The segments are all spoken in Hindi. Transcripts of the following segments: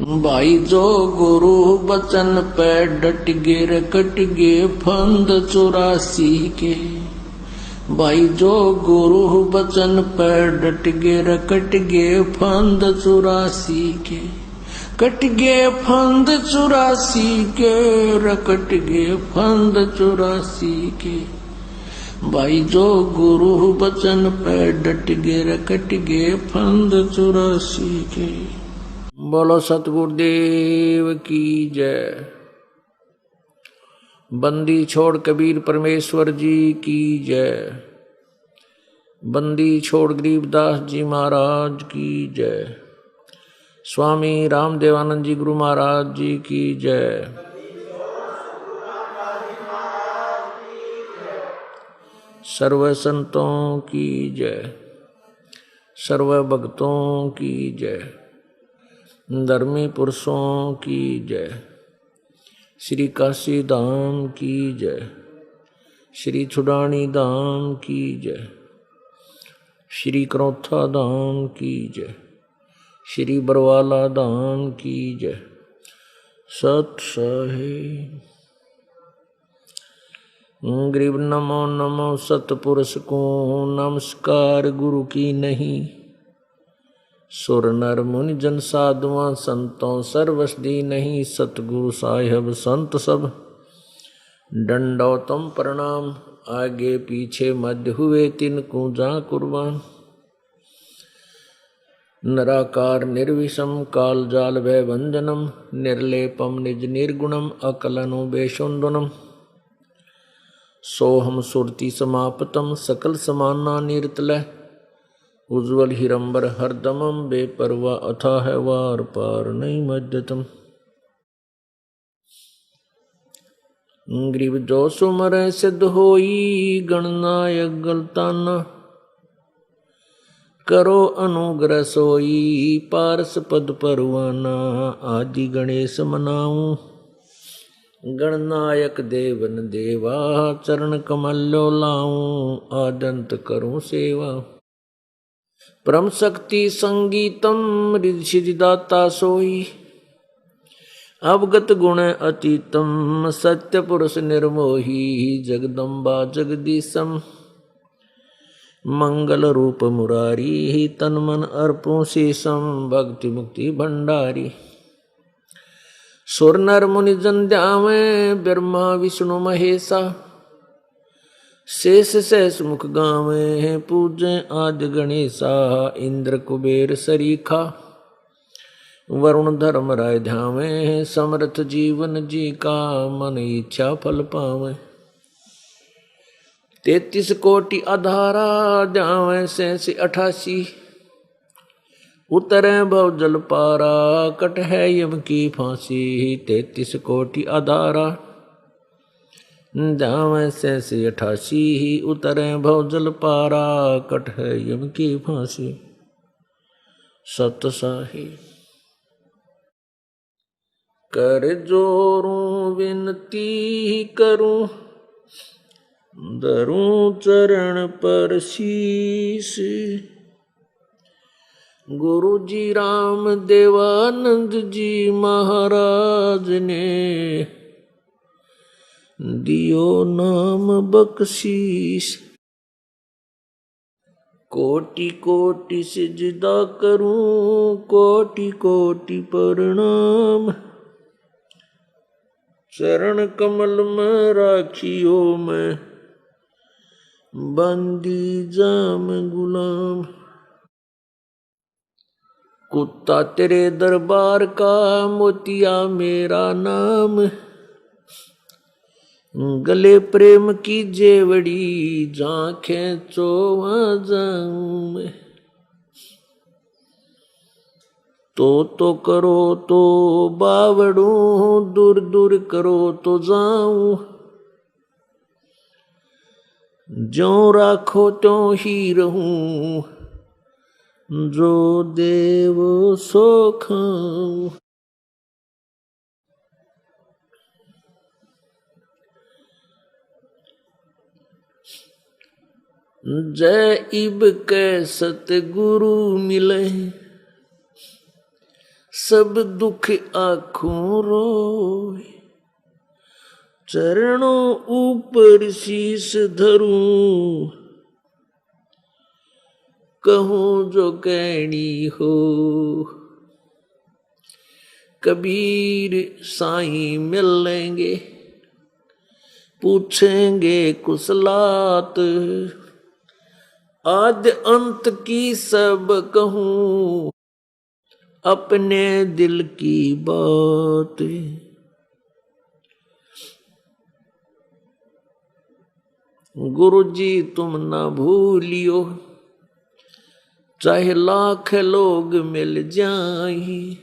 भाई जो गुरु बचन पे डट गे रकट गे फंद 84 के। भाई जो गुरु बचन पे डट गे रकट गे फंद 84 के। कट गे फंद 84 के रकट गे फंद 84 के। भाई जो गुरु बचन पे डट गे रकट गे फंद 84 के। बोलो सतगुरुदेव की जय। बंदी छोड़ कबीर परमेश्वर जी की जय। बंदी छोड़ गरीबदास जी महाराज की जय। स्वामी रामदेवानंद जी गुरु महाराज जी की जय। सर्व संतों की जय। सर्व भक्तों की जय। धर्मी पुरुषों की जय। श्री काशी धाम की जय। श्री छुड़ानी धाम की जय। श्री क्रोथा धाम की जय। श्री बरवाला धाम की जय। सत साहिब गरीब नमो नमो सतपुरुष को नमस्कार गुरु की नहीं। सुर नर मुनि जन साधुआं संतों सर्वस दी नहीं। सतगुरु साहिब संत सब दंडोतम प्रणाम। आगे पीछे मध्य हुए तिनको जा कुर्बान। नराकार निर्विषम काल जाल भय भंजनम। निर्लेपम निज निर्गुणम अकलनु बेशुंदनम। सोहम सुरति समापतम सकल समाना निरतलय। उज्ज्वल हिरंबर हरदमम बेपरवा अथाह वार पार नहीं मध्यतम। ग्रीव जो सुमर सिद्ध होई गणनायक गलताना। करो अनुग्रह सोई पारस पद परवाना। आदि गणेश मनाऊं गणनायक देवन देवा। चरण कमलो लाऊं आदंत करूं सेवा। परम शक्ति संगीतम रिद्धि सिद्धिदाता सोई। अवगत गुण अतीतम सत्य पुरुष निर्मोही। जगदम्बा जगदीशम मंगल रूप मुरारी। तन मन अर्पों शेषम भक्ति मुक्ति भंडारी। सुर नर मुनि जन ध्यावें ब्रह्मा विष्णु महेशा। शेष सहस मुख गावे पूजे आदि गणेशा। इंद्र कुबेर सरीखा वरुण धर्म राय ध्यावे। समर्थ जीवन जी का मन इच्छा फल पावे। 33 कोटि आधारा ध्यावे 88। उतरे भव जल पारा कट है यम की फांसी। 33 कोटि आधारा ध्यावे 88। उतरे भव जल पारा कट है यम की फांसी। सत साहिब कर जोरूं विनती करूं। धरूं चरण पर शीस। गुरु जी राम देवानंद जी महाराज ने दियो नाम बख्शीश। कोटि कोटि सिजदा करूं कोटि कोटि प्रणाम। चरण कमल में राखियो मैं बंदी जाम गुलाम। कुत्ता तेरे दरबार का मोतिया मेरा नाम। गले प्रेम की जेवड़ी जांखें चोवा जाऊं मैं। तो करो तो बावड़ूं दूर दूर करो तो जाऊं। ज्यों राखो त्यों ही रहूं जो देव सो खाऊं। जय इब के सतगुरु मिले। सब दुख आँखों रोए, चरणों ऊपर शीश धरूं, कहूं जो कहनी हो। कबीर साईं मिल लेंगे, पूछेंगे कुशलात, आद्य अंत की सब कहूं, अपने दिल की बात। गुरु जी तुम ना भूलियो, चाहे लाख लोग मिल जाएं,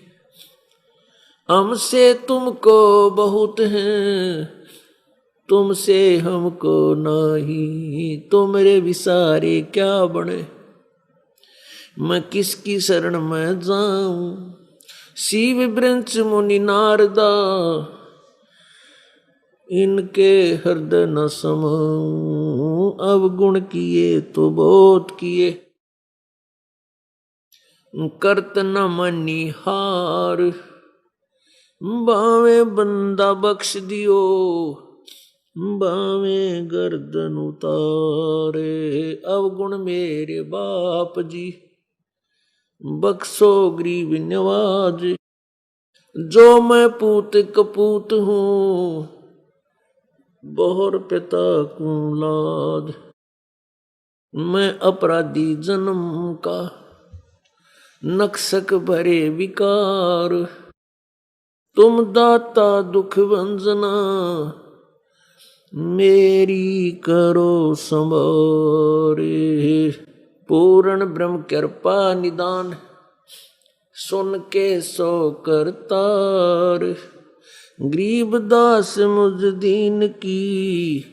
हमसे तुमको बहुत हैं, तुमसे हमको नहीं। तो मेरे विसारे क्या बने, मैं किसकी शरण में जाऊं। शिव वृंच मुनि नारदा, इनके हृदय न समाऊं। अवगुण किए तो बहुत किए, करत न मनी हार। बावे बंदा बख्श दियो, बावे गर्दन उतारे। अवगुण मेरे बाप जी, बख्शो गरीब नवाज। जो मैं पूत कपूत हूँ, बहुर पिता को लाद। मैं अपराधी जन्म का, नक्सक भरे विकार। तुम दाता दुख भंजना, मेरी करो संभारे। पूर्ण ब्रह्म कृपा निदान, सुन के सो करतार। गरीब दास मुझ दीन की,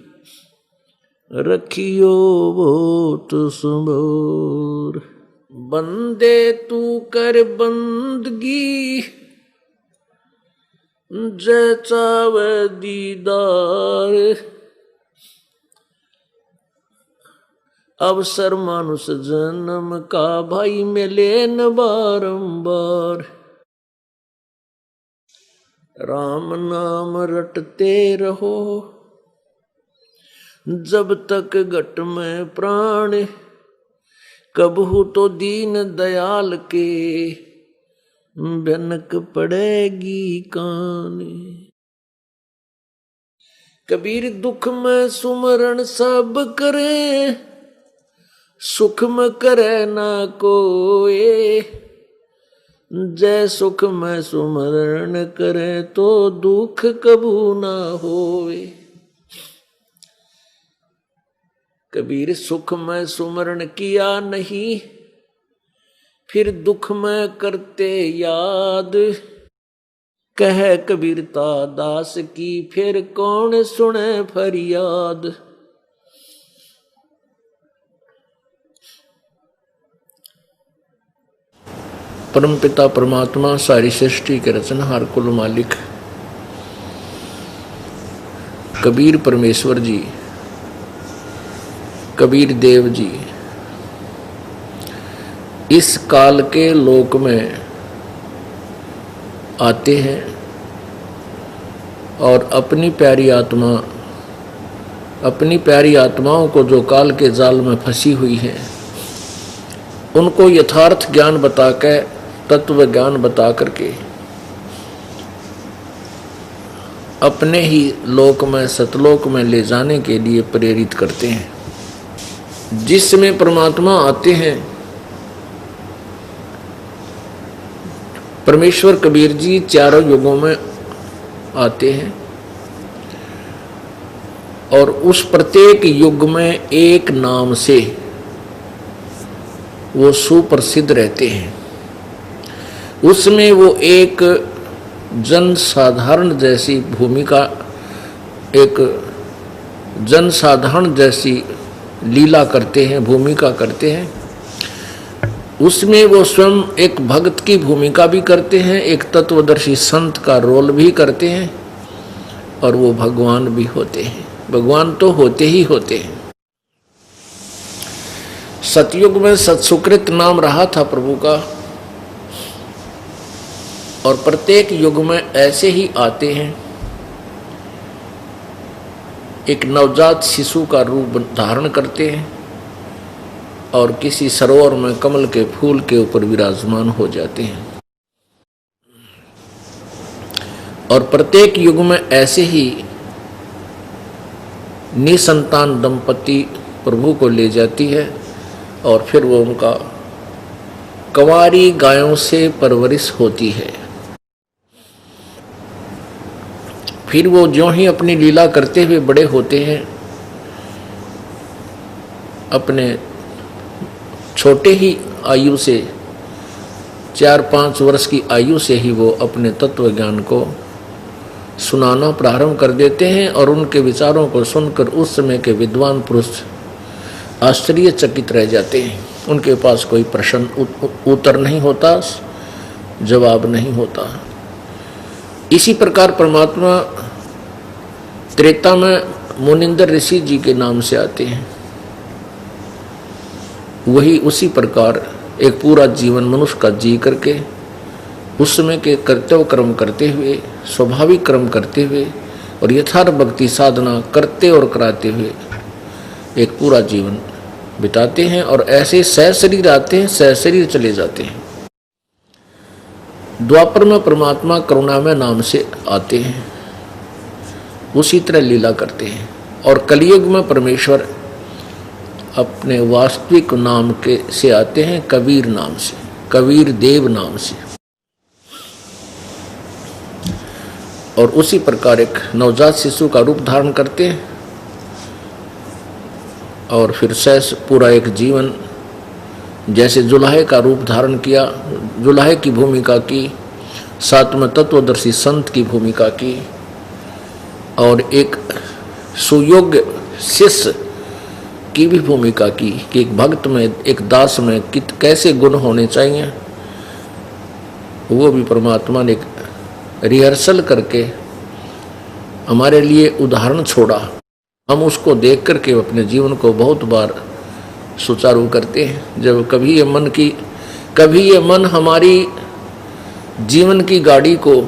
रखियो बहुत संभार। बंदे तू कर बंदगी, जय चावे दीदार। अवसर मानुष जन्म का, भाई मिले न बारंबार। राम नाम रटते रहो, जब तक घट में प्राण। कबहू तो दीन दयाल के, भनक पड़ेगी कान। कबीर दुख में सुमरण सब करे, सुख में करे ना कोई। जय सुख में सुमरण करे, तो दुख कबू ना होवे। कबीर सुख में सुमरण किया नहीं, फिर दुख में करते याद। कह कबीरता दास की, फिर कौन सुने फरियाद। परमपिता परमात्मा सारी सृष्टि के रचनहार कुल मालिक कबीर परमेश्वर जी, कबीर देव जी इस काल के लोक में आते हैं और अपनी प्यारी आत्माओं को जो काल के जाल में फंसी हुई हैं, उनको यथार्थ ज्ञान बता के, तत्व ज्ञान बता करके अपने ही लोक में, सतलोक में ले जाने के लिए प्रेरित करते हैं। जिस समय परमात्मा आते हैं, परमेश्वर कबीर जी चारों युगों में आते हैं और उस प्रत्येक युग में एक नाम से वो सुप्रसिद्ध रहते हैं। उसमें वो एक जन साधारण जैसी भूमिका, एक जन साधारण जैसी लीला करते हैं, भूमिका करते हैं। उसमें वो स्वयं एक भक्त की भूमिका भी करते हैं, एक तत्वदर्शी संत का रोल भी करते हैं और वो भगवान भी होते हैं। भगवान तो होते ही होते हैं। सतयुग में सत्सुकृत नाम रहा था प्रभु का, और प्रत्येक युग में ऐसे ही आते हैं, एक नवजात शिशु का रूप धारण करते हैं और किसी सरोवर में कमल के फूल के ऊपर विराजमान हो जाते हैं। और प्रत्येक युग में ऐसे ही निसंतान दंपति प्रभु को ले जाती है और फिर वो उनका कंवारी गायों से परवरिश होती है। फिर वो ज्यों ही अपनी लीला करते हुए बड़े होते हैं, अपने छोटे ही आयु से 4-5 वर्ष की आयु से ही वो अपने तत्व ज्ञान को सुनाना प्रारंभ कर देते हैं और उनके विचारों को सुनकर उस समय के विद्वान पुरुष आश्चर्यचकित रह जाते हैं। उनके पास कोई प्रश्न उत्तर नहीं होता, जवाब नहीं होता। इसी प्रकार परमात्मा त्रेता में मुनिंदर ऋषि जी के नाम से आते हैं। वही उसी प्रकार एक पूरा जीवन मनुष्य का जी करके उस समय के कर्तव्य कर्म करते हुए, स्वाभाविक कर्म करते हुए और यथार्थ भक्ति साधना करते और कराते हुए एक पूरा जीवन बिताते हैं और ऐसे सहशरीर आते हैं, सहशरीर चले जाते हैं। द्वापर में परमात्मा करुणामय नाम से आते हैं, उसी तरह लीला करते हैं। और कलयुग में परमेश्वर अपने वास्तविक नाम के से आते हैं, कबीर नाम से, कबीर देव नाम से। और उसी प्रकार एक नवजात शिशु का रूप धारण करते हैं और फिर सहस पूरा एक जीवन, जैसे जुलाहे का रूप धारण किया, जुलाहे की भूमिका की, सातवें तत्वदर्शी संत की भूमिका की और एक सुयोग्य शिष्य की भी भूमिका की कि एक भक्त में, एक दास में कैसे गुण होने चाहिए, वो भी परमात्मा ने एक रिहर्सल करके हमारे लिए उदाहरण छोड़ा। हम उसको देख करके अपने जीवन को बहुत बार सुचारू करते हैं। जब कभी ये मन हमारी जीवन की गाड़ी को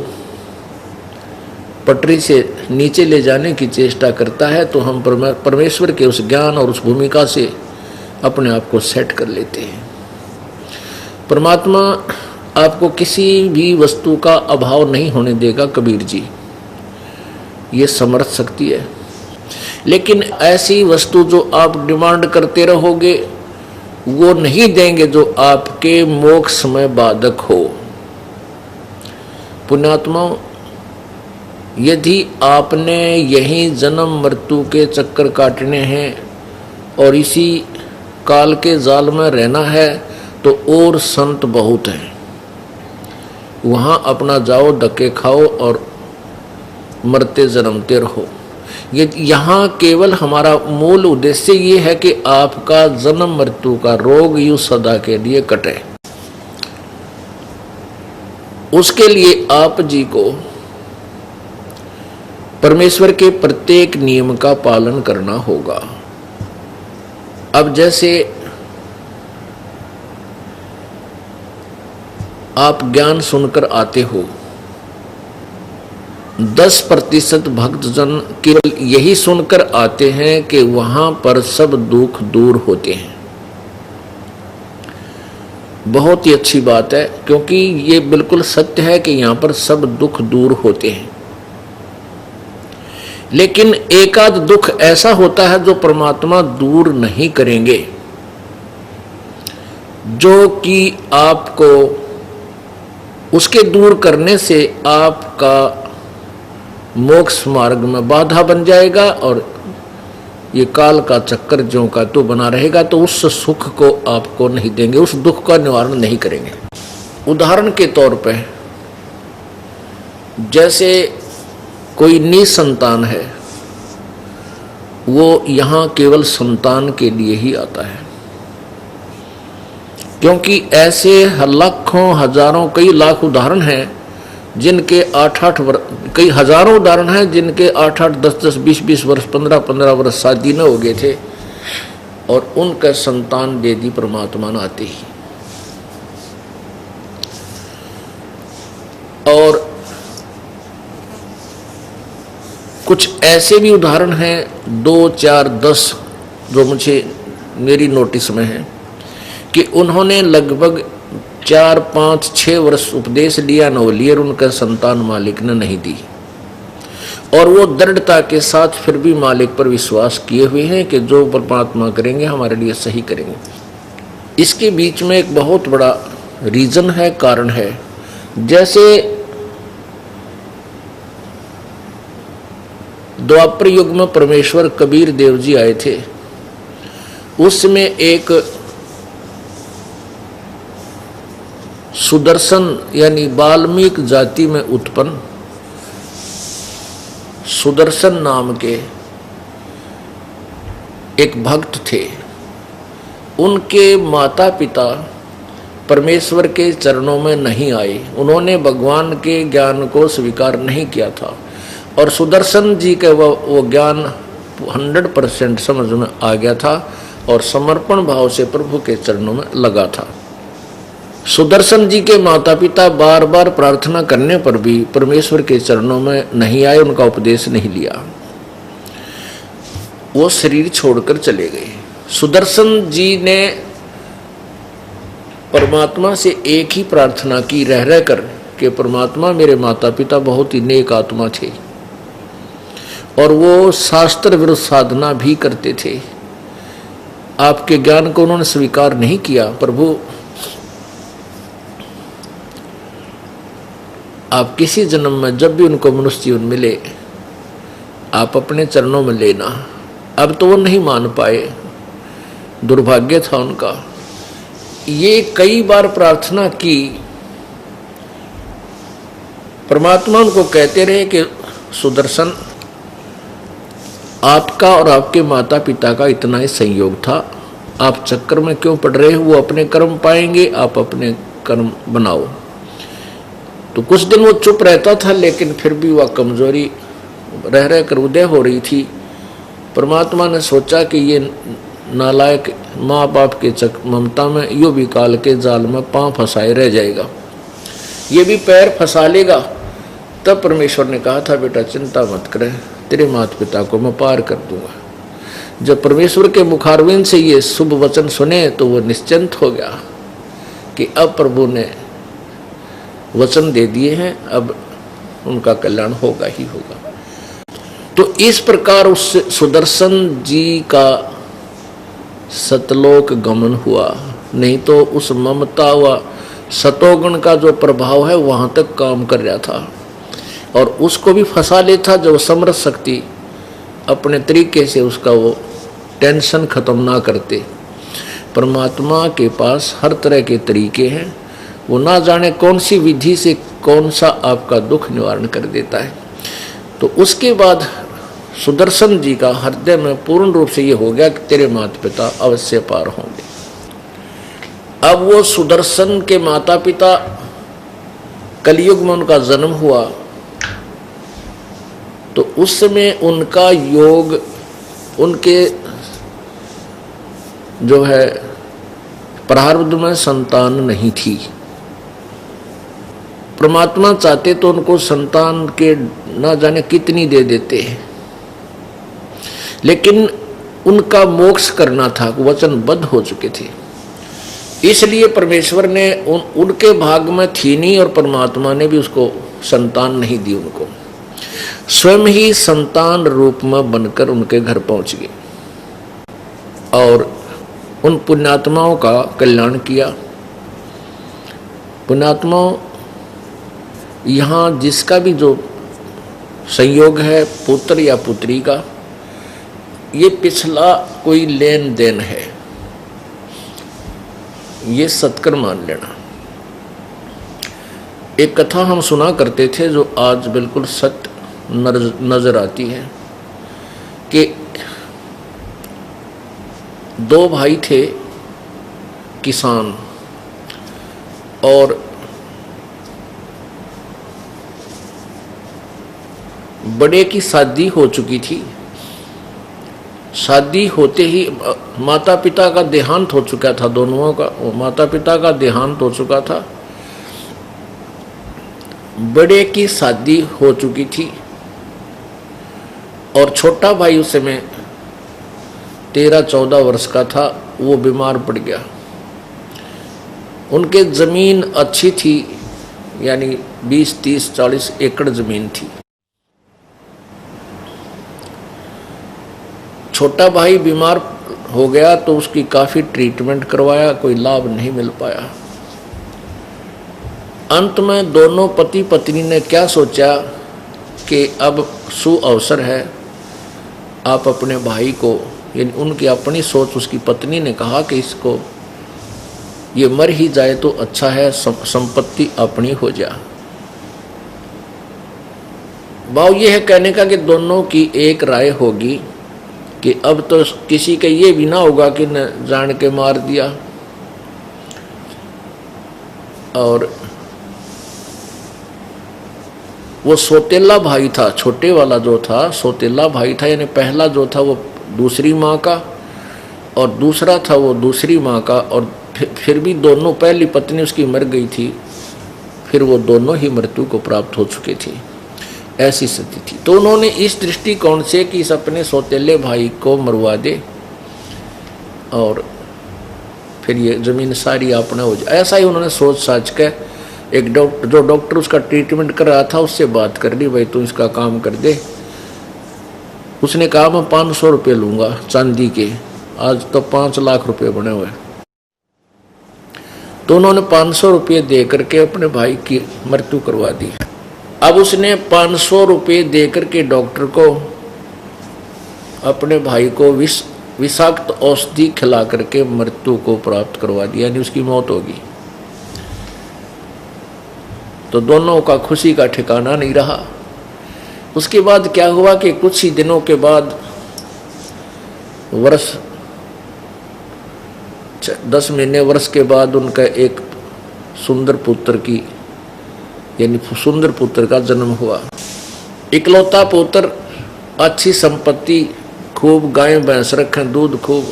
पटरी से नीचे ले जाने की चेष्टा करता है तो हम परमेश्वर के उस ज्ञान और उस भूमिका से अपने आप को सेट कर लेते हैं। परमात्मा आपको किसी भी वस्तु का अभाव नहीं होने देगा, कबीर जी, ये समर्थ शक्ति है। लेकिन ऐसी वस्तु जो आप डिमांड करते रहोगे वो नहीं देंगे जो आपके मोक्ष में बाधक हो। पुण्यात्माओं, यदि आपने यही जन्म मृत्यु के चक्कर काटने हैं और इसी काल के जाल में रहना है तो और संत बहुत हैं, वहाँ अपना जाओ, धक्के खाओ और मरते जन्मते रहो। ये यहाँ केवल हमारा मूल उद्देश्य ये है कि आपका जन्म मृत्यु का रोग यूं सदा के लिए कटे। उसके लिए आप जी को परमेश्वर के प्रत्येक नियम का पालन करना होगा। अब जैसे आप ज्ञान सुनकर आते हो, 10% भक्तजन केवल यही सुनकर आते हैं कि वहां पर सब दुख दूर होते हैं। बहुत ही अच्छी बात है, क्योंकि ये बिल्कुल सत्य है कि यहां पर सब दुख दूर होते हैं। लेकिन एकाध दुख ऐसा होता है जो परमात्मा दूर नहीं करेंगे, जो कि आपको उसके दूर करने से आपका मोक्ष मार्ग में बाधा बन जाएगा और ये काल का चक्कर ज्यों का तो बना रहेगा, तो उस सुख को आपको नहीं देंगे, उस दुख का निवारण नहीं करेंगे। उदाहरण के तौर पे जैसे कोई निसंतान है, वो यहाँ केवल संतान के लिए ही आता है, क्योंकि ऐसे लाखों हजारों कई लाख उदाहरण हैं जिनके 8-8 कई हजारों उदाहरण हैं जिनके 8-8 10-10 20-20 वर्ष 15-15 वर्ष शादी न हो गए थे और उनका संतान दे दी परमात्मा ने आते ही। और कुछ ऐसे भी उदाहरण हैं 2, 4, 10 जो मुझे मेरी नोटिस में है कि उन्होंने लगभग 4, 5, 6 वर्ष उपदेश लिया नवलियर, उनका संतान मालिक ने नहीं दी, और वो दृढ़ता के साथ फिर भी मालिक पर विश्वास किए हुए हैं कि जो परमात्मा करेंगे हमारे लिए सही करेंगे। इसके बीच में एक बहुत बड़ा रीजन है, कारण है। जैसे द्वापर युग में परमेश्वर कबीर देव जी आए थे, उसमें एक सुदर्शन यानी वाल्मीकि जाति में उत्पन्न सुदर्शन नाम के एक भक्त थे। उनके माता पिता परमेश्वर के चरणों में नहीं आए, उन्होंने भगवान के ज्ञान को स्वीकार नहीं किया था, और सुदर्शन जी का वो ज्ञान 100% समझ में आ गया था और समर्पण भाव से प्रभु के चरणों में लगा था। सुदर्शन जी के माता पिता बार बार प्रार्थना करने पर भी परमेश्वर के चरणों में नहीं आए, उनका उपदेश नहीं लिया, वो शरीर छोड़कर चले गए। सुदर्शन जी ने परमात्मा से एक ही प्रार्थना की रह रह कर कि परमात्मा मेरे माता पिता बहुत ही नेक आत्मा थे और वो शास्त्र विरुद्ध साधना भी करते थे, आपके ज्ञान को उन्होंने स्वीकार नहीं किया। प्रभु आप किसी जन्म में जब भी उनको मनुष्य जीवन मिले आप अपने चरणों में लेना। अब तो वो नहीं मान पाए, दुर्भाग्य था उनका। ये कई बार प्रार्थना की, परमात्मा उनको कहते रहे कि सुदर्शन आपका और आपके माता पिता का इतना ही संयोग था, आप चक्कर में क्यों पड़ रहे हो, वो अपने कर्म पाएंगे, आप अपने कर्म बनाओ। तो कुछ दिन वो चुप रहता था, लेकिन फिर भी वह कमजोरी रह रह कर उदय हो रही थी। परमात्मा ने सोचा कि ये नालायक माँ बाप के ममता में यो भी काल के जाल में पांव फंसाए रह जाएगा, ये भी पैर फंसा लेगा। तब परमेश्वर ने कहा था बेटा चिंता मत करे, तेरे माता पिता को मैं पार कर दूंगा। जब परमेश्वर के मुखारविंद से ये शुभ वचन सुने तो वो निश्चिंत हो गया कि अब प्रभु ने वचन दे दिए हैं, अब उनका कल्याण होगा ही होगा। तो इस प्रकार उस सुदर्शन जी का सतलोक गमन हुआ, नहीं तो उस ममता व सतोगुण का जो प्रभाव है वहां तक काम कर रहा था और उसको भी फंसा लेता जब समर्थ शक्ति अपने तरीके से उसका वो टेंशन खत्म ना करते। परमात्मा के पास हर तरह के तरीके हैं, वो ना जाने कौन सी विधि से कौन सा आपका दुख निवारण कर देता है। तो उसके बाद सुदर्शन जी का हृदय में पूर्ण रूप से ये हो गया कि तेरे माता पिता अवश्य पार होंगे। अब वो सुदर्शन के माता पिता कलयुग में उनका जन्म हुआ तो उस समय उनका योग, उनके जो है प्रारब्ध में संतान नहीं थी। परमात्मा चाहते तो उनको संतान के ना जाने कितनी दे देते हैं, लेकिन उनका मोक्ष करना था, वचनबद्ध हो चुके थे। इसलिए परमेश्वर ने उनके भाग में थी नहीं और परमात्मा ने भी उसको संतान नहीं दी। उनको स्वयं ही संतान रूप में बनकर उनके घर पहुंच गए और उन पुण्यात्माओं का कल्याण किया। पुण्यात्माओं, यहाँ जिसका भी जो संयोग है पुत्र या पुत्री का, ये पिछला कोई लेन देन है, ये सत्कर मान लेना। एक कथा हम सुना करते थे जो आज बिल्कुल सत्य नजर आती है कि दो भाई थे किसान और बड़े की शादी हो चुकी थी। शादी होते ही माता पिता का देहांत हो चुका था, दोनों का माता पिता का देहांत हो चुका था बड़े की शादी हो चुकी थी और छोटा भाई उस समय 13-14 वर्ष का था। वो बीमार पड़ गया। उनके जमीन अच्छी थी, यानी 20, 30, 40 एकड़ जमीन थी। छोटा भाई बीमार हो गया तो उसकी काफी ट्रीटमेंट करवाया, कोई लाभ नहीं मिल पाया। अंत में दोनों पति पत्नी ने क्या सोचा कि अब सुअवसर है, आप अपने भाई को, यानी उनकी अपनी सोच, उसकी पत्नी ने कहा कि इसको ये मर ही जाए तो अच्छा है, संपत्ति अपनी हो जा। भाव ये है कहने का कि दोनों की एक राय होगी कि अब तो किसी का ये भी ना होगा कि न जान के मार दिया। और वो सौतेला भाई था, छोटे वाला जो था सौतेला भाई था, यानी पहला जो था वो दूसरी माँ का और दूसरा था वो दूसरी माँ का। और फिर भी दोनों, पहली पत्नी उसकी मर गई थी, फिर वो दोनों ही मृत्यु को प्राप्त हो चुके थे, ऐसी स्थिति थी। तो उन्होंने इस दृष्टिकोण से कि इस अपने सौतेले भाई को मरवा दे और फिर ये जमीन सारी अपना हो जाए, ऐसा ही उन्होंने सोच साच के एक डॉक्टर उसका ट्रीटमेंट कर रहा था उससे बात कर ली, भाई तू इसका काम कर दे। उसने कहा मैं 500 रुपये लूंगा चांदी के, आज तो 5 लाख रुपए बने हुए। तो उन्होंने 500 रुपये दे करके अपने भाई की मृत्यु करवा दी। अब उसने 500 रुपये दे करके डॉक्टर को अपने भाई को विषाक्त औषधि खिला करके मृत्यु को प्राप्त करवा दिया, यानी उसकी मौत होगी। तो दोनों का खुशी का ठिकाना नहीं रहा। उसके बाद क्या हुआ कि कुछ ही दिनों के बाद, वर्ष 10 महीने वर्ष के बाद, उनका एक सुंदर पुत्र की, यानी सुंदर पुत्र का जन्म हुआ। इकलौता पुत्र, अच्छी संपत्ति, खूब गाय भैंस रखें, दूध खूब।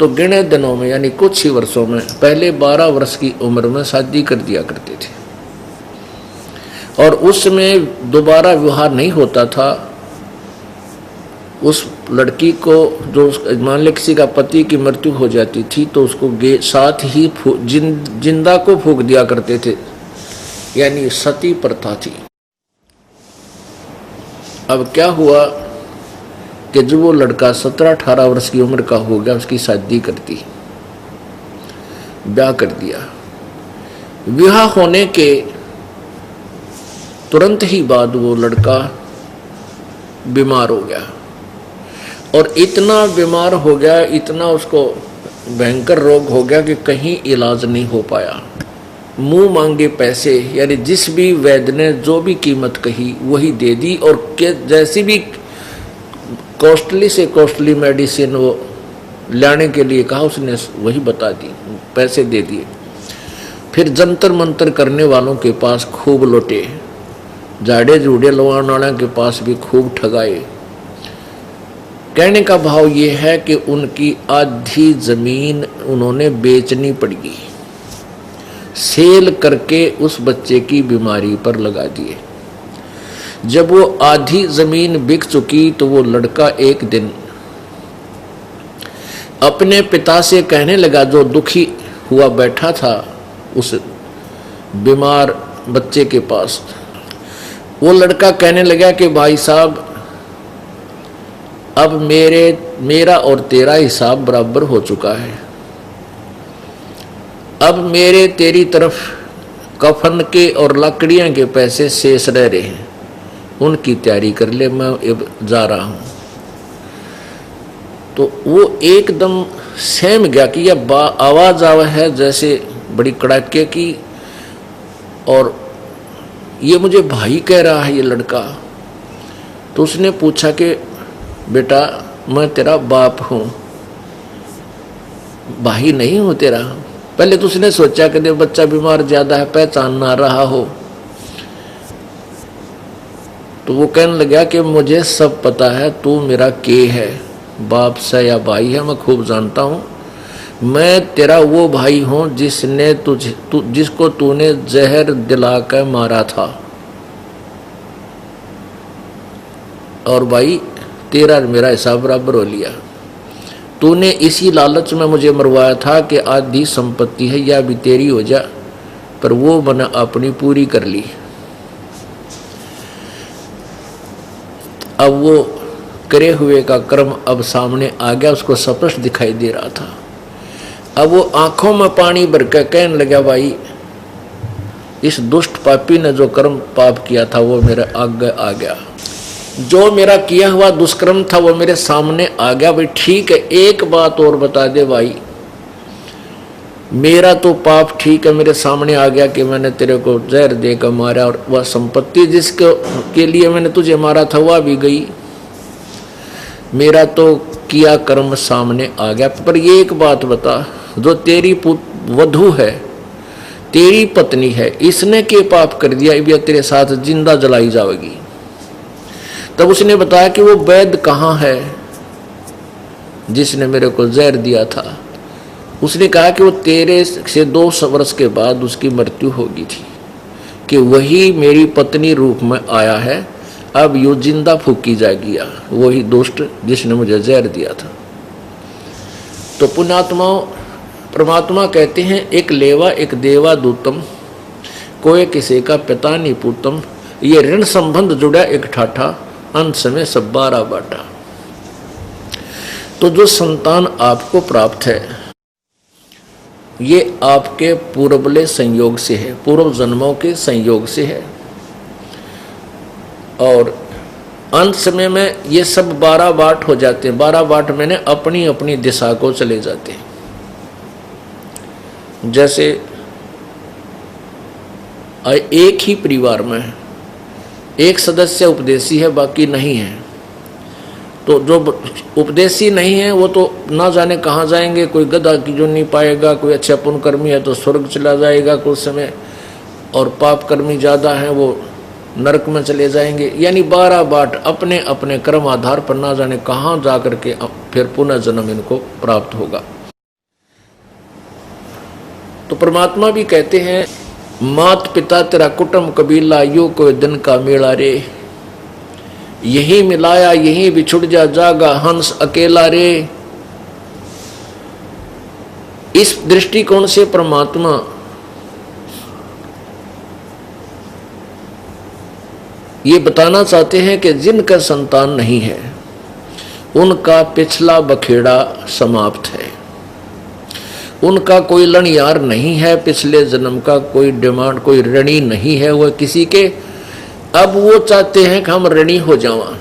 तो गिने दिनों में, यानी कुछ ही वर्षों में, पहले 12 वर्ष की उम्र में शादी कर दिया करते थे और उसमें दोबारा विवाह नहीं होता था। उस लड़की को, जो मान ले किसी का पति की मृत्यु हो जाती थी तो उसको साथ ही जिंदा को फूंक दिया करते थे, यानी सती प्रथा थी। अब क्या हुआ कि जब वो लड़का 17-18 वर्ष की उम्र का हो गया, उसकी शादी कर दी, ब्याह कर दिया। विवाह होने के तुरंत ही बाद वो लड़का बीमार हो गया और इतना बीमार हो गया, इतना उसको भयंकर रोग हो गया कि कहीं इलाज नहीं हो पाया। मुंह मांगे पैसे, यानी जिस भी वैद्य ने जो भी कीमत कही वही दे दी और जैसी भी कॉस्टली से कॉस्टली मेडिसिन वो लाने के लिए कहा उसने वही बता दी, पैसे दे दिए। फिर जंतर मंतर करने वालों के पास खूब लौटे, झाड़े झूड़े लवाने वालों के पास भी खूब ठगाए। कहने का भाव ये है कि उनकी आधी जमीन उन्होंने बेचनी पड़ी, सेल करके उस बच्चे की बीमारी पर लगा दिए। जब वो आधी जमीन बिक चुकी तो वो लड़का एक दिन अपने पिता से कहने लगा, जो दुखी हुआ बैठा था उस बीमार बच्चे के पास, वो लड़का कहने लगा कि भाई साहब, अब मेरा और तेरा हिसाब बराबर हो चुका है। अब मेरे तेरी तरफ कफन के और लकड़ियां के पैसे शेष रह रहे हैं, उनकी तैयारी कर ले, मैं अब जा रहा हूं। तो वो एकदम सहम गया कि यह आवाज आवा है जैसे बड़ी कड़ाके की, और ये मुझे भाई कह रहा है ये लड़का। तो उसने पूछा कि बेटा, मैं तेरा बाप हूं, भाई नहीं हूं तेरा। पहले तो उसने सोचा कि बच्चा बीमार ज्यादा है, पहचान ना रहा हो। तो वो कहने लगा कि मुझे सब पता है, तू मेरा के है, बाप से या भाई है, मैं खूब जानता हूं। मैं तेरा वो भाई हूं जिसको तूने जहर दिला कर मारा था। और भाई तेरा और मेरा हिसाब बराबर हो लिया। तूने इसी लालच में मुझे मरवाया था कि आधी संपत्ति है या भी तेरी हो जा, पर वो मैंने अपनी पूरी कर ली। अब वो करे हुए का कर्म अब सामने आ गया, उसको स्पष्ट दिखाई दे रहा था। अब वो आंखों में पानी भर के कहने लगा, भाई इस दुष्ट पापी ने जो कर्म पाप किया था वो मेरे आगे आ गया, जो मेरा किया हुआ दुष्कर्म था वो मेरे सामने आ गया। भाई ठीक है, एक बात और बता दे भाई, मेरा तो पाप ठीक है मेरे सामने आ गया कि मैंने तेरे को जहर देकर मारा, और वह संपत्ति जिसके के लिए मैंने तुझे मारा था वह भी गई। मेरा तो किया कर्म सामने आ गया, पर ये एक बात बता, जो तेरी वधू है, तेरी पत्नी है, इसने के पाप कर दिया, अब तेरे साथ जिंदा जलाई जाएगी। तब उसने बताया कि वो वैद्य कहाँ है जिसने मेरे को जहर दिया था। उसने कहा कि वो तेरे से 2 वर्ष के बाद उसकी मृत्यु होगी थी, कि वही मेरी पत्नी रूप में आया है, अब यो जिंदा फूकी जाएगी, वही दुष्ट जिसने मुझे जहर दिया था। तो पुण्यात्माओं, परमात्मा कहते हैं, एक लेवा एक देवा दूतम, कोई किसी का पिता नहीं पूतम। ये ऋण संबंध जुड़ा एक ठाठा, अंत समय सब 12 बाटा। तो जो संतान आपको प्राप्त है ये आपके पूर्वले संयोग से है, पूर्व जन्मों के संयोग से है, और अंत समय में ये सब 12 बाट हो जाते हैं। 12 बाट मैंने अपनी अपनी दिशा को चले जाते हैं। जैसे एक ही परिवार में एक सदस्य उपदेशी है, बाकी नहीं है, तो जो उपदेशी नहीं है वो तो ना जाने कहाँ जाएंगे। कोई गधा की जो नहीं पाएगा, कोई अच्छा पुण्यकर्मी है तो स्वर्ग चला जाएगा कुछ समय, और पाप कर्मी ज़्यादा हैं वो नरक में चले जाएंगे। यानी 12 बाट अपने अपने कर्म आधार पर ना जाने कहाँ जा करके फिर पुनः जन्म इनको प्राप्त होगा। तो परमात्मा भी कहते हैं, मात पिता तेरा कुटुंब कबीला यो कोई दिन का मेला रे, यही मिलाया यही बिछुड़ जा जागा हंस अकेला रे। इस दृष्टिकोण से परमात्मा ये बताना चाहते हैं कि जिनका संतान नहीं है उनका पिछला बखेड़ा समाप्त है, उनका कोई लड़यार नहीं है, पिछले जन्म का कोई डिमांड, कोई ऋणी नहीं है वह किसी के। अब वो चाहते हैं कि हम ऋणी हो जावा,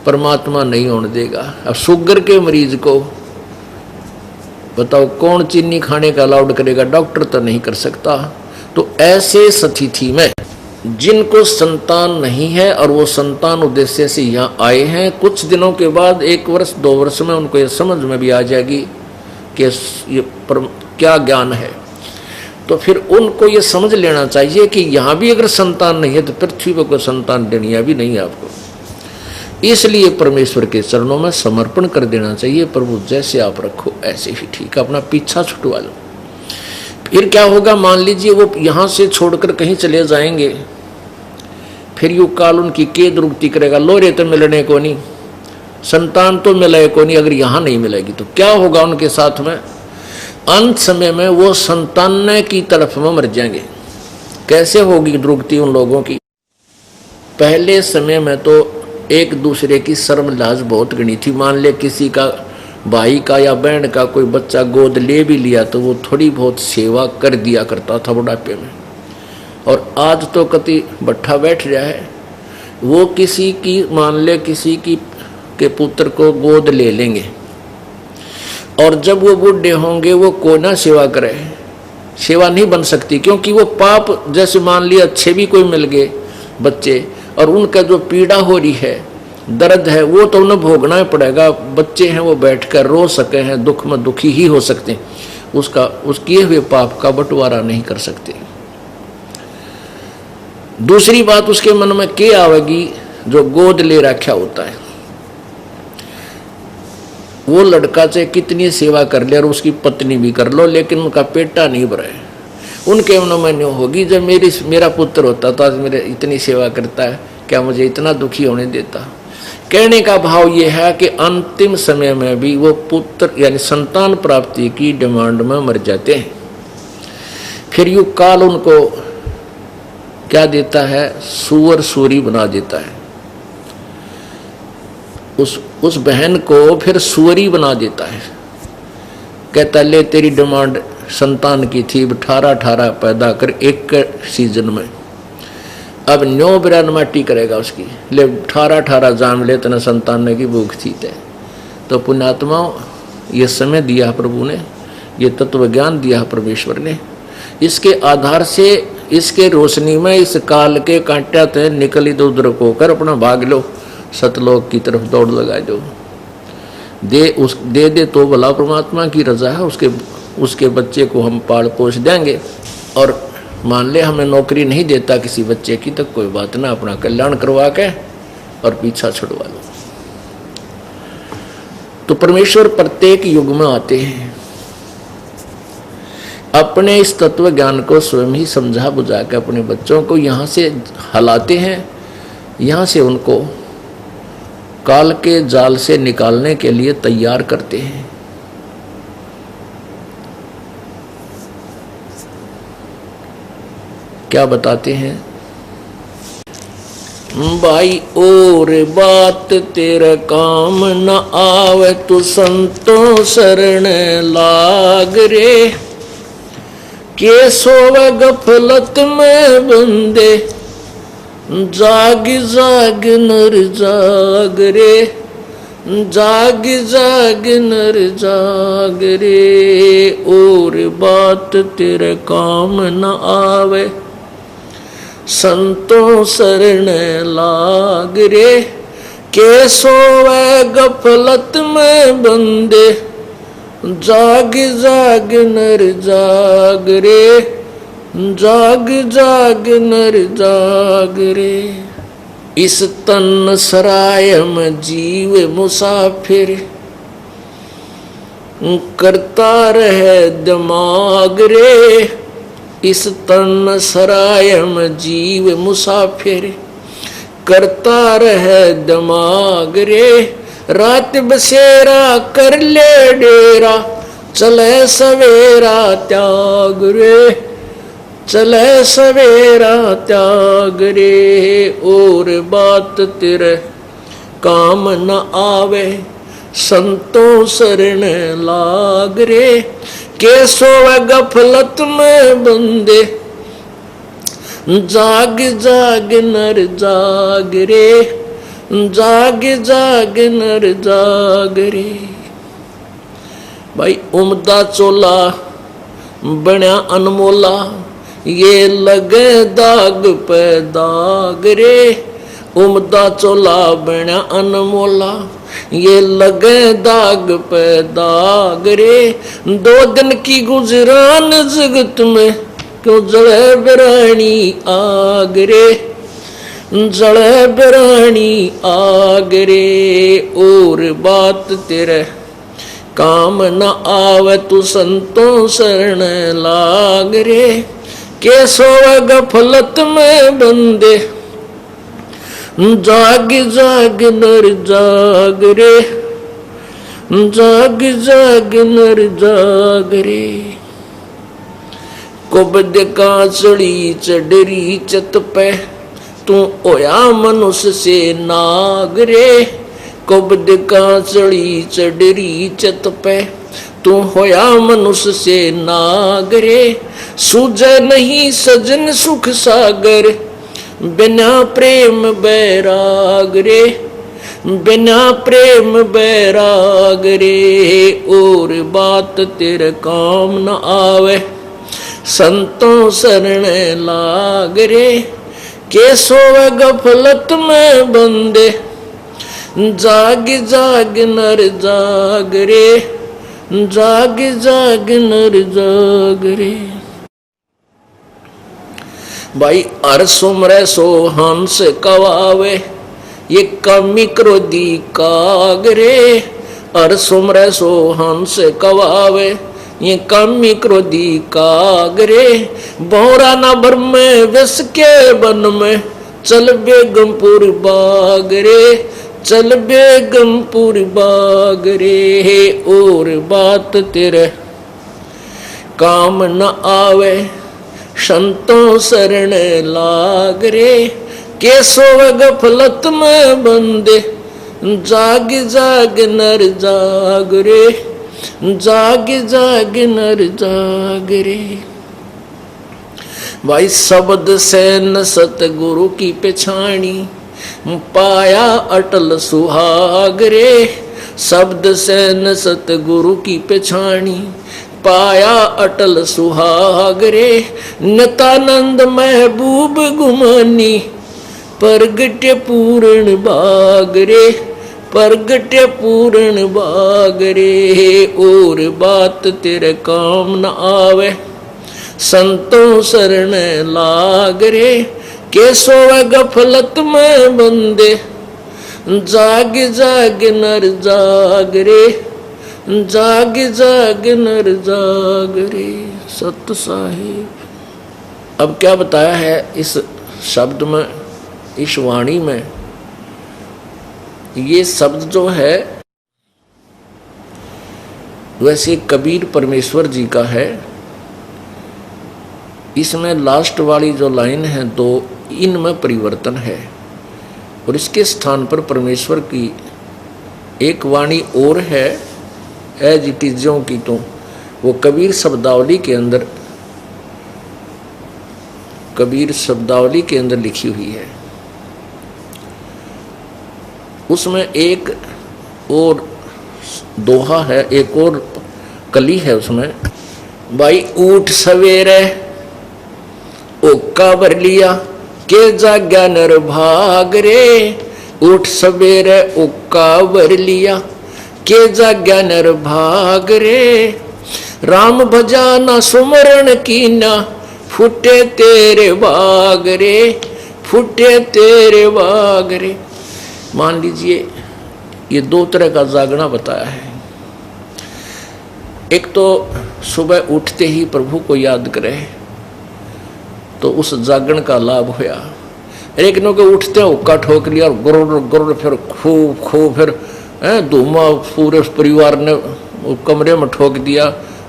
परमात्मा नहीं होने देगा। अब शुगर के मरीज को बताओ कौन चीनी खाने का अलाउड करेगा, डॉक्टर तो नहीं कर सकता। तो ऐसे स्थिति में जिनको संतान नहीं है और वो संतान उद्देश्य से यहाँ आए हैं, कुछ दिनों के बाद 1 वर्ष 2 वर्ष में उनको ये समझ में भी आ जाएगी कि ये क्या ज्ञान है। तो फिर उनको ये समझ लेना चाहिए कि यहाँ भी अगर संतान नहीं है तो पृथ्वी पर कोई संतान देनिया भी नहीं है आपको। इसलिए परमेश्वर के चरणों में समर्पण कर देना चाहिए, प्रभु जैसे आप रखो ऐसे ही ठीक, अपना पीछा छुटवा लो। फिर क्या होगा, मान लीजिए वो यहाँ से छोड़कर कहीं चले जाएंगे, फिर यू काल उनकी केद रुकती करेगा, लोरे तो मिलने को नहीं, संतान तो मिले को नहीं, अगर यहाँ नहीं मिलेगी तो क्या होगा उनके साथ में। अंत समय में वो संतान की तरफ में मर जाएंगे। कैसे होगी दुर्गति उन लोगों की। पहले समय में तो एक दूसरे की शर्म लाज बहुत गणी थी। मान ले किसी का भाई का या बहन का कोई बच्चा गोद ले भी लिया तो वो थोड़ी बहुत सेवा कर दिया करता था बुढ़ापे में। और आज तो कति बट्ठा बैठ रहा है, वो किसी की मान ले किसी की के पुत्र को गोद ले लेंगे और जब वो बूढ़े होंगे वो को ना सेवा करे, सेवा नहीं बन सकती, क्योंकि वो पाप, जैसे मान लिया अच्छे भी कोई मिल गए बच्चे और उनका जो पीड़ा हो रही है, दर्द है, वो तो उन्हें भोगना ही पड़ेगा। बच्चे हैं वो बैठकर रो सके हैं, दुख में दुखी ही हो सकते हैं, उसका उस किए हुए पाप का बंटवारा नहीं कर सकते। दूसरी बात उसके मन में क्या आवेगी, जो गोद ले रखा होता है वो लड़का चाहे कितनी सेवा कर ले और उसकी पत्नी भी कर लो, लेकिन उनका पेटा नहीं भरे। उनके मन में न्यों होगी, जब मेरा पुत्र होता तो आज मेरे इतनी सेवा करता है, क्या मुझे इतना दुखी होने देता। कहने का भाव ये है कि अंतिम समय में भी वो पुत्र यानी संतान प्राप्ति की डिमांड में मर जाते हैं। फिर युग काल उनको क्या देता है, सुअर सूरी बना देता है। उस बहन को फिर सुअरी बना देता है। कहता ले तेरी डिमांड संतान की थी, 18 पैदा कर एक सीजन में, अब 9 बिरान माटी करेगा उसकी, ले 18 जाम ले, तना संतान की भूख थी ते। तो पुण्यात्मा ये समय दिया प्रभु ने, ये तत्व ज्ञान दिया परमेश्वर ने। इसके आधार से, इसके रोशनी में इस काल के कांटा ते निकल इधर उधर होकर अपना भाग लो, सतलोक की तरफ दौड़ लगा दो। दे तो भला परमात्मा की रजा है, उसके बच्चे को हम पाल पोष देंगे। और मान ले हमें नौकरी नहीं देता किसी बच्चे की, तो कोई बात ना, अपना कल्याण करवा के और पीछा छुड़वा लो। तो परमेश्वर प्रत्येक युग में आते हैं, अपने इस तत्व ज्ञान को स्वयं ही समझा बुझा के अपने बच्चों को यहाँ से हलाते हैं, यहाँ से उनको काल के जाल से निकालने के लिए तैयार करते हैं। क्या बताते हैं भाई, और बात तेरा काम न आवे, तू संतों शरण लाग रे। के सोवे गफलत में बंदे, जाग जाग नर जाग रे, जाग जाग नर जाग रे। और बात तेरे काम न आवे, संतों शरण लाग रे। के सोवे गफलत में बंदे, जाग जाग नर जाग रे, जाग जाग नर जाग रे। इस तन सराय में जीव मुसाफिर, करता रहे दिमाग रे। इस तन सराय में जीव मुसाफिर, करता रहे दिमाग रे। रात बसेरा कर ले डेरा, चले सवेरा त्याग रे, चले सवेरा त्याग रे। और बात तेरे काम न आवे, संतों शरण लाग रे। के सोवे गफलत में बंदे, जाग जाग नर जाग रे, जाग जाग नर जाग रे। भाई उमदा चोला बन्या अनमोला, ये लगे दाग पे दाग रे। उमदा चोला बन्या अनमोला, ये लगे दाग पे दाग रे। 2 दिन की गुजरान जगत में, क्यों जले बिरानी आग रे, जले बिरानी आग रे। और बात तेरे काम न आवे, तू संतों शरण लाग रे। के सोवे गफलत में बंदे, जाग जाग नर जाग रे, जाग जाग नर जाग रे। कुबद का चढ़ी चढ़री चत पे, तू ओया मनुष्य से नाग रे। कुबद का चढ़ी चढ़री चत पे, तू होया मनुष्य से नाग रे। सूझे नहीं सजन सुख सागर, बिना प्रेम बैराग रे, बिना प्रेम बैराग रे। और बात तेरे काम न आवे, संतों शरण लाग रे। के सोवे गफलत में बंदे, जाग जाग नर जाग रे, जाग जाग नर जाग रे। भाई हर सुमरे सो हंस कवावे, ये कमी क्रोधी काग रे। हर सुमरे सो हंस कवावे, ये कामी क्रोधी कागरे, भौरा ना भर में विष के बन में, चल बेगमपुर बागरे, चल बेगमपुर बागरे। और बात तेरे काम न आवे, संतों शरण लाग रे, केशव गफलत में बंदे, जाग जाग नर जाग रे, जाग जाग नर जाग रे। भाई शब्द से न सतगुरु की पहचानी, पाया अटल सुहाग रे, शब्द से न सतगुरु की पहचानी, पाया अटल सुहाग रे। नित्यानंद महबूब गुमानी, प्रगट्य पूर्ण बाग रे, प्रगट्य पूर्ण बाग रे। और बात तेरे काम न आवे, संतों शरण लाग रे, केशव गफलत में बंदे, जाग जाग नर जाग रे, जाग जाग नर जाग रे। सत साहिब। अब क्या बताया है इस शब्द में, इस वाणी में? ये शब्द जो है वैसे कबीर परमेश्वर जी का है। इसमें लास्ट वाली जो लाइन है तो इनमें परिवर्तन है, और इसके स्थान पर परमेश्वर की एक वाणी और है एज इट इज ज्यों की तो, वो कबीर शब्दावली के अंदर, कबीर शब्दावली के अंदर लिखी हुई है। उसमें एक और दोहा है, एक और कली है उसमें। भाई ऊठ सवेरे ओका भर लिया, के जाग्या नर भाग रे, ऊठ सवेरे ओका भर लिया, के जाग्या नर भाग रे। राम भजाना सुमरण कीना, फुटे तेरे बाग रे, फुटे तेरे बाग रे। मान लीजिए ये दो तरह का जागना बताया है। एक तो सुबह उठते ही प्रभु को याद करे तो उस जागरण का लाभ होया। लेकिन के उठते हुक्का ठोक लिया और गुरुर गुरुर, फिर खूब खूब, फिर धूमा पूरे परिवार ने कमरे में ठोक दिया।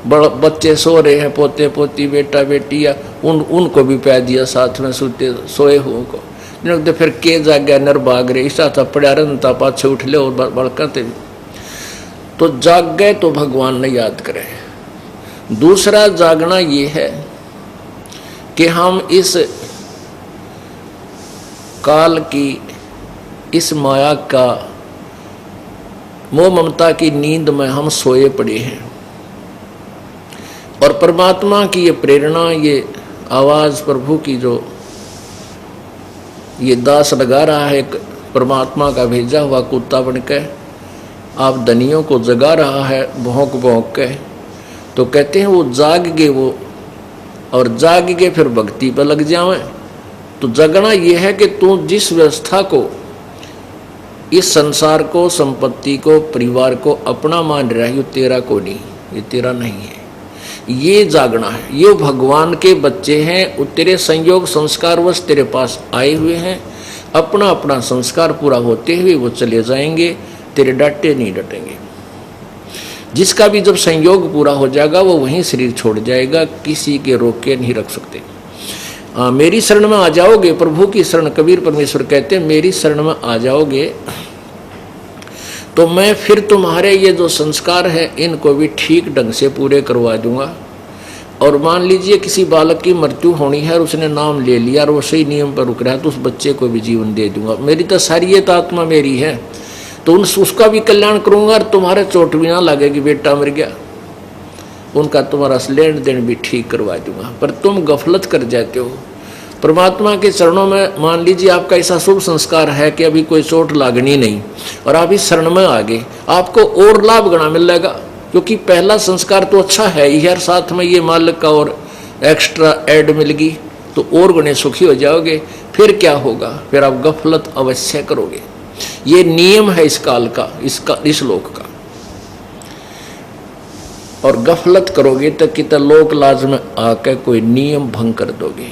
बच्चे सो रहे हैं, पोते पोती बेटा बेटी, या उनको भी पै दिया साथ में सोते सोए हुए को। तो फिर के जाग्या नर भाग रे, ऐसा था पड़ा रहा पाछे उठ ले और बड़काते। तो जाग गए तो भगवान ने याद करे। दूसरा जागना ये है कि हम इस काल की, इस माया का, मोह ममता की नींद में हम सोए पड़े हैं, और परमात्मा की ये प्रेरणा, ये आवाज प्रभु की जो ये दास लगा रहा है, एक परमात्मा का भेजा हुआ कुत्ता बनकर आप धनियों को जगा रहा है भौंक भौंक के। तो कहते हैं वो जाग गए वो, और जाग के फिर भक्ति पर लग जावे। तो जगना ये है कि तू जिस व्यवस्था को, इस संसार को, संपत्ति को, परिवार को अपना मान रहा है, ये तेरा को नहीं, ये तेरा नहीं है, ये जागना है। ये भगवान के बच्चे हैं, वो तेरे संयोग संस्कारवश तेरे पास आए हुए हैं। अपना अपना संस्कार पूरा होते हुए वो चले जाएंगे, तेरे डांटे नहीं डटेंगे। जिसका भी जब संयोग पूरा हो जाएगा वो वहीं शरीर छोड़ जाएगा, किसी के रोके नहीं रख सकते। मेरी शरण में आ जाओगे, प्रभु की शरण, कबीर परमेश्वर कहते हैं मेरी शरण में आ जाओगे तो मैं फिर तुम्हारे ये जो संस्कार है इनको भी ठीक ढंग से पूरे करवा दूंगा। और मान लीजिए किसी बालक की मृत्यु होनी है और उसने नाम ले लिया और वो सही नियम पर रुक रहा है, तो उस बच्चे को भी जीवन दे दूंगा। मेरी तो सारियत आत्मा मेरी है, तो उसका भी कल्याण करूंगा और तुम्हारे चोट भी ना लगेगी, बेटा मर गया, उनका तुम्हारा लेन देन भी ठीक करवा दूंगा। पर तुम गफलत कर जाते हो परमात्मा के चरणों में। मान लीजिए आपका ऐसा शुभ संस्कार है कि अभी कोई चोट लागनी नहीं और आप इस शरण में आ गए, आपको और लाभ गणा मिलेगा, क्योंकि पहला संस्कार तो अच्छा है ही है, साथ में ये मालिक का और एक्स्ट्रा ऐड मिल गई तो और गुणे सुखी हो जाओगे। फिर क्या होगा, फिर आप गफलत अवश्य करोगे। ये नियम है इस काल का, इस लोक का। और गफलत करोगे तो कितना लोक लाज में आकर कोई नियम भंग कर दोगे।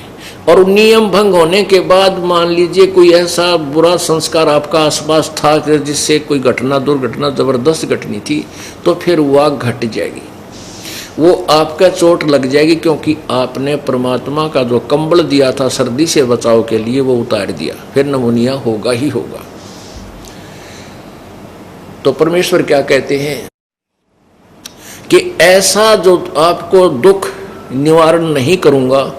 और नियम भंग होने के बाद मान लीजिए कोई ऐसा बुरा संस्कार आपका आसपास था कि जिससे कोई घटना दुर्घटना जबरदस्त घटनी थी, तो फिर वह घट जाएगी, वो आपका चोट लग जाएगी, क्योंकि आपने परमात्मा का जो कंबल दिया था सर्दी से बचाव के लिए वो उतार दिया, फिर नमूनिया होगा ही होगा। तो परमेश्वर क्या कहते हैं कि ऐसा जो आपको दुख निवारण नहीं करूंगा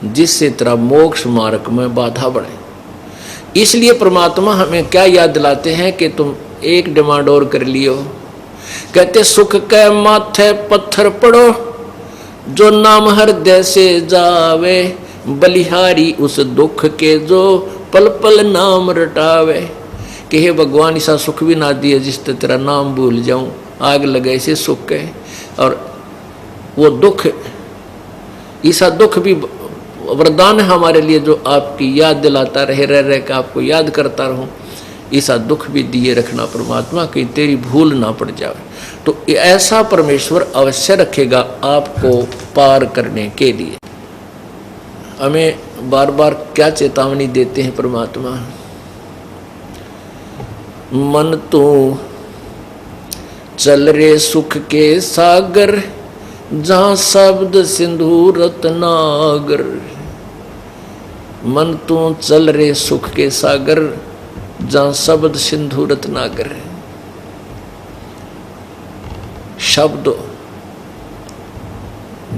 जिससे तेरा मोक्ष मार्ग में बाधा बढ़े। इसलिए परमात्मा हमें क्या याद दिलाते हैं कि तुम एक डिमांड और कर लियो। कहते सुख के माथे पत्थर पड़ो, जो नाम हृदय से जावे, बलिहारी उस दुख के जो पल पल नाम रटावे। कि हे भगवान ऐसा सुख भी ना दिए जिससे तेरा नाम भूल जाऊं, आग लगे से सुख है। और वो दुख, ऐसा दुख भी वरदान है हमारे लिए जो आपकी याद दिलाता रहे, रह रह के आपको याद करता रहूं। ऐसा दुख भी दिए रखना परमात्मा कि तेरी भूल ना पड़ जाए। तो ऐसा परमेश्वर अवश्य रखेगा आपको पार करने के लिए। हमें बार बार क्या चेतावनी देते हैं परमात्मा, मन तू चल रे सुख के सागर, जहां शब्द सिंधु रत्नागर। मन तू चल रे सुख के सागर, जहां शब्द सिंधु रत्नागर। शब्द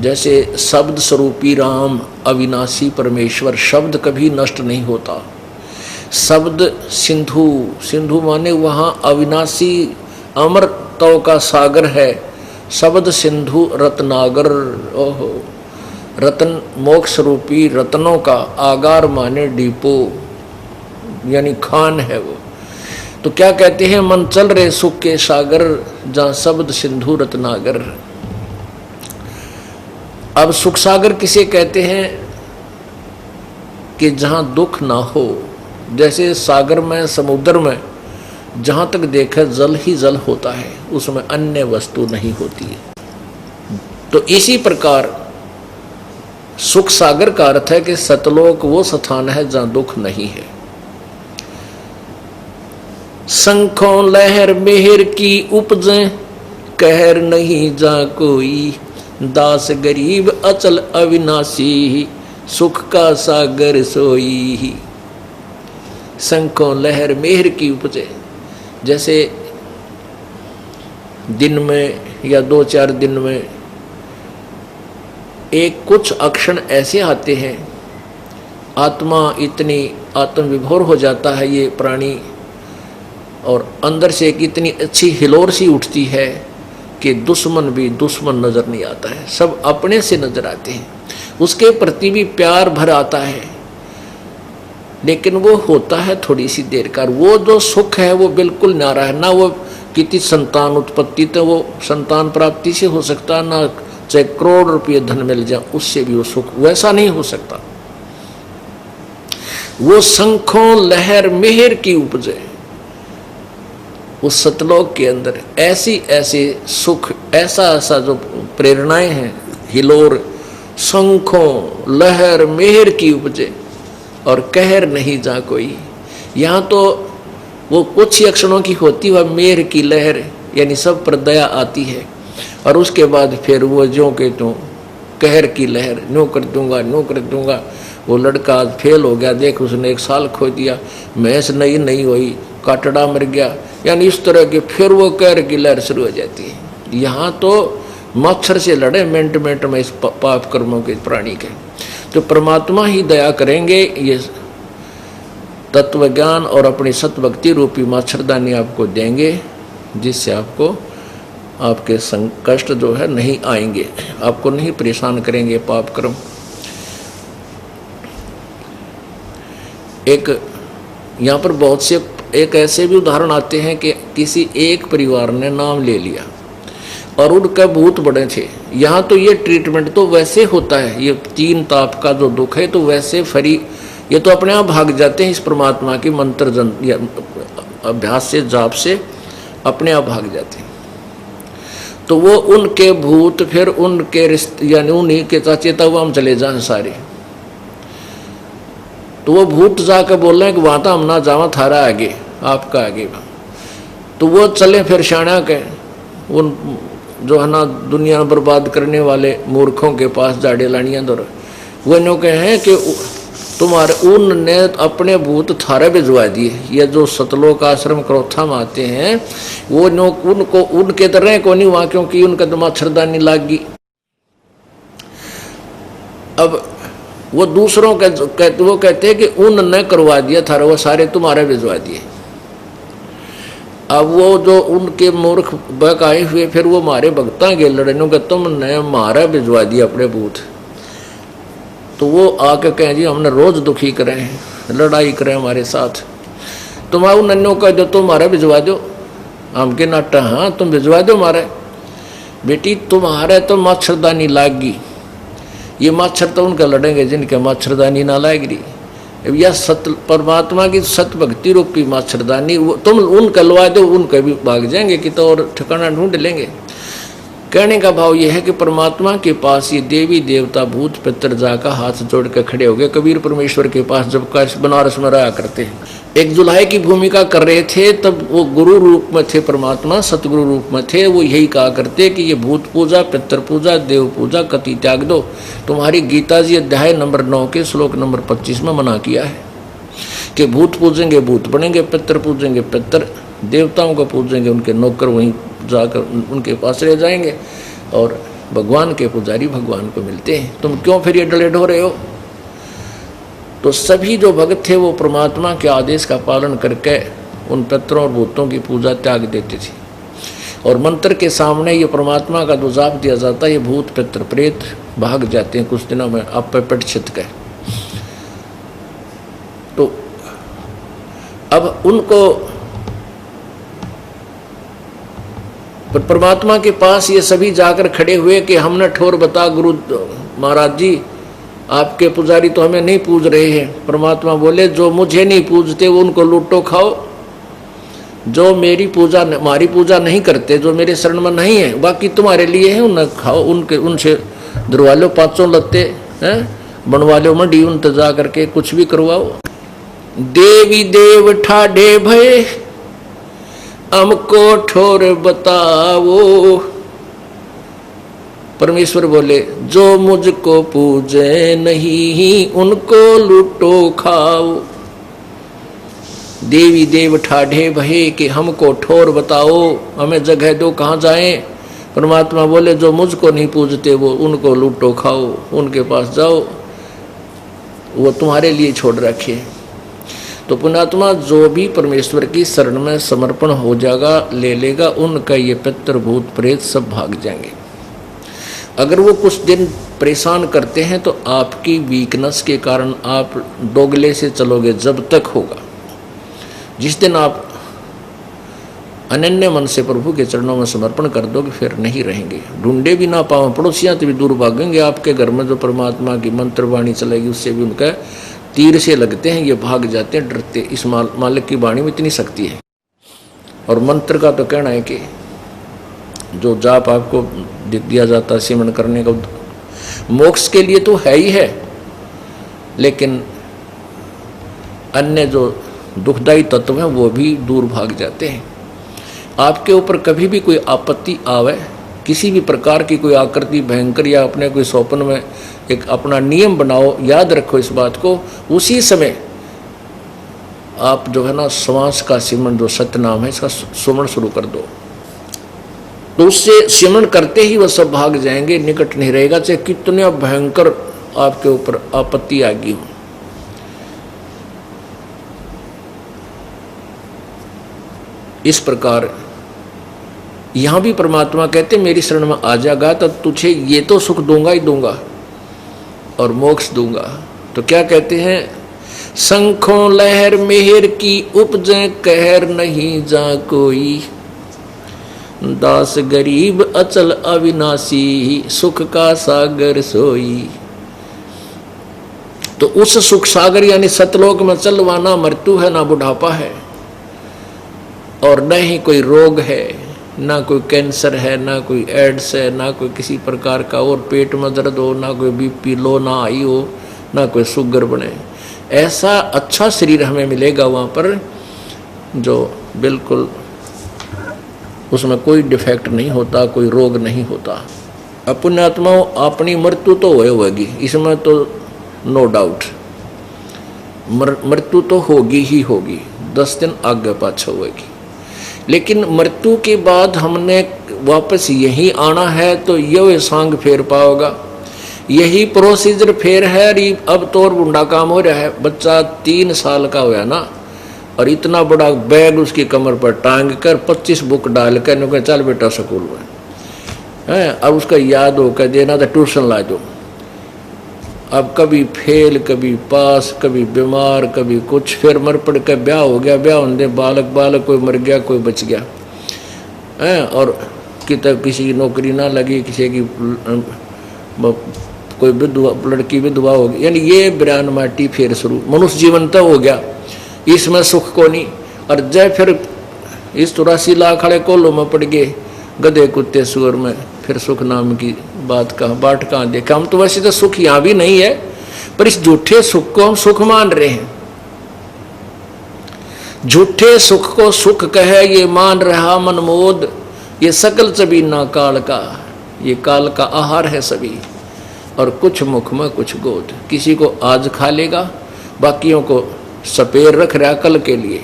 जैसे शब्द स्वरूपी राम अविनाशी परमेश्वर, शब्द कभी नष्ट नहीं होता। शब्द सिंधु, सिंधु माने वहां अविनाशी अमरत्व का सागर है। शब्द सिंधु रत्नागर, ओहो, रत्न मोक्ष रूपी रत्नों का आगार माने डिपो यानी खान है वो। तो क्या कहते हैं, मन चल रहे सुख के सागर, जहां शब्द सिंधु रत्नागर। अब सुख सागर किसे कहते हैं कि जहां दुख ना हो। जैसे सागर में, समुद्र में जहां तक देखे जल ही जल होता है, उसमें अन्य वस्तु नहीं होती है। तो इसी प्रकार सुख सागर का अर्थ है कि सतलोक वो स्थान है जहां दुख नहीं है। शंखों लहर मेहर की उपजे, कहर नहीं जा कोई, दास गरीब अचल अविनाशी, सुख का सागर सोई। शंखों लहर मेहर की उपजे, जैसे दिन में या 2-4 दिन में एक कुछ अक्षण ऐसे आते हैं, आत्मा इतनी आत्मविभोर हो जाता है ये प्राणी, और अंदर से एक इतनी अच्छी हिलोर सी उठती है कि दुश्मन भी दुश्मन नजर नहीं आता है, सब अपने से नजर आते हैं। उसके प्रति भी प्यार भर आता है, लेकिन वो होता है थोड़ी सी देर का। वो जो सुख है वो बिल्कुल न्यारा है। ना वो कितनी संतान उत्पत्ति, तो वो संतान प्राप्ति से हो सकता, ना चाहे करोड़ रुपये धन मिल जाए उससे भी वो सुख वैसा नहीं हो सकता। वो शंखों लहर मेहर की उपजे, उस सतलोक के अंदर ऐसी ऐसे सुख, ऐसा ऐसा जो प्रेरणाएं हैं, हिलोर शंखों लहर मेहर की उपजे, और कहर नहीं जा कोई। यहाँ तो वो कुछ ही अक्षरों की होती, वह मेहर की लहर यानी सब पर दया आती है, और उसके बाद फिर वो ज्यों के त्यों कहर की लहर, न्यों कर दूंगा न्यों कर दूंगा। वो लड़का आज फेल हो गया, देख उसने 1 साल खो दिया, भैंस नहीं हुई, काटड़ा मर गया, यानी इस तरह के फिर वो कहर की लहर शुरू हो जाती है। यहाँ तो मच्छर से लड़े मिनट मिनट में इस पाप कर्मों के प्राणी के। तो परमात्मा ही दया करेंगे, ये तत्व ज्ञान और अपनी सतभक्ति रूपी मच्छरदानी आपको देंगे, जिससे आपको आपके कष्ट जो है नहीं आएंगे, आपको नहीं परेशान करेंगे पाप कर्म। एक यहाँ पर बहुत से एक ऐसे भी उदाहरण आते हैं कि किसी एक परिवार ने नाम ले लिया और उनका भूत बड़े थे। यहाँ तो ये ट्रीटमेंट तो वैसे होता है, ये 3 ताप का जो दुख है तो वैसे फरी, ये तो अपने आप भाग जाते हैं इस परमात्मा की मंत्र जन या अभ्यास से, जाप से अपने आप भाग जाते हैं। तो वो उनके भूत फिर उनके रिश्ते यानी उन्हीं के चेता हुआ हम चले जाए सारे। तो वो भूत जाकर बोल रहे हैं कि वहां तो हम ना जावा, थारा आगे आपका आगे। तो वो चले फिर शाणा के उन जो है ना दुनिया बर्बाद करने वाले मूर्खों के पास जाड़े लानिया दौर। वो नो कहे कि तुम्हारे उनने अपने भूत थारे भिजवा दिए। ये जो सतलोक आश्रम क्रोथा में आते हैं वो नो उनको उनके तरह को नहीं वहां, क्योंकि उनका तो मच्छरदानी लाग गई। अब वो दूसरों के वो कहते हैं कि उनने करवा दिया थारा, वो सारे तुम्हारे भिजवा दिए। अब वो जो उनके मूर्ख बक आए हुए फिर वो मारे भक्ता के लड़नों के तुमने मारा भिजवा दिया अपने भूत। तो वो आके कहें जी हमने रोज दुखी करे हैं, लड़ाई करें हमारे साथ, तुम्हारा नन्नों कह दो तुम्हारा भिजवा दो। हम के नाटा हाँ तुम भिजवा दो मारे। बेटी तुम्हारे तो मच्छरदानी लाग गई, ये मच्छर तो उनका लड़ेंगे जिनके मच्छरदानी ना लाग रही। यह सत परमात्मा की सत भक्ति रूपी मच्छरदानी तुम उनका लवा दो, उनका भी भाग जाएंगे कि तो और ठिकाना ढूंढ लेंगे। कहने का भाव यह है कि परमात्मा के पास ये देवी देवता भूत पितर जाकर हाथ जोड़ के खड़े हो गए। कबीर परमेश्वर के पास जब बनारस में रहा करते हैं, एक जुल्हे की भूमिका कर रहे थे, तब वो गुरु रूप में थे, परमात्मा सतगुरु रूप में थे। वो यही कहा करते कि ये भूत पूजा पितर पूजा देव पूजा कति त्याग दो। तुम्हारी गीता जी अध्याय नंबर 9 के श्लोक नंबर 25 में मना किया है कि भूत पूजेंगे भूत बनेंगे, पितर पूजेंगे पितर, देवताओं को पूजेंगे उनके नौकर वहीं जाकर उनके पास रह जाएंगे, और भगवान के पुजारी भगवान को मिलते हैं। तुम क्यों फिर ये डलेड हो रहे हो? तो सभी जो भक्त थे वो परमात्मा के आदेश का पालन करके उन पितरों और भूतों की पूजा त्याग देते थे। और मंत्र के सामने ये परमात्मा का जो जाप दिया जाता है, ये भूत पितर प्रेत भाग जाते हैं कुछ दिनों में आप पे पट छित के। तो अब उनको पर परमात्मा के पास ये सभी जाकर खड़े हुए कि हमने ठोर बता गुरु महाराज जी, आपके पुजारी तो हमें नहीं पूज रहे हैं। परमात्मा बोले जो मुझे नहीं पूजते वो उनको लूटो खाओ, जो मेरी पूजा हमारी पूजा नहीं करते, जो मेरे शरण में नहीं है, बाकी तुम्हारे लिए है, उन्हें खाओ, उनके उनसे धरवा लो, पाँचों लत्ते हैं बनवा लो, मंडी उन जा करके कुछ भी करवाओ। देवी देव ठाडे भय हमको ठोर बताओ। परमेश्वर बोले जो मुझको पूजे नहीं उनको लूटो खाओ। देवी देव ठाढ़े भये कि हमको ठोर बताओ, हमें जगह दो, कहाँ जाएं? परमात्मा बोले जो मुझको नहीं पूजते वो उनको लूटो खाओ, उनके पास जाओ, वो तुम्हारे लिए छोड़ रखे। तो पुण्यात्मा जो भी परमेश्वर की शरण में समर्पण हो जाएगा, ले लेगा, उनका ये पितर भूत प्रेत सब भाग जाएंगे। अगर वो कुछ दिन परेशान करते हैं तो आपकी वीकनेस के कारण आप दोगले से चलोगे जब तक होगा। जिस दिन आप अनन्य मन से प्रभु के चरणों में समर्पण कर दोगे फिर नहीं रहेंगे। ढूंढे भी ना पाओ, पड़ोसियाँ तो भी दूर भागेंगे। आपके घर में जो परमात्मा की मंत्र वाणी चलेगी उससे भी उनका तीर से लगते हैं, ये भाग जाते हैं डरते। इस मालिक की वाणी में इतनी शक्ति है। और मंत्र का तो कहना है कि जो जाप आपको दिया जाता है सिमरन करने का, मोक्ष के लिए तो है ही है, लेकिन अन्य जो दुखदायी तत्व हैं वो भी दूर भाग जाते हैं। आपके ऊपर कभी भी कोई आपत्ति आवे, किसी भी प्रकार की कोई आकृति भयंकर, या अपने कोई स्वप्न में एक अपना नियम बनाओ, याद रखो इस बात को, उसी समय आप जो है ना श्वास का सिमरन, जो सत्य नाम है इसका सुमरण शुरू कर दो। तो उससे सिमरन करते ही वह सब भाग जाएंगे, निकट नहीं रहेगा, चाहे कितने भयंकर आपके ऊपर आपत्ति आ गई हो। इस प्रकार यहां भी परमात्मा कहते मेरी शरण में आ जाएगा तो तुझे ये तो सुख दूंगा ही दूंगा और मोक्ष दूंगा। तो क्या कहते हैं, शंखों लहर मेहर की उपजे कहर नहीं जा कोई, दास गरीब अचल अविनाशी सुख का सागर सोई। तो उस सुख सागर यानी सतलोक में चलवाना मृत्यु है, ना बुढ़ापा है और न ही कोई रोग है, ना कोई कैंसर है, ना कोई एड्स है, ना कोई किसी प्रकार का और पेट में दर्द हो, ना कोई बीपी लो, ना हाई हो, ना कोई शुगर बने। ऐसा अच्छा शरीर हमें मिलेगा वहाँ पर जो बिल्कुल उसमें कोई डिफेक्ट नहीं होता, कोई रोग नहीं होता। अपने आत्माओं अपनी मृत्यु तो होगी, इसमें तो नो डाउट, मृत्यु तो होगी ही होगी, 10 दिन आगे पाछा होगी। लेकिन मृत्यु के बाद हमने वापस यही आना है तो यह सांग फेर पाओगा, यही प्रोसीजर फेर है। अब तो और बुढ़ा काम हो रहा है, बच्चा 3 साल का हुआ ना और इतना बड़ा बैग उसकी कमर पर टांग कर 25 बुक डाल कर चल बेटा स्कूल में है। अब उसका याद हो कर देना तो ट्यूशन ला दो। अब कभी फेल, कभी पास, कभी बीमार, कभी कुछ, फिर मर पड़ कर ब्याह हो गया, ब्याह होने बालक कोई मर गया, कोई बच गया है। और किसी की नौकरी ना लगी, किसी की कोई विधवा लड़की विधवा हो गई, यानी ये बिरान माटी फिर शुरू। मनुष्य जीवन तो हो गया, इसमें सुख को नहीं। और जब फिर इस 84 लाख वाले कोल्लों में पड़ गए, गधे कुत्ते सुअर में, फिर सुख नाम की बात कहाँ बाट कहाँ देखा। हम तो वैसे तो सुख यहाँ भी नहीं है, पर इस झूठे सुख को हम सुख मान रहे हैं। झूठे सुख को सुख कहे ये मान रहा मनमोद, ये सकल चबीना काल का, ये काल का आहार है सभी। और कुछ मुख में कुछ गोद, किसी को आज खा लेगा, बाकियों को सपेर रख रहा कल के लिए।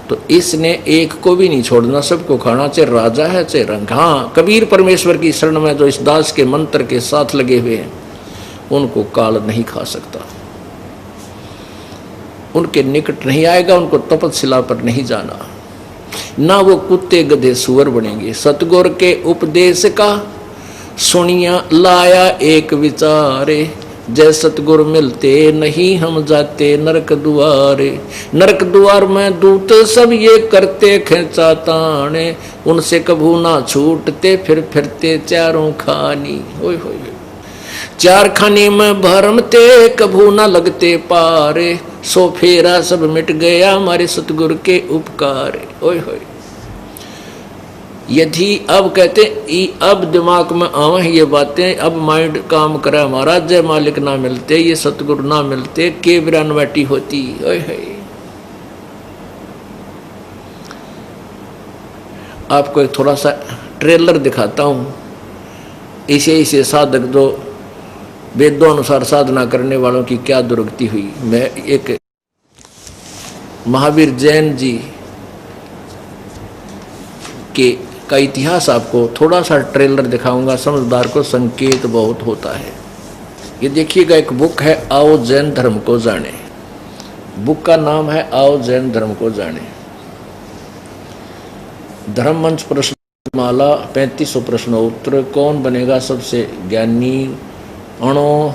तो इसने एक को भी नहीं छोड़ना, सबको खाना, चाहे राजा है चाहे रंग। हाँ, कबीर परमेश्वर की शरण में जो इस दास के मंत्र के साथ लगे हुए हैं, उनको काल नहीं खा सकता, उनके निकट नहीं आएगा, उनको तपस्या पर नहीं जाना, ना वो कुत्ते गधे सुअर बनेंगे। सतगुर के उपदेश का सुनिया लाया एक विचारे, जय सतगुर मिलते नहीं हम जाते नरक दुआरे। नरक द्वार में दूत सब ये करते खेचा ताने, उनसे कभू ना छूटते फिर फिरते चारों खानी। ओए होए, 4 खाने में भरमते कभू ना लगते पारे, सो फेरा सब मिट गया हमारे सतगुर के उपकार। ओए होए, यदि अब कहते अब दिमाग में आवे ये बातें, अब माइंड काम करे हमारा, जय मालिक ना मिलते, ये सतगुरु ना मिलते, के बिरानवाटी होती। ओए होए, आपको एक थोड़ा सा ट्रेलर दिखाता हूँ। इसे साधक दो वेदों अनुसार साधना करने वालों की क्या दुर्गति हुई। मैं एक महावीर जैन जी का इतिहास आपको थोड़ा सा ट्रेलर दिखाऊंगा, समझदार को संकेत बहुत होता है। ये देखिएगा, एक बुक है आओ जैन धर्म को जाने, बुक का नाम है आओ जैन धर्म को जाने। धर्म मंच प्रश्न माला 3500 प्रश्नोत्तर, कौन बनेगा सबसे ज्ञानी, अणो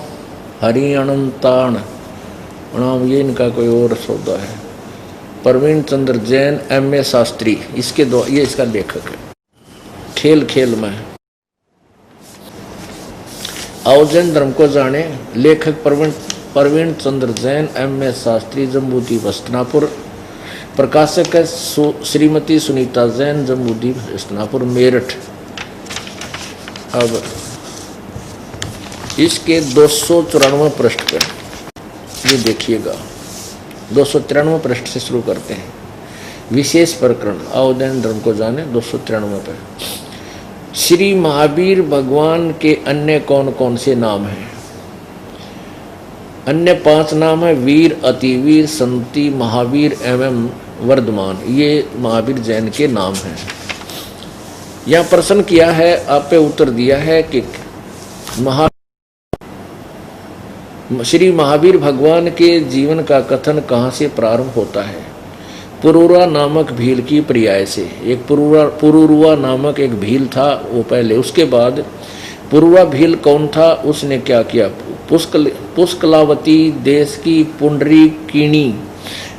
हरि अनंताण अणाम, ये इनका कोई और सौदा है। प्रवीण चंद्र जैन MA शास्त्री, इसके दो, ये इसका लेखक है। खेल में आओ जैन धर्म को जाने, लेखक प्रवीण चंद्र जैन MA शास्त्री, जम्बूद्वीप हस्तिनापुर। प्रकाशक है श्रीमती सुनीता जैन, जम्बूद्वीप हस्तिनापुर मेरठ। अब इसके 294 पृष्ठ पर ये देखिएगा, 293 पृष्ठ से शुरू करते हैं। विशेष प्रकरण आओ जैन धर्म को जाने 293 पर। श्री महावीर भगवान के अन्य कौन कौन से नाम हैं? अन्य 5 नाम है, वीर, अतिवीर, संति, महावीर एवं वर्धमान। ये महावीर जैन के नाम हैं। यह प्रश्न किया है, आप पे उत्तर दिया है कि श्री महावीर भगवान के जीवन का कथन कहाँ से प्रारंभ होता है? पुरूरा नामक भील की पर्याय से। एक पुरूरुआ नामक एक भील था वो पहले, उसके बाद पुरूरा भील कौन था, उसने क्या किया? पुष्कलावती देश की पुंडरीकिणी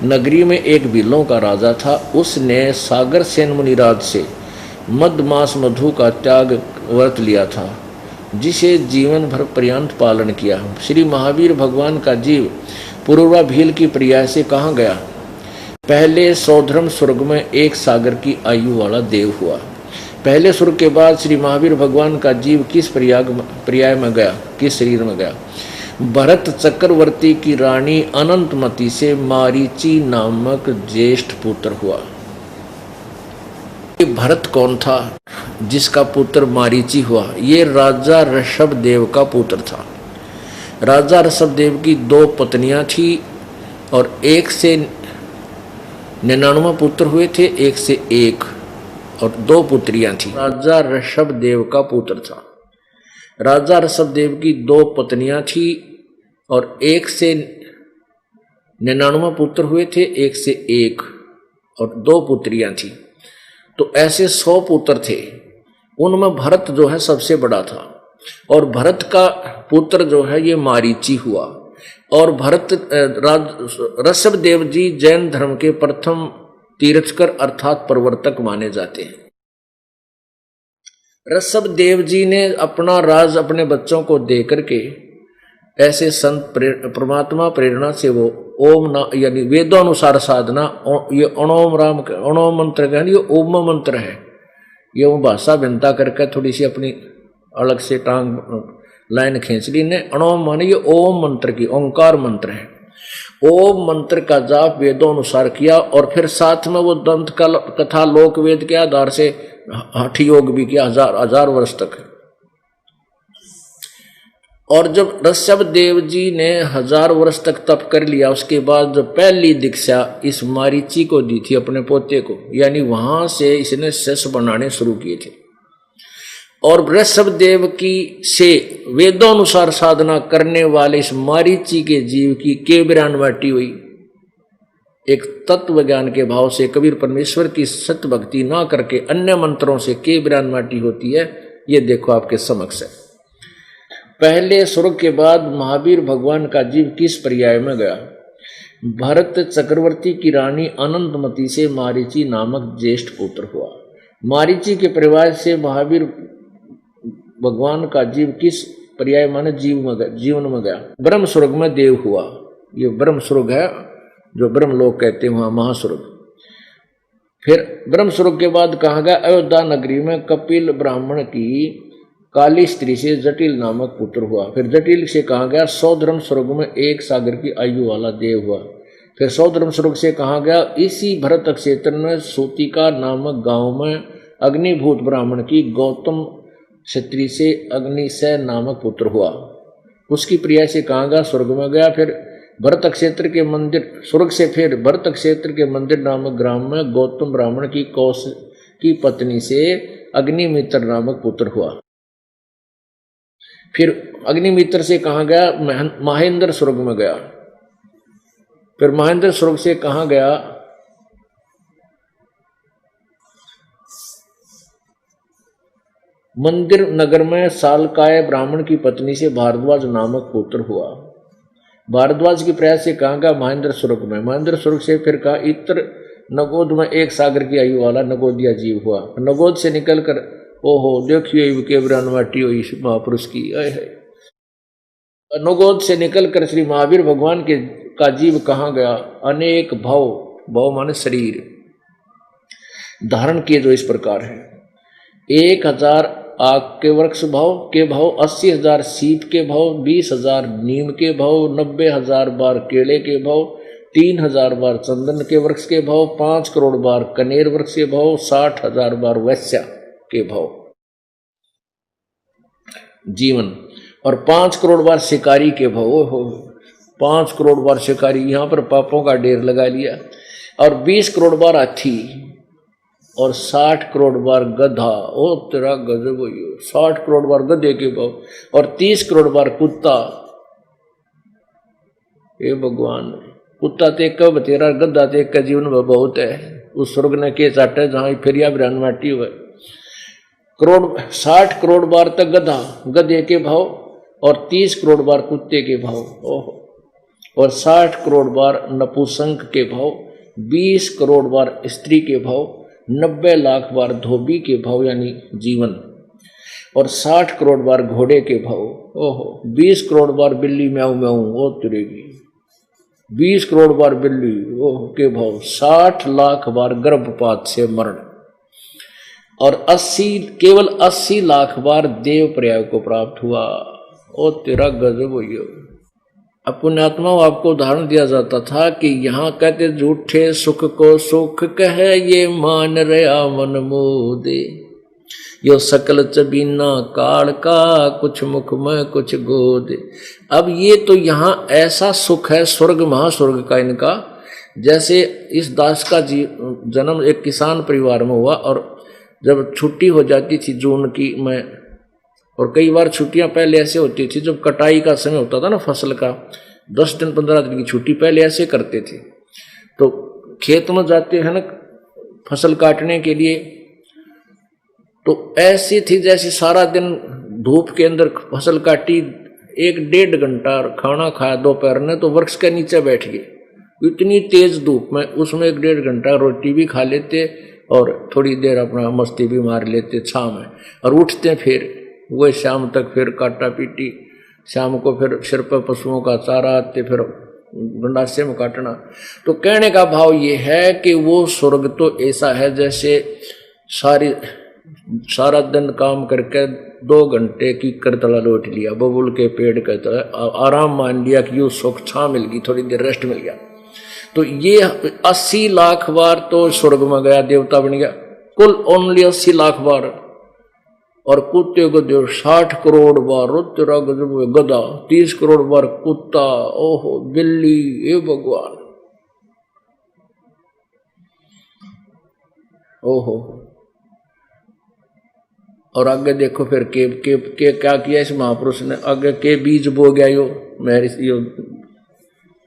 नगरी में एक भीलों का राजा था। उसने सागर सेन मुनिराज से मधमास मधु का त्याग व्रत लिया था, जिसे जीवन भर पर्यंत पालन किया। श्री महावीर भगवान का जीव पुरूरा भील की पर्याय से कहाँ गया? पहले सौधर्म स्वर्ग में एक सागर की आयु वाला देव हुआ। पहले स्वर्ग के बाद श्री महावीर भगवान का जीव किस पर्याय में गया, किस शरीर में गया? भरत चक्रवर्ती की रानी अनंतमती से मारीची नामक ज्येष्ठ पुत्र हुआ। ये भरत कौन था जिसका पुत्र मारीची हुआ? ये राजा ऋषभदेव का पुत्र था। राजा ऋषभदेव की 2 पत्नियां थी और 1 से 99 पुत्र हुए थे, 1 से 1, और 2 पुत्रियां थी। राजा ऋषभदेव का पुत्र था। राजा ऋषभदेव की 2 पत्नियां थी और 1 से 99 पुत्र हुए थे, 1 से 1, और 2 पुत्रियां थी। तो ऐसे 100 पुत्र थे। उनमें भरत जो है सबसे बड़ा था, और भरत का पुत्र जो है ये मारीची हुआ। और भरत ऋषभदेव जी जैन धर्म के प्रथम तीर्थकर अर्थात प्रवर्तक माने जाते हैं। ऋषभदेव जी ने अपना राज अपने बच्चों को दे करके ऐसे संत परमात्मा प्रेरणा से वो ओम ना यानी वेदानुसार साधना, ये अणोम मंत्र का ये ओम मंत्र है। ये वो भाषा भिन्नता करके थोड़ी सी अपनी अलग से टांग लाइन खींच ली ने। अणोम माने ये ओम मंत्र की, ओंकार मंत्र है। ओम मंत्र का जाप वेदोनुसार किया, और फिर साथ में वो दंत कथा लोक वेद के आधार से हठ योग भी किया हजार वर्ष तक। और जब ऋषभदेव जी ने 1000 वर्ष तक तप कर लिया, उसके बाद जो पहली दीक्षा इस मारीची को दी थी अपने पोते को, यानी वहां से इसने शिष्य बनाने शुरू किए थे। और ऋषभदेव की से वेदोनुसार साधना करने वाले इस मारीची के जीव की के विरानवाटी हुई। एक तत्व ज्ञान के भाव से कबीर परमेश्वर की सत्य भक्ति ना करके अन्य मंत्रों से के विरानवाटी होती है। ये देखो आपके समक्ष है। पहले स्वर्ग के बाद महावीर भगवान का जीव किस पर्याय में गया? भरत चक्रवर्ती की रानी अनंतमती से मारीची नामक ज्येष्ठ पुत्र हुआ। मारीची के परिवार से महावीर भगवान का जीव किस पर्याय माने जीवन में गया? ब्रह्म स्वर्ग में देव हुआ। ये ब्रह्म स्वर्ग है जो ब्रह्म लोग कहते हैं, वहां महास्वर्ग। फिर ब्रह्म स्वर्ग के बाद कहा गया अयोध्या नगरी में कपिल ब्राह्मण की काली स्त्री से जटिल नामक पुत्र हुआ। फिर जटिल से कहा गया 100 धर्म स्वर्ग में 1 सागर की आयु वाला देव हुआ। फिर 100 धर्म स्वर्ग से कहा गया इसी भरत क्षेत्र में सूतिका नामक गांव में अग्निभूत ब्राह्मण की गौतम क्षत्रिय से अग्निशय नामक पुत्र हुआ। उसकी प्रिया से कहा गया स्वर्ग में गया। फिर भरत क्षेत्र के मंदिर स्वर्ग से फिर भरत क्षेत्र के मंदिर नामक ग्राम में गौतम ब्राह्मण की कौश की पत्नी से अग्निमित्र नामक पुत्र हुआ। फिर अग्निमित्र से कहा गया महेंद्र स्वर्ग में गया। फिर महेंद्र स्वर्ग से कहा गया मंदिर नगर में सालकाय ब्राह्मण की पत्नी से भारद्वाज नामक पुत्र हुआ। भारद्वाज की प्रयास से कहा गया महेंद्र स्वर्ग में। महेंद्र स्वर्ग से फिर कहा इत्र नगोद में 1 सागर की आयु वाला नगोदिया जीव हुआ। नगोद से निकलकर ओहो देखिए के ब्रह्मवाटी हुई महापुरुष की है। नगोद से निकलकर श्री महावीर भगवान के का जीव कहाँ गया? अनेक भव माने शरीर धारण किए जो इस प्रकार है। 1000 आग के वृक्ष भाव के भाव, 80,000 सीप के भाव, 20,000 नीम के भाव, 90,000 बार केले के भाव, 3,000 बार चंदन के वृक्ष के भाव, 5 करोड़ बार कनेर वृक्ष के भाव, 60,000 बार वैश्या के भाव जीवन, और 5 करोड़ बार शिकारी के भाव। हो 5 करोड़ बार शिकारी, यहां पर पापों का ढेर लगा लिया। और 20 करोड़ बार हाथी और 60 करोड़ बार गधा। ओ तेरा गजब हो, 60 करोड़ बार गधे के भाव और 30 करोड़ बार कुत्ता। हे भगवान, कुत्ता ते कब तेरा गधा ते का जीवन में बहुत है। उस स्वर्ग ने के चाटे जहां फिरिया ब्रह्मवाटी हुए। 60 करोड़ बार तक गधे के भाव और 30 करोड़ बार कुत्ते के भाव। ओहो, और 60 करोड़ बार नपुंसक के भाव, 20 करोड़ बार स्त्री के भाव, 90 लाख बार धोबी के भाव यानी जीवन, और 60 करोड़ बार घोड़े के भाव। ओहो, 20 करोड़ बार बिल्ली म्याऊ म्याऊ ओ तुरेगी, 20 करोड़ बार बिल्ली ओह के भाव, 60 लाख बार गर्भपात से मरण, और 80 केवल 80 लाख बार देव पर्याय को प्राप्त हुआ। ओ तेरा गजब हो गया। अब पुण्यात्मा आपको उदाहरण दिया जाता था कि यहाँ कहते झूठे सुख को सुख कहे ये मान रहा मन मोदे, यो सकल चबीना काल का कुछ मुख में कुछ गोद। अब ये तो यहाँ ऐसा सुख है स्वर्ग महास्वर्ग का इनका। जैसे इस दास का जन्म एक किसान परिवार में हुआ और जब छुट्टी हो जाती थी जून की में, और कई बार छुट्टियां पहले ऐसे होती थी जब कटाई का समय होता था ना फसल का, 10 दिन 15 दिन की छुट्टी पहले ऐसे करते थे। तो खेत में जाते हैं ना फसल काटने के लिए, तो ऐसी थी जैसे सारा दिन धूप के अंदर फसल काटी, 1-1.5 घंटा खाना खाया दोपहर ने तो वृक्ष के नीचे बैठ गए। इतनी तेज धूप में उसमें 1-1.5 घंटा रोटी भी खा लेते और थोड़ी देर अपना मस्ती भी मार लेते छाँव में, और उठते फिर वह शाम तक फिर काटा पीटी, शाम को फिर सिर पर पशुओं का चारा आते, फिर गंडासे में काटना। तो कहने का भाव ये है कि वो स्वर्ग तो ऐसा है जैसे सारा दिन काम करके 2 घंटे की करतला लौट लिया, बबुल के पेड़ के तरह आराम मान लिया कि यूँ सुख छाँ मिल गई, थोड़ी देर रेस्ट मिल गया। तो ये 80 लाख बार तो स्वर्ग में गया, देवता बन गया, कुल ओनली 80 लाख बार। और कुत्ते गधे 60 करोड़ बार, तेरा गजब गधा 30 करोड़ बार कुत्ता, ओहो बिल्ली, ये भगवान, ओहो। और आगे देखो फिर के क्या किया इस महापुरुष ने, आगे के बीज बो गया यो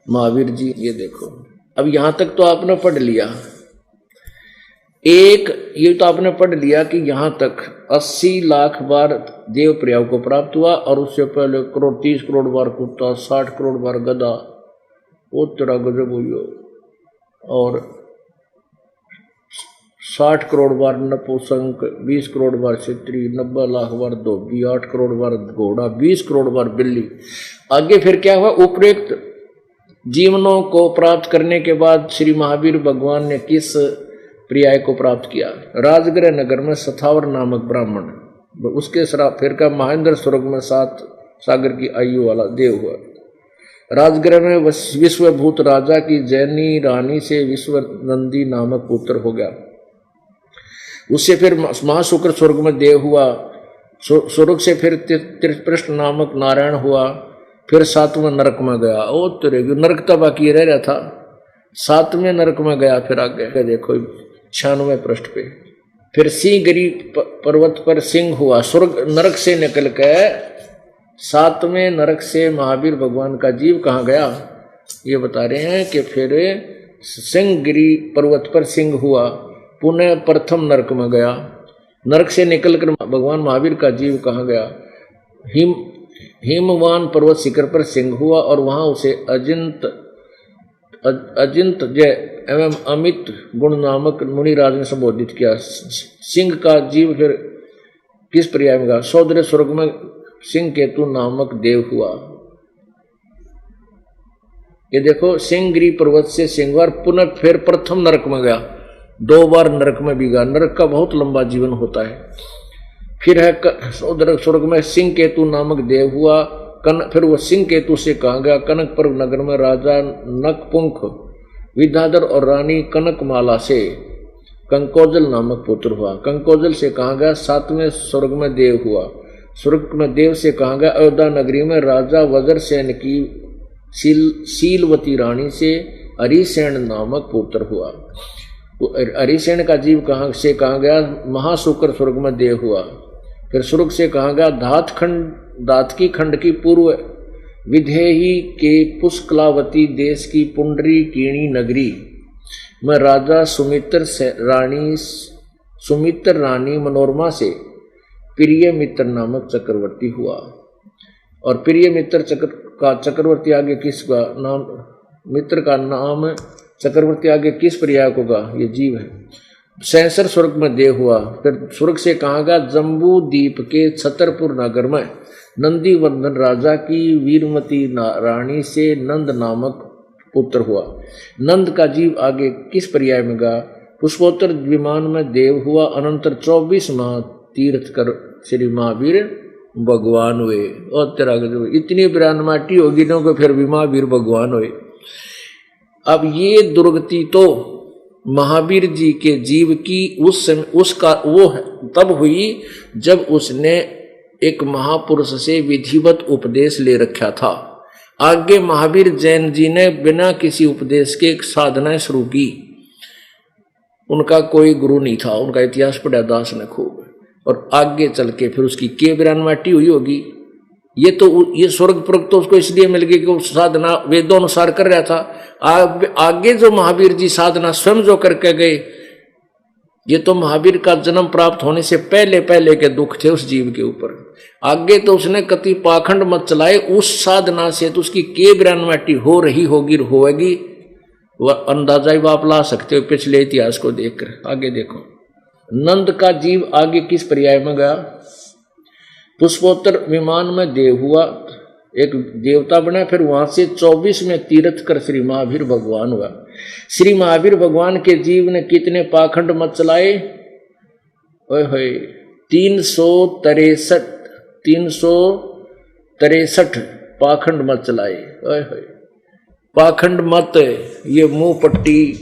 महावीर जी। ये देखो अब यहां तक तो आपने पढ़ लिया, ये तो आपने पढ़ लिया कि यहां तक 80 लाख बार देव पर्याय को प्राप्त हुआ, और उससे पहले 30 करोड़ बार कुत्ता, 60 करोड़ बार गधा, वो तेरा गजब हुई, और 60 करोड़ बार नपुंसक, 20 करोड़ बार क्षत्रिय, 90 लाख बार धोबी, 8 करोड़ बार घोड़ा, 20 करोड़ बार बिल्ली। आगे फिर क्या हुआ, उपरोक्त जीवनों को प्राप्त करने के बाद श्री महावीर भगवान ने किस पर्याय को प्राप्त किया? राजगृह नगर में सथावर नामक ब्राह्मण, उसके फिर का महेंद्र स्वर्ग में 7 सागर की आयु वाला देव हुआ। राजगृह में विश्वभूत राजा की जैनी रानी से विश्व नंदी नामक पुत्र हो गया। उससे फिर महाशुक्र स्वर्ग में देव हुआ, स्वर्ग से फिर त्रिपृष्ठ नामक नारायण हुआ, फिर 7वें नरक में गया। ओ तेरे नरक तो बाकी रह रहा था, 7वें नरक में गया। फिर आगे देखो 96वें पृष्ठ पे, फिर सिंहगिरी पर्वत पर सिंह हुआ। स्वर्ग नरक से निकल के 7वें नरक से महावीर भगवान का जीव कहाँ गया, ये बता रहे हैं कि फिर सिंहगिरी पर्वत पर सिंह हुआ, पुनः प्रथम नरक में गया। नरक से निकलकर भगवान महावीर का जीव कहाँ गया, हिमवान पर्वत शिखर पर सिंह हुआ, और वहां उसे अजिंत जय एवं अमित गुण नामक मुनिराज ने संबोधित किया। सिंह का जीव फिर किस पर्याय में गया, सौदर स्वर्ग में सिंह केतु नामक देव हुआ। ये देखो सिंहगिरी पर्वत से सिंहवार, पुनः फिर प्रथम नरक में गया, 2 बार नरक में भी गया। नरक का बहुत लंबा जीवन होता है। फिर है सौदर स्वर्ग में सिंह केतु नामक देव हुआ। फिर वह सिंह केतु से कहा गया कनकपुर नगर में राजा नकपुंख विद्याधर और रानी कनकमाला से कंकोजल नामक पुत्र हुआ। कंकोजल से कहा गया 7वें स्वर्ग में देव हुआ। स्वर्ग में देव से कहा गया अयोध्या नगरी में राजा वज्रसेन की शीलवती रानी से हरिसेन नामक पुत्र हुआ। हरिसेन का जीव से कहा गया महाशुक्र स्वर्ग में देव हुआ। फिर स्वर्ग से कहा गया दातकी खंड की पूर्व विदेही के पुष्कलावती देश की पुंडरी कीणी नगरी में राजा सुमित्र रानी मनोरमा से प्रिय मित्र नामक चक्रवर्ती हुआ। और प्रिय मित्र चक्रवर्ती आगे किसका नाम, मित्र का नाम चक्रवर्ती आगे किस पर्याय को गा, ये जीव है। सैंसर स्वर्ग में देव हुआ। फिर स्वर्ग से कहा गया जम्बू द्वीप के छतरपुर नगर में नंदीवर्धन राजा की वीरमती रानी से नंद नामक पुत्र हुआ। नंद का जीव आगे किस पर्याय में गा, पुष्पोत्तर विमान में देव हुआ, अनंतर 24 माह तीर्थ कर श्री महावीर भगवान हुए। और तेरा इतनी ब्राह्मणाटी होगी ना को फिर भी महावीर भगवान हुए। अब ये दुर्गति तो महावीर जी के जीव की उस समय उसका वो तब हुई जब उसने एक महापुरुष से विधिवत उपदेश ले रखा था। आगे महावीर जैन जी ने बिना किसी उपदेश के एक साधना शुरू की। उनका कोई गुरु नहीं था, उनका इतिहास पढ़ा दास ने खूब, और आगे चल के फिर उसकी के ब्राह्मणाटी हुई होगी। ये स्वर्ग पुरख तो उसको इसलिए मिल गई कि वो साधना वेदों अनुसार कर रहा था। आगे जो महावीर जी साधना स्वयं जो करके गए, ये तो महावीर का जन्म प्राप्त होने से पहले पहले के दुख थे उस जीव के ऊपर। आगे तो उसने कति पाखंड मत चलाए, उस साधना से तो उसकी के ब्राह्मणाटी हो रही होगी होगी, वह अंदाजा ही आप ला सकते हो पिछले इतिहास को देखकर। आगे देखो, नंद का जीव आगे किस पर्याय में गया। पुष्पोत्तर विमान में देव हुआ, एक देवता बना, फिर वहां से 24 में तीर्थ कर श्री महावीर भगवान हुआ। श्री महावीर भगवान के जीव ने कितने पाखंड मत चलाए। ओए होए 363 पाखंड मत चलाए। ओए होए पाखंड मत, ये मुंह पट्टी,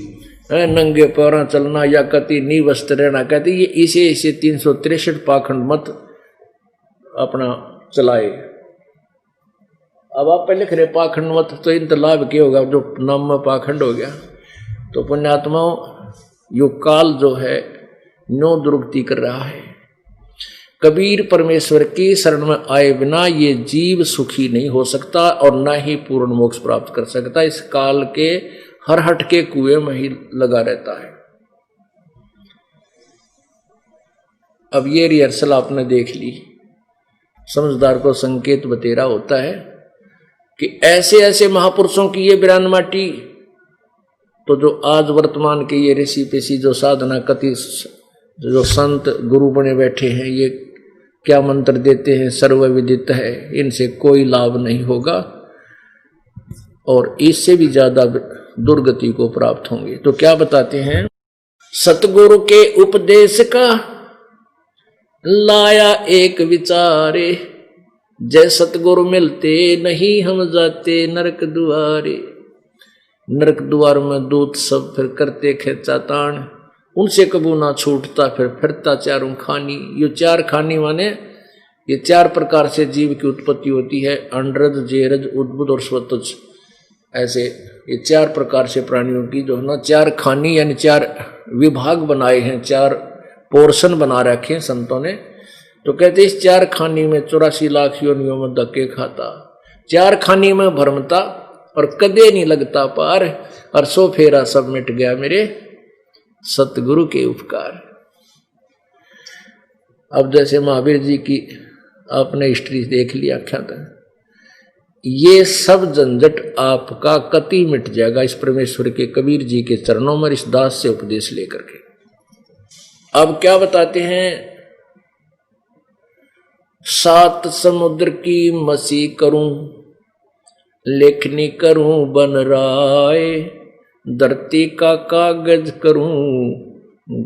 नंगे पैरों चलना या कति नी वस्त्र रहना, कहते ये इसे 363 पाखंड मत अपना चलाए। अब आप पहले लिख रहे पाखंड मत, तो इन लाभ क्या होगा जो नाम में पाखंड हो गया। तो पुण्यात्माओं, यो काल जो है नो दुर्गति कर रहा है। कबीर परमेश्वर की शरण में आए बिना ये जीव सुखी नहीं हो सकता और न ही पूर्ण मोक्ष प्राप्त कर सकता। इस काल के हर हट के कुएं में ही लगा रहता है। अब ये रिहर्सल आपने देख ली। समझदार को संकेत बतेरा होता है कि ऐसे ऐसे महापुरुषों की ये ब्राह्मणाटी, तो जो आज वर्तमान के ये ऋषि पेशी जो साधना कति जो संत गुरु बने बैठे हैं, ये क्या मंत्र देते हैं सर्वविदित है, इनसे कोई लाभ नहीं होगा और इससे भी ज्यादा दुर्गति को प्राप्त होंगे। तो क्या बताते हैं, सतगुरु के उपदेश का लाया एक विचारे, जय सतगुरु मिलते नहीं हम जाते नरक दुआरे। नरक द्वार में दूत सब फिर करते खेचा ताण, उनसे कबू ना छूटता फिर फिरता चारों खानी। ये चार खानी माने ये चार प्रकार से जीव की उत्पत्ति होती है, अंडरज, जेरज, उद्भुत और स्वतज। ऐसे ये चार प्रकार से प्राणियों की जो है ना चार खानी यानी चार विभाग बनाए हैं, चार पोर्शन बना रखे हैं संतों ने। तो कहते इस चार खानी में 84 लाख योनियों में धक्के खाता, चार खानी में भरमता और कदे नहीं लगता पार, और सो फेरा सब मिट गया मेरे सतगुरु के उपकार। अब जैसे महावीर जी की आपने हिस्ट्री देख ली, आख्या था, ये सब झंझट आपका कति मिट जाएगा इस परमेश्वर के कबीर जी के चरणों में इस दास से उपदेश लेकर के। अब क्या बताते हैं, 7 समुद्र की मसी करूं, लेखनी करूं बन राय, धरती का कागज करूं,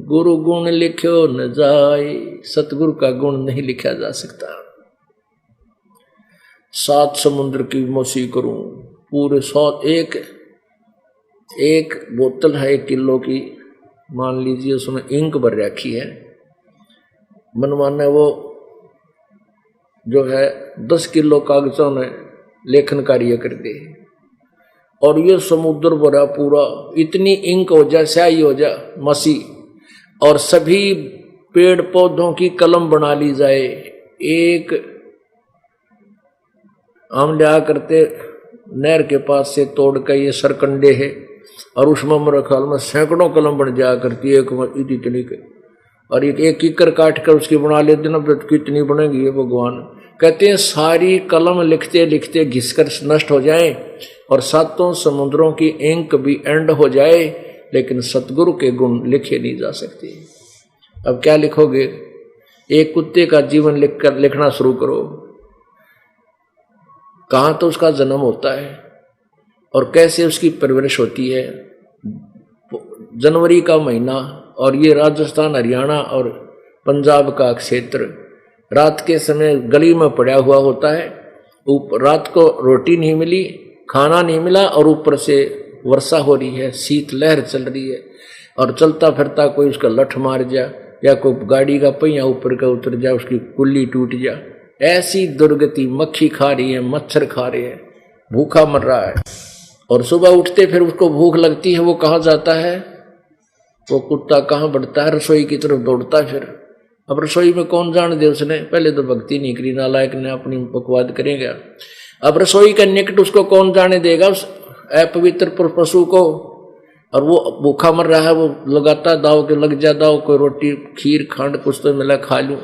गुरु गुण लिखो न जाए। सतगुरु का गुण नहीं लिखा जा सकता। 7 समुद्र की मसी करूं, पूरे 100 एक बोतल है 1 किलो की, मान लीजिए उसमें इंक भर रखी है, मनमाना वो जो है 10 किलो कागजों ने लेखन कार्य कर दे, और ये समुद्र भरा पूरा, इतनी इंक हो जाए, स्याही हो जाए मसी, और सभी पेड़ पौधों की कलम बना ली जाए। एक हम लिया करते नहर के पास से तोड़ कर, ये सरकंडे है, और उसमें मेरे ख्याल में सैकड़ों कलम बन जाया करती है एक इतनी के, और एक कीकर काट कर उसकी बना लेते ना, कितनी बनेगी ये भगवान। कहते हैं सारी कलम लिखते लिखते घिसकर नष्ट हो जाए और 7 समुद्रों की इंक भी एंड हो जाए, लेकिन सतगुरु के गुण लिखे नहीं जा सकते। अब क्या लिखोगे, एक कुत्ते का जीवन लिखना शुरू करो, कहाँ तो उसका जन्म होता है और कैसे उसकी परवरिश होती है। जनवरी का महीना और ये राजस्थान, हरियाणा और पंजाब का क्षेत्र रात के समय गली में पड़ा हुआ होता है। रात को रोटी नहीं मिली, खाना नहीं मिला और ऊपर से वर्षा हो रही है, शीत लहर चल रही है और चलता फिरता कोई उसका लठ मार जा या कोई गाड़ी का पहिया ऊपर का उतर जा, उसकी कुल्ली टूट जा, ऐसी दुर्गति। मक्खी खा रही है, मच्छर खा रहे हैं, भूखा मर रहा है। और सुबह उठते फिर उसको भूख लगती है, वो कहाँ जाता है, वो कुत्ता कहाँ बढ़ता है, रसोई की तरफ दौड़ता है। फिर अब रसोई में कौन जान दे, उसने पहले तो भक्ति नहीं करी, नालायक ने अपनी बकवाद करेगा। अब रसोई का निकट उसको कौन जाने देगा, उस अपवित्र पशु को। और वो भूखा मर रहा है, वो लगाता दाव के लग जा, दाव कोई रोटी खीर खांड कुछ तो मिला खा लूं।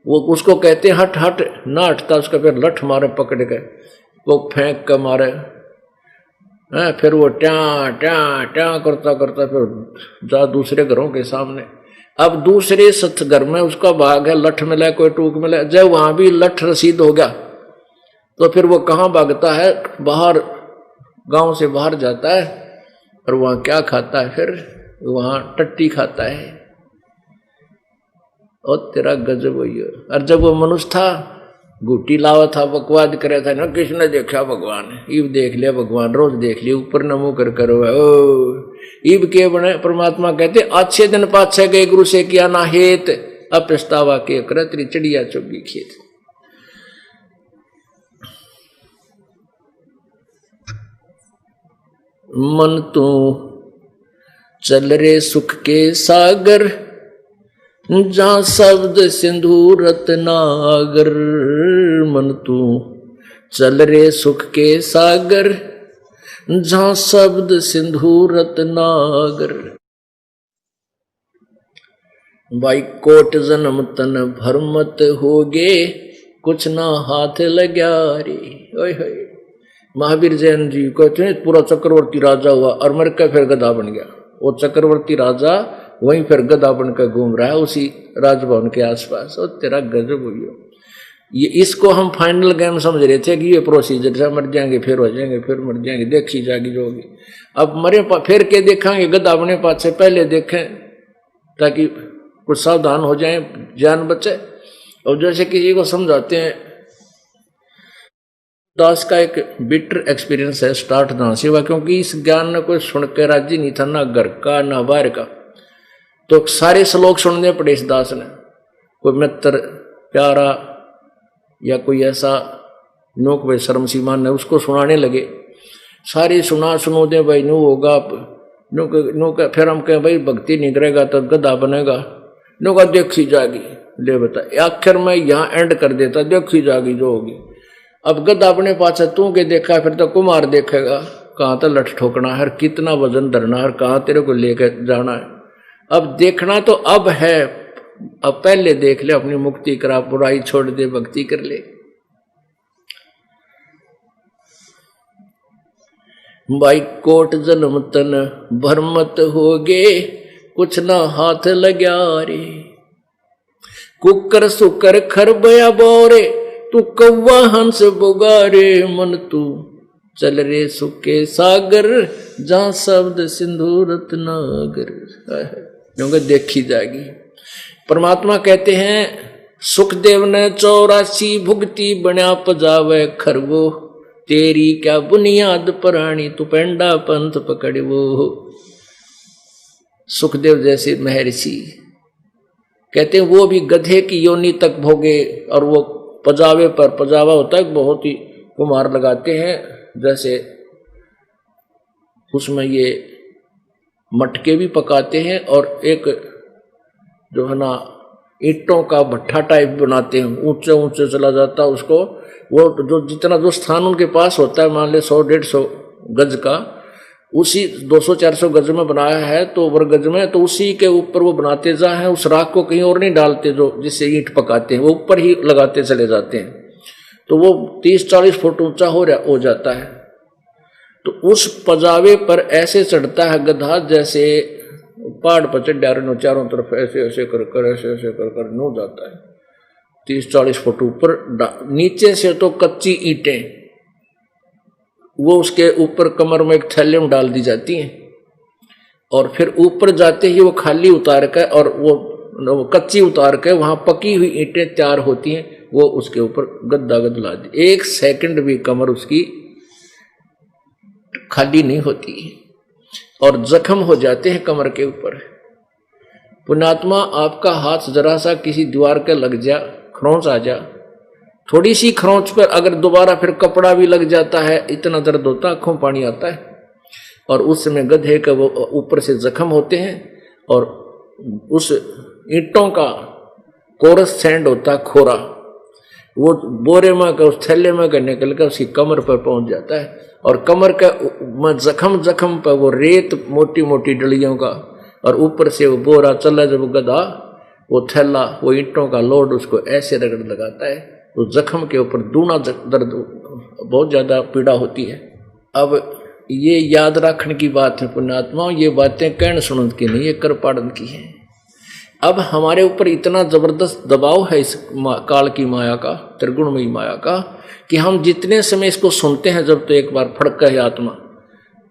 वो उसको कहते हट हट, ना हटता, उसका फिर लठ मारे पकड़ के, वो फेंक के मारे, फिर वो ट्या ट्या ट्या करता करता फिर जा दूसरे घरों के सामने। अब दूसरे सत घर में उसका भाग है, लठ मिला कोई टूक मिला, जब वहां भी लठ रसीद हो गया तो फिर वो कहाँ भागता है, बाहर गांव से बाहर जाता है और वहां क्या खाता है, फिर वहां टट्टी खाता है। और तेरा गजब हुई। और जब वो मनुष्य था, गुटी लावा था, बकवाद करे था ना, किसने देखा भगवान, इब देख लिया भगवान, रोज देख लिया, ऊपर नमो कर करो ओ इब के बने। परमात्मा कहते अच्छे दिन पाछे गए गुरु से किया ना हेत, अब पछतावा के कर तेरी चिड़िया चुगी खेत। मन तू चल रे सुख के सागर, जहाँ शब्द सिंधु रत्नागर। मन तू चल रे सुख के सागर, जहाँ शब्द सिंधु रत्नागर। भाई कोट जन्म तन भरमत होगे, कुछ ना हाथ लग्या रे। ओए होए, महावीर जैन जी कहते हैं पूरा चक्रवर्ती राजा हुआ और मर के फिर गधा बन गया। वो चक्रवर्ती राजा वहीं फिर गधा बन कर घूम रहा है उसी राजभवन के आसपास। और तेरा गजब हुई हो। ये इसको हम फाइनल गेम समझ रहे थे कि ये प्रोसीजर से मर जाएंगे फिर हो जाएंगे फिर मर जाएंगे, देखी जाएगी जो होगी। अब मरे फिर के देखेंगे, गधा बने पास से पहले देखें ताकि कुछ सावधान हो जाए, जान बचे। और जैसे किसी को समझाते हैं, दास का एक बिटर एक्सपीरियंस है स्टार्ट दान सेवा, क्योंकि इस ज्ञान ने कोई सुन के राजी नहीं था, ना घर का ना बाहर का। तो सारे श्लोक सुनने पड़े इस दास ने, कोई मित्र प्यारा या कोई ऐसा नोक भाई शर्म सीमान ने उसको सुनाने लगे। सारे सुनो दे भाई, नो होगा नो का। फिर हम कहें भाई भक्ति नहीं करेगा तो गधा बनेगा, नो का देखी जाएगी, ले बता। आखिर में यहाँ एंड कर देता, देखी जाएगी जो होगी। अब गधा अपने पास तू के देखा, फिर तो कुमार देखेगा, कहाँ तो लठ ठोकना है, कितना वजन धरना है, कहाँ तेरे को लेकर जाना है। अब देखना तो अब है, अब पहले देख ले, अपनी मुक्ति करा, बुराई छोड़ दे, भक्ति कर ले। भाई कोट जन्म तन भरमत होगे, कुछ ना हाथ लग्या रे। कुकर सुकर खरबया बोरे, तू कौवा हंस बुगारे। मन तू चल रे सुके सागर, जहाँ शब्द सिंधु रत्नागर। क्योंकि देखी जाएगी। परमात्मा कहते हैं सुखदेव ने 84 भुगती बना पजावे खरगो, तेरी क्या बुनियाद पराणी, तू पेंडा पंथ पकड़वो। सुखदेव जैसे महर्षि कहते हैं वो भी गधे की योनि तक भोगे, और वो पजावे पर, पजावा होता है बहुत ही कुम्हार लगाते हैं, जैसे उसमें ये मटके भी पकाते हैं और एक जो है ना ईंटों का भट्ठा टाइप बनाते हैं, ऊंचे ऊंचे चला जाता है उसको। वो जो जितना जो स्थान उनके पास होता है, मान ले 100-150 गज का, उसी 200-400 गज में बनाया है तो ओवर गज में, तो उसी के ऊपर वो बनाते जा है। उस राख को कहीं और नहीं डालते, जो जिससे ईंट पकाते हैं वो ऊपर ही लगाते चले जाते हैं। तो वो 30-40 फुट ऊंचा हो जाता है। तो उस पजावे पर ऐसे चढ़ता है गधा जैसे पहाड़ पर चढ़ चारों तरफ ऐसे ऐसे कर नो जाता है 30-40 फुट ऊपर। नीचे से तो कच्ची ईंटें वो उसके ऊपर कमर में एक थैले में डाल दी जाती हैं, और फिर ऊपर जाते ही वो खाली उतार कर और वो कच्ची उतार कर वहां पकी हुई ईंटें तैयार होती हैं, वो उसके ऊपर गद्दा ला दी। 1 सेकंड भी कमर उसकी खाली नहीं होती और जख्म हो जाते हैं कमर के ऊपर। पुण्यात्मा, आपका हाथ जरा सा किसी दीवार के लग जा, खरोंच आ जा, थोड़ी सी खरोंच पर अगर दोबारा फिर कपड़ा भी लग जाता है, इतना दर्द होता, आंखों पानी आता है। और उस समय गधे का वो ऊपर से जख्म होते हैं और उस ईंटों का कोरस सैंड होता, खोरा, वो बोरे में का उस थैले में का निकल कर उसकी कमर पर पहुंच जाता है और कमर का जख्म पर वो रेत मोटी मोटी डलियों का और ऊपर से वो बोरा चला, जब गधा वो थैला वो ईंटों का लोड उसको ऐसे रगड़ लगाता है तो जख्म के ऊपर दूना दर्द, बहुत ज्यादा पीड़ा होती है। अब ये याद रखने की बात है पुण्यात्मा, ये बातें कहने सुनने की नहीं, ये कर पाड़न की है। अब हमारे ऊपर इतना जबरदस्त दबाव है इस काल की माया का, त्रिगुणमयी माया का, कि हम जितने समय इसको सुनते हैं, जब तो एक बार फड़का है आत्मा,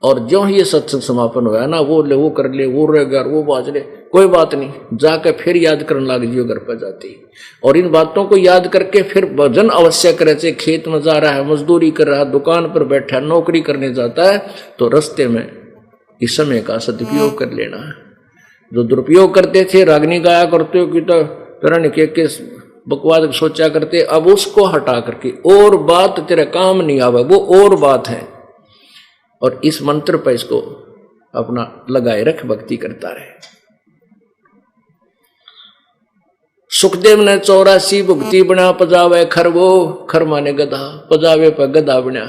और जो ही ये सत्संग समापन हुआ है ना, वो कर ले, वो रह गया, वो बाज ले, कोई बात नहीं, जाकर फिर याद करने लग जियो घर पर जाती। और इन बातों को याद करके फिर भजन अवश्य करे, चाहे खेत में जा रहा है, मजदूरी कर रहा है, दुकान पर बैठा है, नौकरी करने जाता है, तो रास्ते में इस समय का सदुपयोग कर लेना है। जो दुरुपयोग करते थे, रागनी गाया करते हो कि तो तरह के बकवास सोचा करते, अब उसको हटा करके और बात तेरा काम नहीं आवे, वो और बात है, और इस मंत्र पर इसको अपना लगाए रख, भक्ति करता रहे। सुखदेव ने 84 भुक्ति बना, पजावे खरवो, खर माने गधा, पजावे पर गधा बना,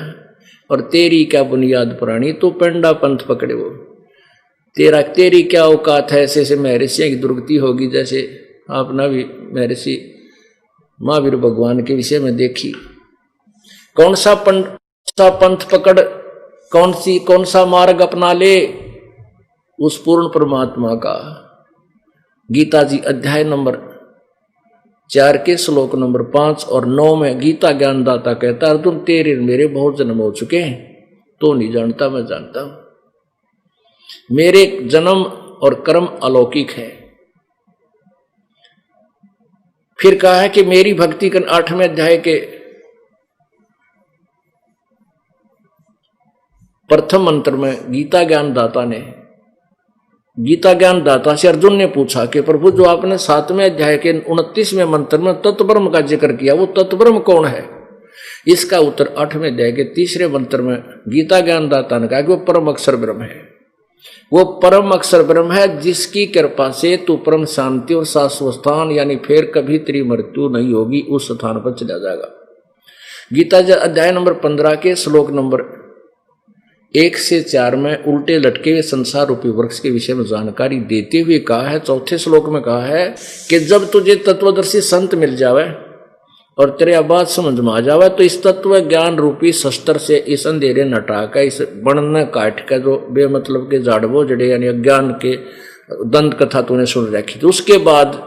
और तेरी क्या बुनियाद पुरानी, तो पेंडा पंथ पकड़े वो, तेरी क्या औकात है, ऐसे महर्षियों की दुर्गति होगी। जैसे आपने भी महर्षि महावीर भगवान के विषय में देखी, कौन सा पंथ पकड़, कौन सा मार्ग अपना ले, उस पूर्ण परमात्मा का। गीता जी अध्याय नंबर 4 के श्लोक नंबर 5 और 9 में गीता ज्ञानदाता कहता, अर्जुन तेरे मेरे बहुत जन्म हो चुके हैं, तो नहीं जानता, मैं जानता हूं, मेरे जन्म और कर्म अलौकिक है। फिर कहा है कि मेरी भक्ति कर 8वें अध्याय के प्रथम मंत्र में गीता ज्ञानदाता से अर्जुन ने पूछा कि प्रभु, जो आपने 7वें अध्याय के 29वें मंत्र में तत्वब्रह्म का जिक्र किया, वो तत्वब्रह्म कौन है? इसका उत्तर 8वें अध्याय के 3रे मंत्र में गीता ज्ञानदाता ने कहा कि वो परम अक्षर ब्रह्म है। वो परम अक्षर ब्रह्म है जिसकी कृपा से तू परम शांति और शाश्वत स्थान, यानी फिर कभी तेरी मृत्यु नहीं होगी, उस स्थान पर चला जाएगा। गीता अध्याय नंबर 15 के श्लोक नंबर 1 से 4 में उल्टे लटके हुए संसार रूपी वृक्ष के विषय में जानकारी देते हुए कहा है, 4थे श्लोक में कहा है कि जब तुझे तत्वदर्शी संत मिल जावे और तेरे बात समझ में आ जावे, तो इस तत्व ज्ञान रूपी शस्त्र से इस अंधेरे नटा का, इस बण काट का, जो बेमतलब के जाड़वो जड़े यानी अज्ञान के दंत कथा तूने सुन रखी थी, उसके बाद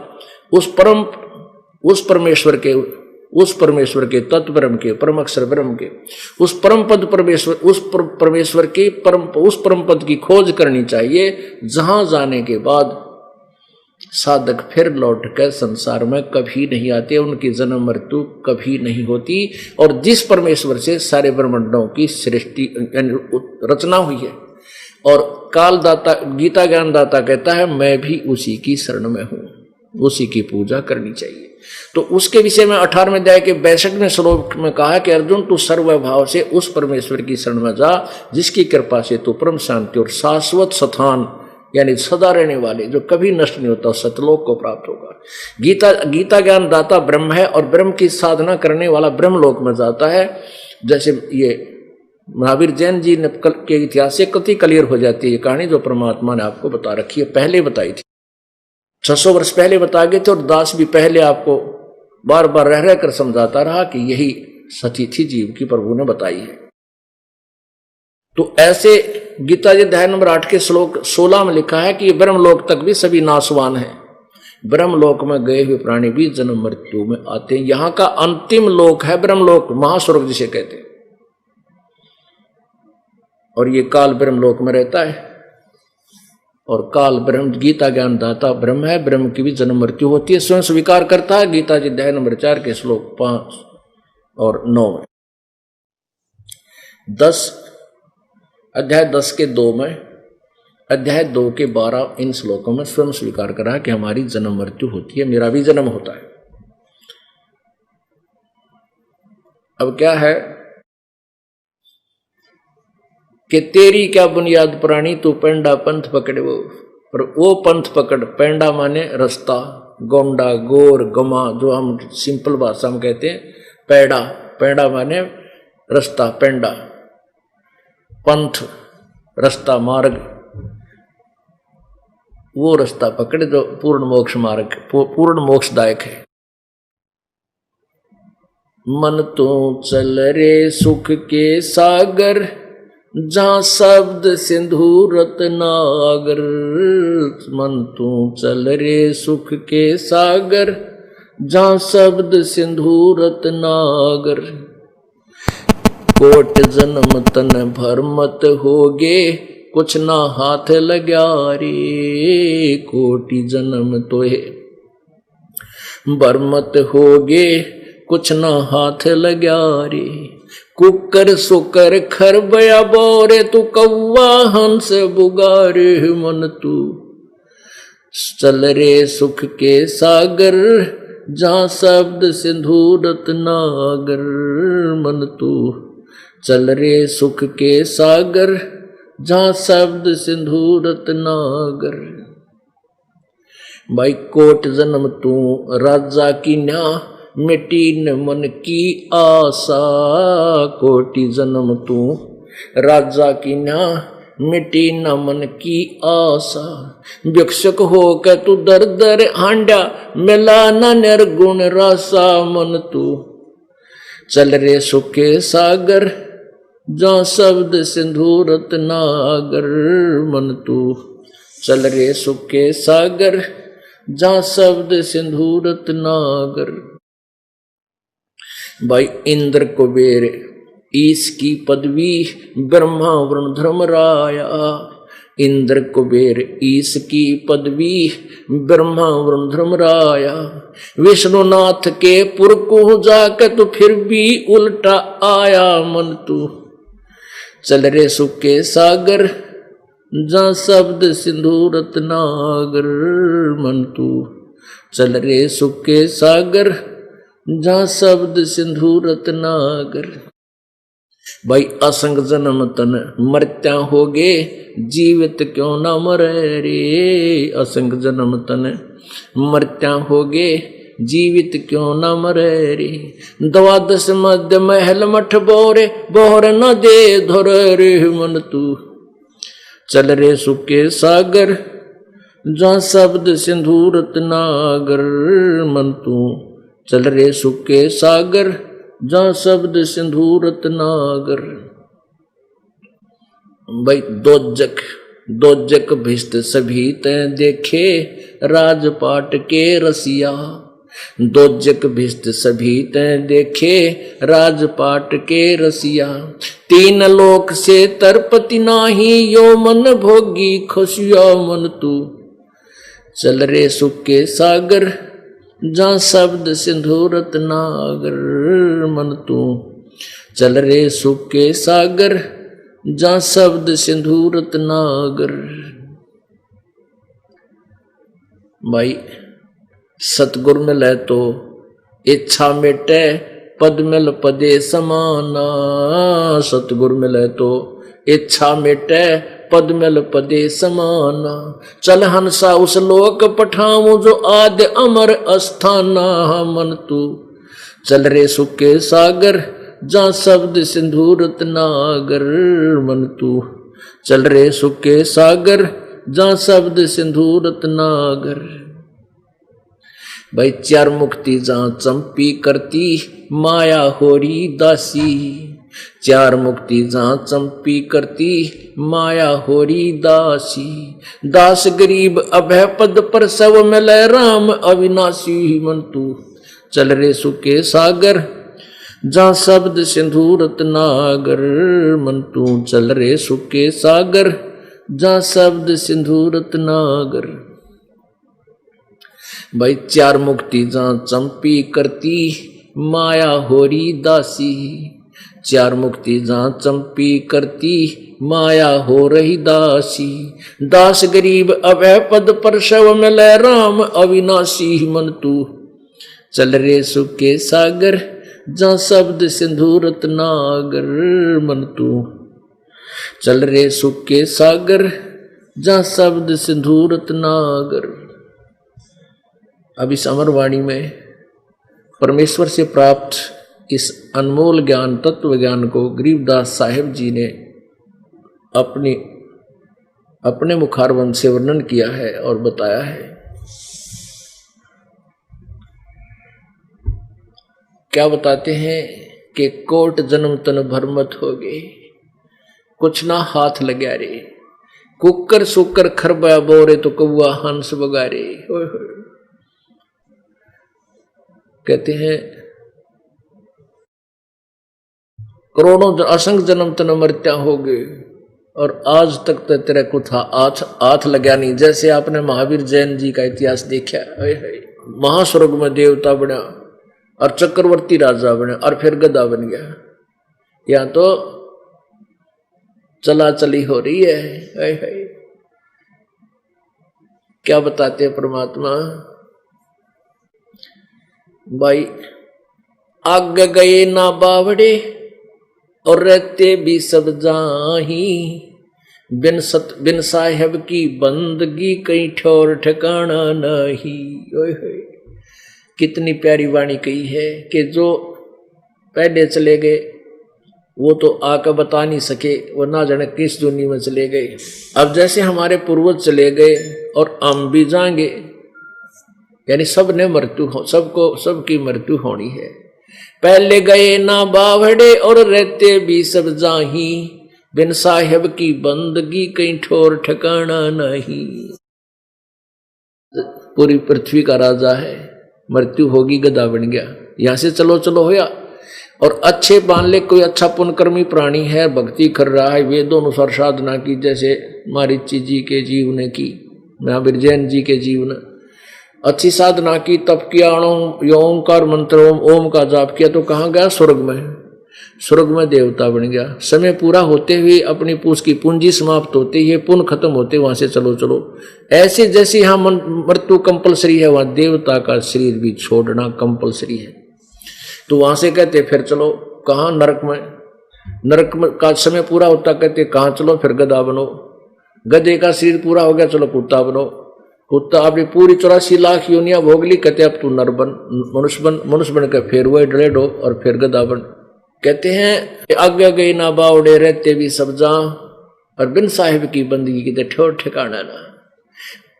उस परमेश्वर के तत्व ब्रह्म के, परम अक्षर ब्रह्म के, उस परम पद परमेश्वर, उस परमेश्वर की उस परम पद की खोज करनी चाहिए, जहां जाने के बाद साधक फिर लौट कर संसार में कभी नहीं आते, उनकी जन्म मृत्यु कभी नहीं होती। और जिस परमेश्वर से सारे ब्रह्मांडों की सृष्टि रचना हुई है, और कालदाता गीता ज्ञानदाता कहता है मैं भी उसी की शरण में हूं, उसी की पूजा करनी चाहिए। तो उसके विषय में 18वें अध्याय के 62वें श्लोक में कहा कि अर्जुन तू सर्वभाव से उस परमेश्वर की शरण में जा, जिसकी कृपा से तू परम शांति और शाश्वत स्थान, यानी सदा रहने वाले, जो कभी नष्ट नहीं होता, सतलोक को प्राप्त होगा। गीता ज्ञान दाता ब्रह्म है और ब्रह्म की साधना करने वाला ब्रह्मलोक में जाता है। जैसे ये महावीर जैन जी ने के इतिहास से कति क्लियर हो जाती है ये कहानी, जो परमात्मा ने आपको बता रखी है, पहले बताई थी, 600 वर्ष पहले बता गए थे, और दास भी पहले आपको बार बार रह कर समझाता रहा कि यही सती थी जीव की प्रभु ने बताई है। तो ऐसे गीता जी अध्याय नंबर 8 के श्लोक 16 में लिखा है कि ब्रह्मलोक तक भी सभी नाशवान हैं, ब्रह्मलोक में गए हुए प्राणी भी जन्म मृत्यु में आते हैं। यहां का अंतिम लोक है ब्रह्मलोक, महास्वर्ग जिसे कहते हैं, और ये काल ब्रह्मलोक में रहता है। और काल ब्रह्म, गीता ज्ञान दाता ब्रह्म है, ब्रह्म की भी जन्म मृत्यु होती है, स्वयं स्वीकार करता है। गीता जी अध्याय नंबर 4 के श्लोक 5 और 9 में, 10 अध्याय 10 के 2 में, अध्याय 2 के 12 इन श्लोकों में स्वयं स्वीकार करा कि हमारी जन्म मृत्यु होती है, मेरा भी जन्म होता है। अब क्या है कि तेरी क्या बुनियाद प्राणी, तू पेंडा पंथ पकड़े वो पंथ पकड़। पेंडा माने रास्ता, गोंडा गोर गमा, जो हम सिंपल भाषा में कहते हैं पैड़ा। पैड़ा माने रास्ता, पेंडा पंथ रास्ता मार्ग, वो रास्ता पकड़े जो पूर्ण मोक्ष मार्ग, पूर्ण मोक्षदायक है। मन तू चल रे सुख के सागर, जहाँ शब्द सिंधु रत्नागर। मन तू चल रे सुख के सागर, जहाँ शब्द सिंधु रत्नागर। कोट जन्म तन भर मत होगे, कुछ ना हाथ लग्या रे। कोटि जन्म तो है भर मत होगे, कुछ ना हाथ लग्या रे। कुकर सुकर खरबया बोरे, तू कौवा हंस बुगारे। मन तू चल रे सुख के सागर, जहाँ शब्द सिंधु रत्नागर। मन तू चल रे सुख के सागर, जहाँ शब्द सिंधु रत्नागर। भाई कोट जन्म तू राजा की न्या, मिट्टी न मन की आशा। कोटि जन्म तू राजा की ना, मिट्टी न मन की आशा। भिक्षक हो के तू दर दर हांडा, मिला न निर्गुण रासा। मन तू चल रे सुख के सागर, जहाँ शब्द सिंधु रत्नागर। मन तू चल रे सुख के सागर, जहाँ शब्द सिंधु रत्नागर। भाई इंद्र कुबेर ईश की पदवी, ब्रह्मा वरुण धर्मराया। इंद्र कुबेर ईश की पदवी, ब्रह्मा वरुण धर्मराया। विष्णुनाथ के पुर को जाकर तो फिर भी उल्टा आया। मन तू चल रे सुख के सागर, जहाँ शब्द सिंधु रत्नागर। मन तू चल रे सुख के सागर, जहाँ शब्द सिंधु रत्नागर। भाई असंग जन्म तन मरत्या होगे, जीवित क्यों ना मरे रे। असंग जन्म तन मरत्या होगे, जीवित क्यों न मरे रे। द्वादश मध्य महल मठ बोरे, बोहर न दे धर रे। मन तू चल रे सुख के सागर, जहाँ शब्द सिंधु रत्नागर। मन तू चल रे सुख के सागर, जहाँ शब्द सिंधु रत्नागर। भाई दोजक भिष्ट सभी तैं देखे, राजपाट के रसिया। दोजक भिष्ट सभी तैं देखे, राजपाट के रसिया। तीन लोक से तरपति नाही, यो मन भोगी खुशिया। मन तू चल रे सुख के सागर, जहाँ शब्द सिंधु रत्नागर। मन तू चल रे सुख के सागर, जहाँ शब्द सिंधु रत्नागर। भाई सतगुरु मिले तो इच्छा मिटे, पद मिल पदे समाना। सतगुरु मिले तो इच्छा मिटे, पद मिल पदे समाना। चल हंसा उस लोक पठाऊं, जो आद्य अमर अस्थाना। मन तू चल रे सुख के सागर, जहाँ शब्द सिंधु रत्नागर। मन तू चल रे सुख के सागर, जहाँ शब्द सिंधु रत्नागर। भाई चार मुक्ति जहाँ चंपी करती, माया होरी दासी। चार मुक्ति जहाँ चंपी करती, माया होरी दासी। दास गरीब अभय पद पर, सब मिले राम अविनाशी। मन तू चल रे सुख के सागर, जहाँ शब्द सिंधु रत्नागर। मन तू चल रे सुख के सागर, जहाँ शब्द सिंधु रत्नागर। भाई चार मुक्ति जहाँ चंपी करती माया होरी दासी। चार मुक्ति जहाँ चंपी करती माया हो रही दासी। दास गरीब अभय पद पर शव मिले राम अविनाशी। मन तू चल रे सुख के सागर जहाँ शब्द सिंधु रत्नागर। मन तू चल रे सुख के सागर जहाँ शब्द सिंधु रत्नागर। अब इस अमरवाणी में परमेश्वर से प्राप्त इस अनमोल ज्ञान तत्व ज्ञान को गरीबदास साहेब जी ने अपने मुखारबंद से वर्णन किया है और बताया है। क्या बताते हैं कि कोट जन्म तन भरमत हो गए, कुछ ना हाथ लग्या रे। कुकर सुकर खरबा बोरे तो कौआ हंस बगारे। कहते हैं करोड़ों असंख्य जन्म तन मृत्या हो गए और आज तक तो तेरा कुछ हाथ लगा नहीं। जैसे आपने महावीर जैन जी का इतिहास देखा, महास्वर्ग में देवता बना और चक्रवर्ती राजा बना और फिर गधा बन गया। यहाँ तो चला चली हो रही है। क्या बताते हैं परमात्मा? भाई आगे गए ना बावड़े और रहते भी सब जाही। बिन साहेब की बंदगी कहीं ठौर ठिकाना नहीं। कितनी प्यारी वाणी कही है कि जो पहले चले गए वो तो आकर बता नहीं सके, वो ना जाने किस दुनिया में चले गए। अब जैसे हमारे पूर्वज चले गए और हम भी जाएंगे, यानी सब ने मृत्यु हो, सबकी मृत्यु होनी है। पहले गए ना बावड़े और रहते भी सब जाही। बिन साहेब की बंदगी कहीं ठोर ठिकाना नहीं। पूरी पृथ्वी का राजा है, मृत्यु होगी, गधा बन गया। यहां से चलो चलो होया। और अच्छे मान ले कोई अच्छा पुण्यकर्मी प्राणी है, भक्ति कर रहा है, वेदों अनुसार साधना की, जैसे मारीची जी के जीव ने की, महावीर जैन जी के जीव ने अच्छी साधना की, तप किया, ओंकार मंत्र ओम का जाप किया, तो कहाँ गया? स्वर्ग में। स्वर्ग में देवता बन गया। समय पूरा होते हुए अपनी पूछ की पूंजी समाप्त होते ही, पुण्य खत्म होते वहां से चलो चलो। ऐसे जैसे यहाँ मृत्यु कंपलसरी है, वहां देवता का शरीर भी छोड़ना कंपलसरी है। तो वहां से कहते फिर चलो कहाँ? नरक में। नरक में का समय पूरा होता, कहते कहाँ चलो? फिर गधा बनो। गधे का शरीर पूरा हो गया, चलो कुत्ता बनो। कुत्ता आपने पूरी 84 लाख योनियां भोग ली, कहते अब तू नर बन, मनुष्य बन के फिर वही डरेड हो और फिर गधा बन। कहते हैं आगे गए ना बावड़े रहते भी सब जा, और बिन साहिब की बंदगी की ठोर ठिकाना ना।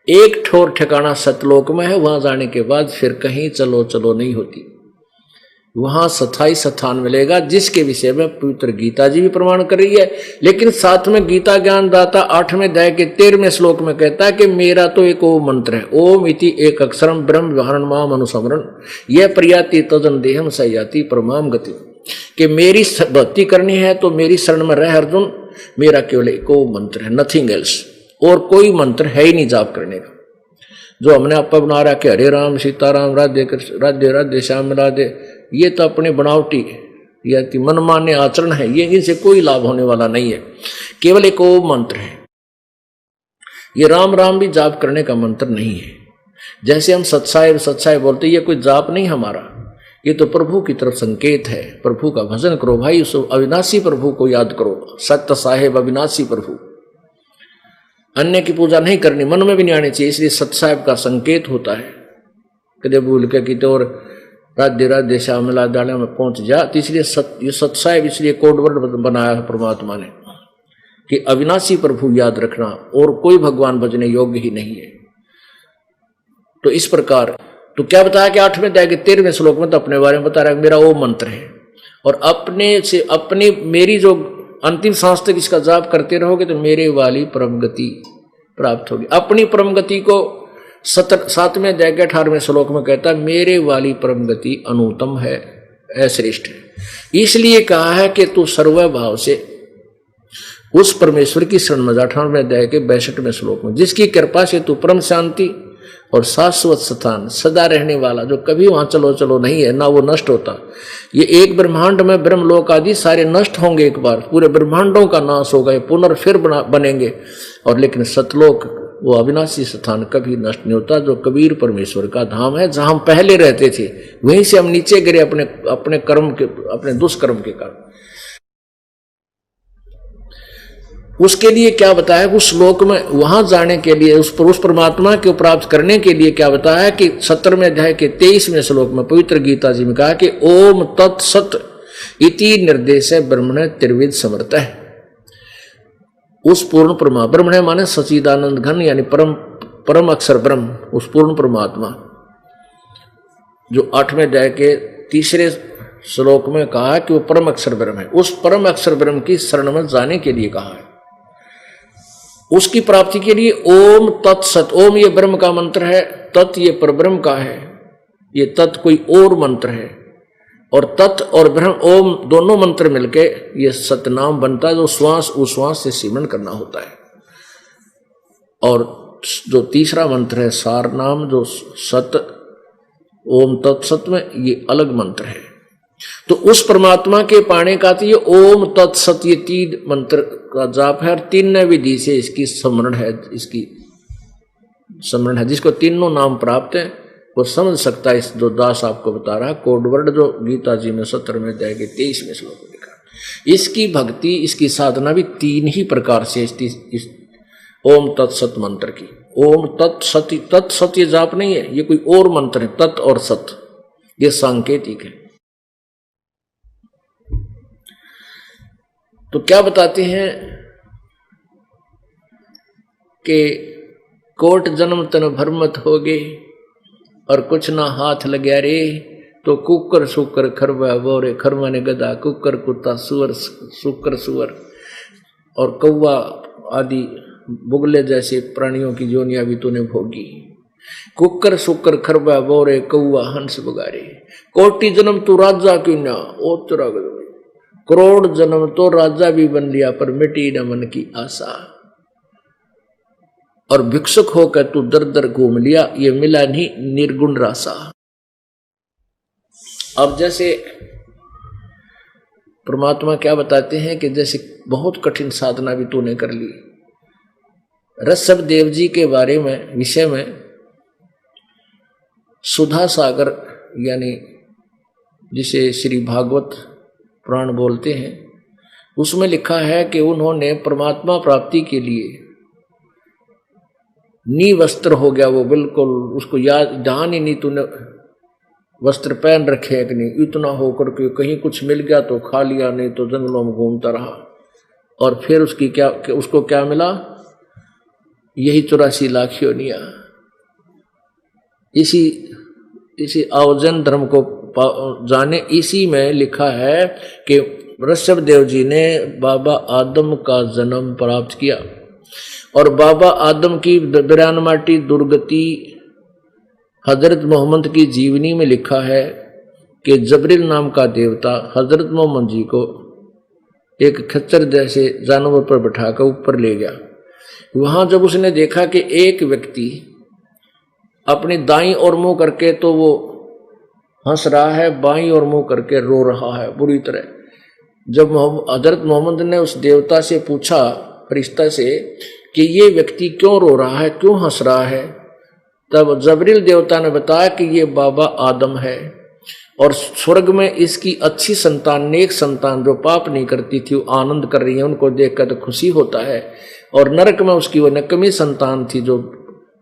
एक ठोर ठिकाना सतलोक में है, वहां जाने के बाद फिर कहीं चलो चलो नहीं होती। वहां स्थायी स्थान मिलेगा, जिसके विषय में पवित्र गीता जी भी प्रमाण कर रही है। लेकिन साथ में गीता ज्ञान दाता 8वें अध्याय के 13वें श्लोक में कहता है कि मेरा तो एक ओम मंत्र है, ओम इति एक अक्षरम ब्रह्म व्यवहारण माम अनुसमरण यह प्रयाति तजन देहम सयाति परमाम गति। कि मेरी भक्ति करनी है तो मेरी शरण में रह अर्जुन, मेरा केवल एक ओम मंत्र है, नथिंग एल्स। और कोई मंत्र है ही नहीं जाप करने का। जो हमने आपा बना रहा कि हरे राम सीताराम राधे कृष्ण राधे राधे श्याम राधे, ये तो अपने बनावटी या मनमान्य आचरण है, ये इनसे कोई लाभ होने वाला नहीं है। केवल एक ओम मंत्र है। ये राम राम भी जाप करने का मंत्र नहीं है। जैसे हम सत्साय सत्साय बोलते, ये कोई जाप नहीं हमारा, ये तो प्रभु की तरफ संकेत है। प्रभु का भजन करो भाई, उस अविनाशी प्रभु को याद करो, सत्य साहेब अविनाशी प्रभु। अन्य की पूजा नहीं करनी, मन में भी नहीं आनी चाहिए, इसलिए सत्साहेब का संकेत होता है। कदे भूल के कि और राधे राधे श्याम राधे में पहुंच जा, तो इसलिए ये सत्साहेब इसलिए कोडवर्ड बनाया है परमात्मा ने कि अविनाशी प्रभु याद रखना, और कोई भगवान भजने योग्य ही नहीं है। तो इस प्रकार तो क्या बताया कि 8वें अध्याय के 13वें श्लोक में तो अपने बारे में बता रहा है मेरा वो मंत्र है, और अपने से अपनी मेरी जो अंतिम सांस तक इसका जाप करते रहोगे तो मेरे वाली परम गति प्राप्त होगी। अपनी परम गति को 7वें अध्याय के 18वें श्लोक में कहता है मेरे वाली परम गति अनुत्तम है, श्रेष्ठ है। इसलिए कहा है कि तू सर्वभाव से उस परमेश्वर की शरण में 18वें अध्याय के 62वें श्लोक में, जिसकी कृपा से तू परम शांति और शाश्वत स्थान सदा रहने वाला, जो कभी वहां चलो चलो नहीं है, ना वो नष्ट होता। ये एक ब्रह्मांड में ब्रह्मलोक आदि सारे नष्ट होंगे, एक बार पूरे ब्रह्मांडों का नाश होगा, ये पुनर्फिर बनेंगे, और लेकिन सतलोक वो अविनाशी स्थान कभी नष्ट नहीं होता, जो कबीर परमेश्वर का धाम है, जहां हम पहले रहते थे, वहीं से हम नीचे गिरे अपने कर्म के, अपने दुष्कर्म के कारण। उसके लिए क्या बताया उस श्लोक में, वहां जाने के लिए, उस परमात्मा को प्राप्त करने के लिए क्या बताया कि 17वें अध्याय के 23वें श्लोक में पवित्र गीता जी में कहा कि ओम तत्सत इति निर्देश ब्रह्मण त्रिविध समर्थ है। उस पूर्ण ब्रह्म है माने सच्चिदानंद घन, यानी परम अक्षर ब्रह्म, उस पूर्ण परमात्मा जो 8वें अध्याय के 3रे श्लोक में कहा कि वो परम अक्षर ब्रह्म है, उस परम अक्षर ब्रह्म की शरण में जाने के लिए कहा है। उसकी प्राप्ति के लिए ओम तत्सत, ओम ये ब्रह्म का मंत्र है, तत् ये परब्रह्म का है, ये तत् कोई और मंत्र है, और तत् और ब्रह्म ओम दोनों मंत्र मिलके ये सतनाम बनता है, जो श्वास उश्वास से सिमरन करना होता है। और जो तीसरा मंत्र है सार नाम, जो सत ओम तत्सत में, ये अलग मंत्र है। तो उस परमात्मा के पाने का तो ये ओम तत्सत ये 3 मंत्र का जाप है, और 3 विधि से इसकी स्मरण है, जिसको तीनों नाम प्राप्त है वो समझ सकता है। इस जो दास आपको बता रहा कोडवर्ड जो गीता जी में 17वें अध्याय के 23वें श्लोक में लिखा, इसकी भक्ति, इसकी साधना भी 3 ही प्रकार से इस ओम तत्सत मंत्र की। ओम तत्सत ये जाप नहीं है, ये कोई और मंत्र है। तत् और सत ये सांकेतिक है। तो क्या बताते हैं कि कोट जन्म तन भरमत हो गए और कुछ ना हाथ लग्या रे, तो कुकर सुकर खरवा बोरे, खरवा ने गधा, कुकर कुत्ता, सुअर सुकर सुअर, और कौवा आदि बुगले जैसे प्राणियों की जोनियां भी तूने भोगी। कुकर सुकर खरवा बोरे, कौवा हंस बुगारे, कोटि जन्म तू राजा क्यों ना, ओ तेरा करोड़ जन्म तो राजा भी बन लिया, पर मिटी न मन की आशा, और भिक्षुक होकर तू दर दर घूम लिया, ये मिला नहीं निर्गुण रासा। अब जैसे परमात्मा क्या बताते हैं कि जैसे बहुत कठिन साधना भी तूने कर ली। ऋषभ देव जी के बारे में विषय में सुधा सागर, यानी जिसे श्री भागवत पुराण बोलते हैं, उसमें लिखा है कि उन्होंने परमात्मा प्राप्ति के लिए वस्त्र हो गया, वो बिल्कुल उसको याद ध्यान ही नहीं तूने वस्त्र पहन रखे है कि नहीं, इतना होकर के कहीं कुछ मिल गया तो खा लिया, नहीं तो जंगलों में घूमता रहा। और फिर उसको क्या मिला, यही 84 लाख योनियां। इसी आवजन धर्म को जाने। इसी में लिखा है कि ऋषभ देव जी ने बाबा आदम का जन्म प्राप्त किया, और बाबा आदम की बिरानमाटी दुर्गति हजरत मोहम्मद की जीवनी में लिखा है कि जबरील नाम का देवता हजरत मोहम्मद जी को एक खच्चर जैसे जानवर पर बिठाकर ऊपर ले गया। वहां जब उसने देखा कि एक व्यक्ति अपनी दाईं ओर मुंह करके तो वो हंस रहा है, बाईं ओर मुंह करके रो रहा है बुरी तरह। जब हजरत मोहम्मद ने उस देवता से पूछा, फरिश्ता से, कि ये व्यक्ति क्यों रो रहा है, क्यों हंस रहा है, तब जबरील देवता ने बताया कि ये बाबा आदम है, और स्वर्ग में इसकी अच्छी संतान, नेक संतान जो पाप नहीं करती थी, वो आनंद कर रही है, उनको देखकर तो खुशी होता है। और नरक में उसकी वो नकमी संतान थी जो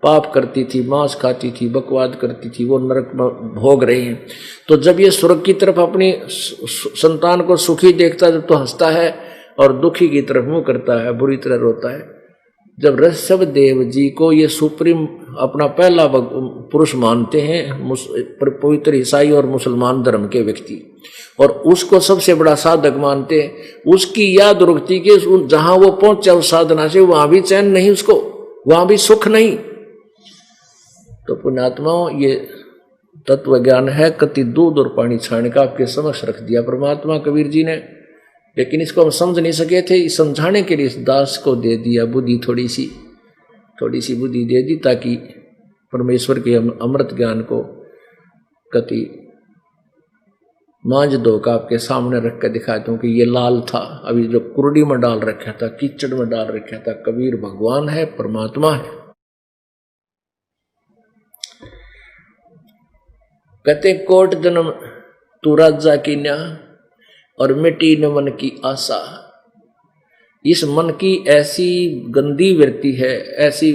पाप करती थी, मांस खाती थी, बकवाद करती थी, वो नरक में भोग रही हैं। तो जब ये स्वर्ग की तरफ अपनी संतान को सुखी देखता है तो हंसता है, और दुखी की तरफ मुंह करता है, बुरी तरह रोता है। जब ऋषभ देव जी को ये सुप्रीम अपना पहला पुरुष मानते हैं पवित्र ईसाई और मुसलमान धर्म के व्यक्ति, और उसको सबसे बड़ा साधक मानते हैं, उसकी याद रुकती कि जहां वो पहुंचा उस साधना से, वहां भी चैन नहीं, उसको वहां भी सुख नहीं। तो पुण्यात्माओं, ये तत्व ज्ञान है, कति दूध और पानी छान का आपके समक्ष रख दिया परमात्मा कबीर जी ने। लेकिन इसको हम समझ नहीं सके थे। समझाने के लिए इस दास को दे दिया बुद्धि, थोड़ी सी बुद्धि दे दी, ताकि परमेश्वर के अमृत ज्ञान को कति मांझ दो का आपके सामने रख कर दिखा दूं कि ये लाल था, अभी जो कुर्डी में डाल रखा था, कीचड़ में डाल रखा था, कबीर भगवान है, परमात्मा है। कहते कोट जन्म तू राजा की न्या और मिट्टी न मन की आशा। इस मन की ऐसी गंदी वृत्ति है, ऐसी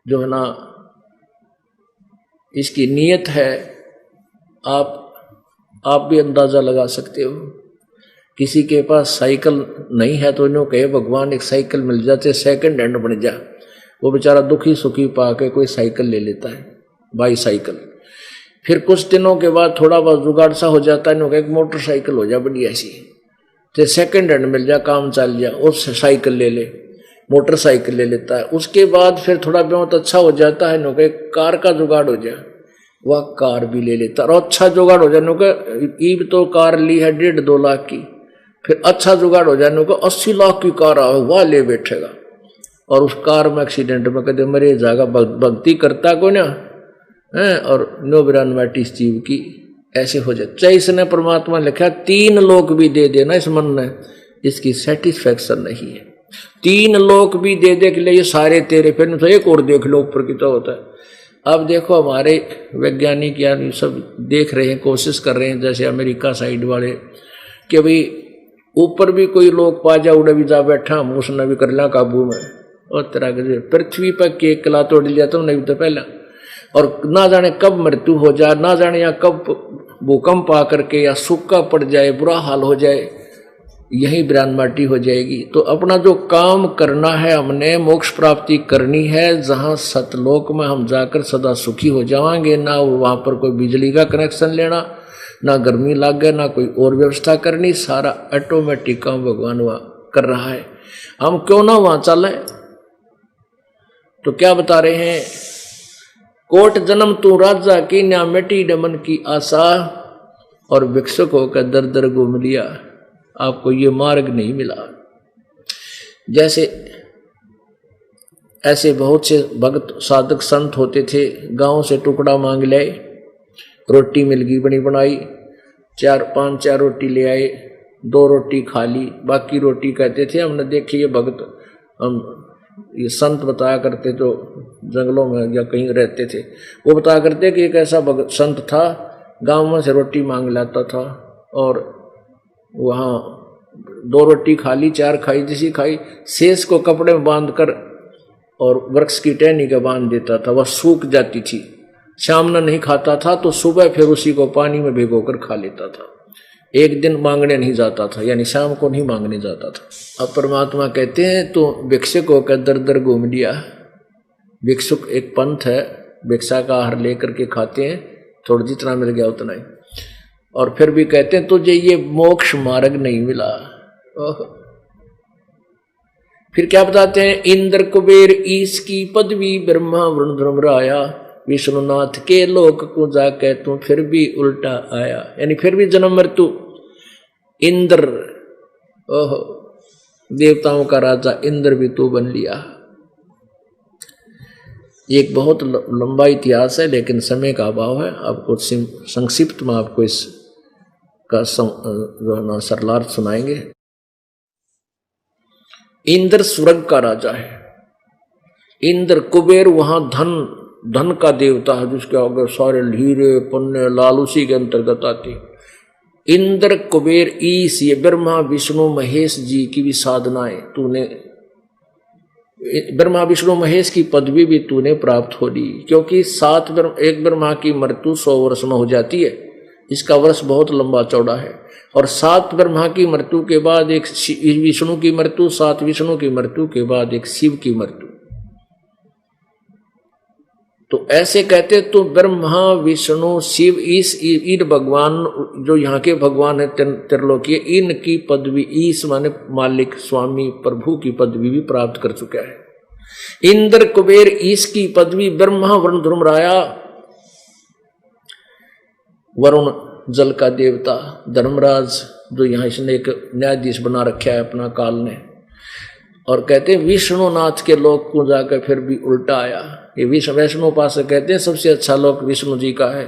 जो है ना इसकी नीयत है, आप भी अंदाजा लगा सकते हो। किसी के पास साइकिल नहीं है तो इन्हों कहे भगवान एक साइकिल मिल जाते, सेकंड हैंड बन जा, वो बेचारा दुखी सुखी पाके कोई साइकिल ले लेता है, बाईसाइकिल। फिर कुछ दिनों के बाद थोड़ा बहुत जुगाड़ सा हो जाता है, इन्हों कहे एक मोटरसाइकिल हो जा बढ़िया सी, तो सेकंड हैंड मिल जा, काम चल जा, उस साइकिल ले ले, मोटरसाइकिल ले लेता है। उसके बाद फिर थोड़ा बहुत अच्छा हो जाता है, इन्हों कहे कार का जुगाड़ हो जाए, वह कार भी ले लेता और अच्छा जुगाड़ हो जाए। ईब तो कार ली है 1.5-2 लाख की, फिर अच्छा जुगाड़ हो जाए 80 लाख की कार आओ, वह ले बैठेगा और उस कार में एक्सीडेंट में कदे मरे जाएगा। भक्ति करता को ना है और 99 जीव की ऐसे हो जाए। चाहे इसने परमात्मा लिखा 3 लोक भी दे देना इस मन ने, इसकी सेटिस्फैक्शन नहीं है। 3 लोक भी दे दे के लिए ये सारे तेरे, फिर तो एक और देख लो ऊपर की तो होता है। अब देखो हमारे वैज्ञानिक यानी सब देख रहे हैं, कोशिश कर रहे हैं, जैसे अमेरिका साइड वाले, कि भाई ऊपर भी कोई लोग पा जा, उड़े भी जा बैठा, हम उसने भी कर लिया काबू में, और तरह के पृथ्वी पर केक कला तोड़ लिया तुम नहीं तो पहला, और ना जाने कब मृत्यु हो जाए, ना जाने या कब भूकंप आकर के या सूखा पड़ जाए, बुरा हाल हो जाए, यही बिरान माटी हो जाएगी। तो अपना जो काम करना है, हमने मोक्ष प्राप्ति करनी है, जहां सतलोक में हम जाकर सदा सुखी हो जाएंगे। ना वहां पर कोई बिजली का कनेक्शन लेना, ना गर्मी लग गए, ना कोई और व्यवस्था करनी, सारा ऑटोमेटिक काम भगवान वहां कर रहा है। हम क्यों ना वहां चले। तो क्या बता रहे हैं, कोट जन्म तू राजा की न्या मिट्टी डमन की आशा, और भिक्षुक होकर दर दर घूम लिया, आपको ये मार्ग नहीं मिला। जैसे ऐसे बहुत से भक्त साधक संत होते थे, गांव से टुकड़ा मांग ले, रोटी मिल गई बनी बनाई, 4-5 रोटी ले आए, 2 रोटी खा ली, बाकी रोटी कहते थे हमने देखी ये भक्त, हम ये संत बताया करते जो जंगलों में या कहीं रहते थे, वो बताया करते कि एक ऐसा भक्त संत था, गांव में से रोटी मांग लाता था और वहाँ 2 रोटी खा ली, 4 खाई, जैसी खाई शेष को कपड़े में बांध कर और वृक्ष की टहनी का बांध देता था, वह सूख जाती थी। शाम में नहीं खाता था तो सुबह फिर उसी को पानी में भिगोकर खा लेता था। एक दिन मांगने नहीं जाता था, यानी शाम को नहीं मांगने जाता था। अब परमात्मा कहते हैं तो भिक्षुक होकर दर दर घूम लिया। भिक्षुक एक पंथ है, भिक्षा का आहार लेकर के खाते हैं, थोड़ा जितना मिल गया उतना ही, और फिर भी कहते हैं तुझे ये मोक्ष मार्ग नहीं मिला। फिर क्या बताते हैं, इंद्र कुबेर ईश की पदवी, ब्रह्मा वरुण धर्मराया, विष्णुनाथ के लोक को जाके तू फिर भी उल्टा आया, यानी फिर भी जन्म मृत्यु। इंद्र, ओहो, देवताओं का राजा इंद्र भी तू बन लिया। एक बहुत लंबा इतिहास है, लेकिन समय का अभाव है, आपको संक्षिप्त में आपको इस का जो है ना सरलार्थ सुनाएंगे। इंद्र स्वर्ग का राजा है। इंद्र कुबेर वहां धन का देवता है, जिसके आगे सारे हीरे पन्ने लाल उसी के अंतर्गत आते। इंद्र कुबेर ईश, ये ब्रह्मा विष्णु महेश जी की भी साधनाएं तूने, ब्रह्मा विष्णु महेश की पदवी भी तूने प्राप्त हो ली, क्योंकि एक ब्रह्मा की मृत्यु 100 वर्ष में हो जाती है, इसका वर्ष बहुत लंबा चौड़ा है, और 7 ब्रह्मा की मृत्यु के बाद एक विष्णु की मृत्यु, 7 विष्णु की मृत्यु के बाद एक शिव की मृत्यु। तो ऐसे कहते तो ब्रह्मा विष्णु शिव इन भगवान जो यहाँ के भगवान है त्रिलोकीय, इनकी पदवी, ईश माने मालिक स्वामी प्रभु की पदवी भी प्राप्त कर चुका है। इंद्र कुबेर ईश की पदवी, ब्रह्मा वरुण धर्मराया, वरुण जल का देवता, धर्मराज जो यहाँ इसने एक न्यायाधीश बना रखा है अपना काल ने, और कहते हैं विष्णुनाथ के लोक को जाकर फिर भी उल्टा आया। ये वैष्णव उपासक कहते हैं सबसे अच्छा लोक विष्णु जी का है।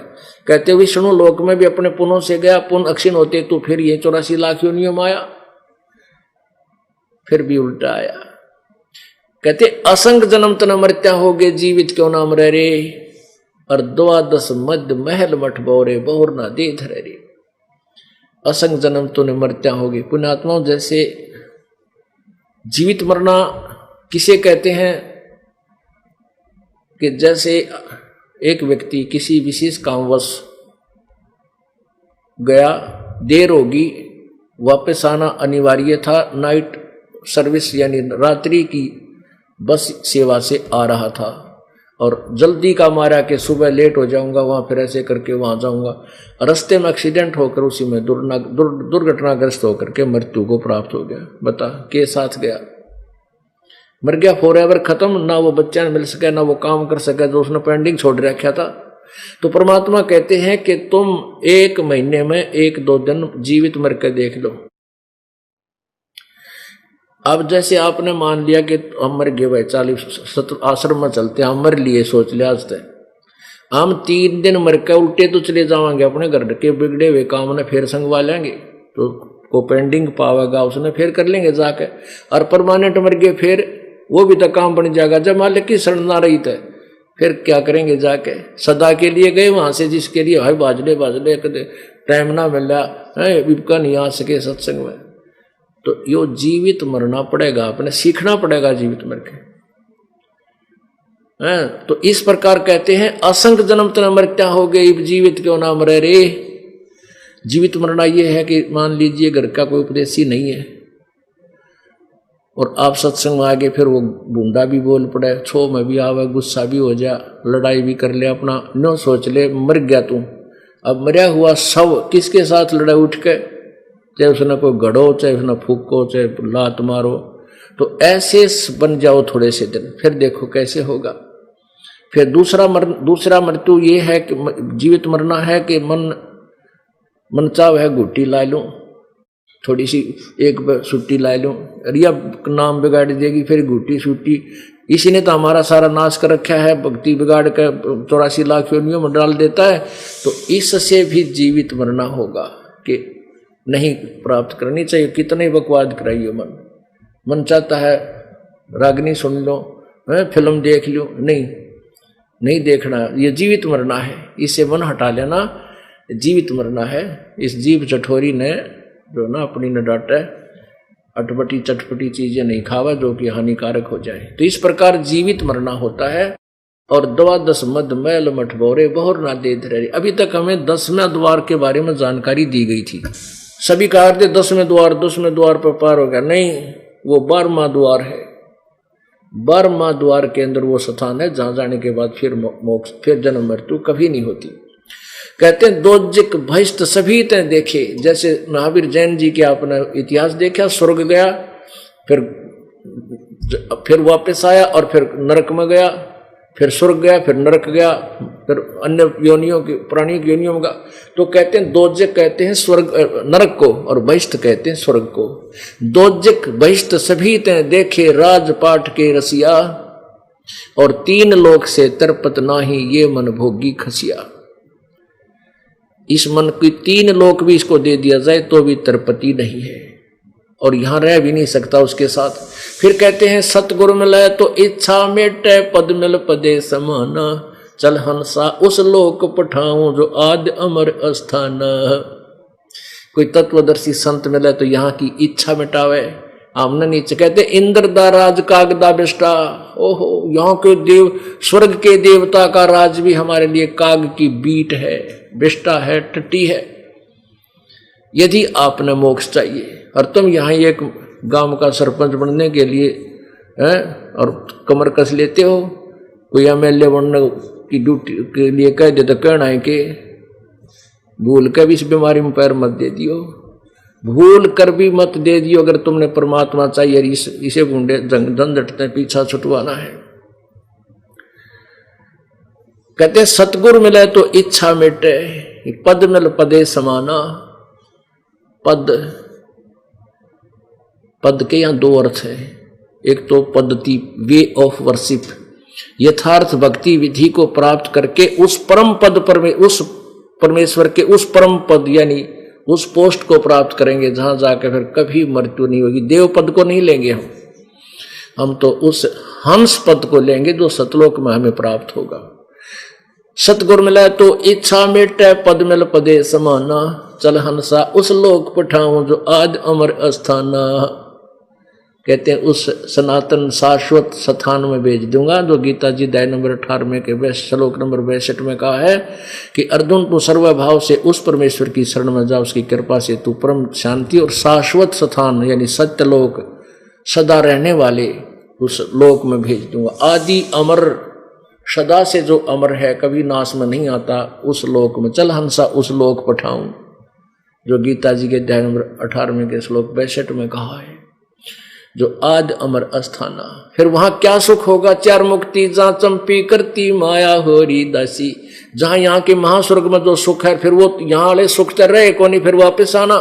कहते विष्णु लोक में भी अपने पुण्यों से गया, पुण्य अक्षीण होते तो फिर ये 84 लाख योनियों आया, फिर भी उल्टा आया। कहते असंग जन्म तन मृत्या हो गए, जीवित क्यों नाम रह रे, और 12 मध्य महल मठ बोरे बहुर ना दे धरे रे। असंग जन्म तूने मृत्या हो गई। पुण्यात्माओं, जैसे जीवित मरना किसे कहते हैं कि जैसे एक व्यक्ति किसी विशेष कामवश गया, देर होगी, वापस आना अनिवार्य था, नाइट सर्विस यानी रात्रि की बस सेवा से आ रहा था और जल्दी का मारा कि सुबह लेट हो जाऊंगा, वहां फिर ऐसे करके वहां जाऊंगा, रास्ते में एक्सीडेंट होकर उसी में दुर्घटनाग्रस्त होकर के मृत्यु को प्राप्त हो गया। बता के साथ गया, मर गया, फॉरएवर खत्म, ना वो बच्चा मिल सके, ना वो काम कर सके जो उसने पेंडिंग छोड़ रखा था। तो परमात्मा कहते हैं कि तुम 1 महीने में 1-2 दिन जीवित मर के देख लो। अब जैसे आपने मान लिया कि हम मर गए भाई, 40 आश्रम में चलते हम मर लिए, सोच लिया आज तक हम 3 दिन मर के उल्टे तो चले जावांगे अपने घर के बिगड़े हुए काम ने फिर संगवा लेंगे, तो को पेंडिंग पावेगा उसने फिर कर लेंगे जाके, और परमानेंट मर गए फिर वो भी तो काम बन जाएगा। जब मालिक की शरण ना रही थे फिर क्या करेंगे जाके, सदा के लिए गए वहां से जिसके लिए भाई बाजले टाइम ना मिला है, विपका नहीं आ सके सत्संग में। तो यो जीवित मरना पड़ेगा, अपने सीखना पड़ेगा जीवित मर के। तो इस प्रकार कहते हैं असंख्य जन्म तना मृत्या हो गई, जीवित क्यों ना मरे रे। जीवित मरना यह है कि मान लीजिए घर का कोई उपदेशी नहीं है और आप सत्संग में आगे, फिर वो बूंदा भी बोल पड़े, छो में भी आवे, गुस्सा भी हो जा, लड़ाई भी कर ले, अपना न सोच ले मर गया तू। अब मरा हुआ शव किसके साथ लड़ाई उठ के, चाहे उसने कोई गड़ो, चाहे उसने फूको, चाहे लात मारो, तो ऐसे बन जाओ थोड़े से दिन, फिर देखो कैसे होगा। फिर दूसरा मृत्यु ये है कि जीवित मरना है कि मन चाव है घुट्टी ला लूं, थोड़ी सी एक छुट्टी ला लूं, रिया नाम बिगाड़ देगी, फिर घुट्टी छुट्टी, इसी ने तो हमारा सारा नाश कर रखा है, भक्ति बिगाड़ कर 84 लाख योनियों में डाल देता है। तो इससे भी जीवित मरना होगा कि नहीं प्राप्त करनी चाहिए। कितने बकवाद कराइए, मन चाहता है रागनी सुन लो, फिल्म देख लो, नहीं देखना, ये जीवित मरना है, इससे मन हटा लेना, जीवित मरना है। इस जीव चठोरी ने जो ना अपनी न डांटे, अटपटी चटपटी चीजें नहीं खावा जो कि हानिकारक हो जाए। तो इस प्रकार जीवित मरना होता है। और 12 मद मैल मठ बोरे बहुर ना दे धरे। अभी तक हमें 10वें द्वार के बारे में जानकारी दी गई थी, सभी कहा थे 10वें द्वार पर पार हो गया, नहीं, वो 12वां द्वार है। 12वां द्वार के अंदर वो स्थान है जहां जाने के बाद फिर मोक्ष, फिर जन्म मृत्यु कभी नहीं होती। कहते हैं दोजिक भ्रष्ट सभी ते देखे, जैसे महावीर जैन जी के आपने इतिहास देखा, स्वर्ग गया, फिर वापस आया और फिर नरक में गया, फिर स्वर्ग गया, फिर नरक गया, फिर अन्य योनियों की प्राणी की योनियों का। तो कहते हैं दोजिक कहते हैं स्वर्ग नरक को, और भ्रष्ट कहते हैं स्वर्ग को। दोजिक भ्रष्ट सभी ते देखे राजपाट के रसिया, और 3 लोक से तरपत नाही ये मन भोगी खसिया। इस मन की 3 लोक भी इसको दे दिया जाए तो भी तरपति नहीं है, और यहां रह भी नहीं सकता उसके साथ। फिर कहते हैं सतगुरु मिले तो इच्छा मेटे, पद मिल पदे समाना, चल हंसा उस लोक पठाऊं जो आद्य अमर अस्थान। कोई तत्वदर्शी संत मिले तो यहाँ की इच्छा मिटावे, आमने नीचे। कहते इंद्र दा राज कागदा बिष्टा, ओहो, यहाँ के देव, स्वर्ग के देवता का राज भी हमारे लिए काग की बीट है, बिष्टा है, टट्टी है। यदि आपने मोक्ष चाहिए और तुम यहाँ एक गांव का सरपंच बनने के लिए और कमर कस लेते हो, कोई एमएलए बनने की ड्यूटी के लिए कह दे तो कहना है कि भूल कर भी इस बीमारी में पैर मत दे दियो, भूल कर भी मत दे दियो। अगर तुमने परमात्मा चाहिए, इसे गुंडे झंझटते पीछा छुटवाना है। कहते सतगुरु मिले तो इच्छा मिटे, पद मिल पदे समाना। पद, पद के यहाँ दो अर्थ है। एक तो पद्धति, वे ऑफ वर्शिप, यथार्थ भक्ति विधि को प्राप्त करके उस परम पद पर में, उस परमेश्वर के उस परम पद यानी उस पोस्ट को प्राप्त करेंगे जहां जाकर फिर कभी मृत्यु नहीं होगी। देव पद को नहीं लेंगे हम तो उस हंस पद को लेंगे जो सतलोक में हमें प्राप्त होगा। सतगुर मिला तो इच्छा मेटे पद मिल पदे समाना, चल हंसा उस लोक पठाऊं जो आज अमर अस्थाना। कहते हैं उस सनातन शाश्वत स्थान में भेज दूंगा, जो गीता जी अध्याय नंबर 18 के श्लोक नंबर 62 में कहा है कि अर्जुन तू सर्वभाव से उस परमेश्वर की शरण में जा, उसकी कृपा से तू परम शांति और शाश्वत स्थान यानी सत्यलोक, सदा रहने वाले उस लोक में भेज दूंगा। आदि अमर, सदा से जो अमर है, कभी नाश में नहीं आता, उस लोक में चल हंसा उस लोक पठाऊं, जो गीता जी के अध्याय नंबर 18 के श्लोक 62 में कहा है, जो आज अमर अस्थाना। फिर वहां क्या सुख होगा? चार मुक्ति जहां चंपी करती माया होरी दासी। जहां यहाँ के महास्वर्ग में जो सुख है, फिर वो यहाँ वाले सुख तो रहे को नहीं, फिर वापस आना,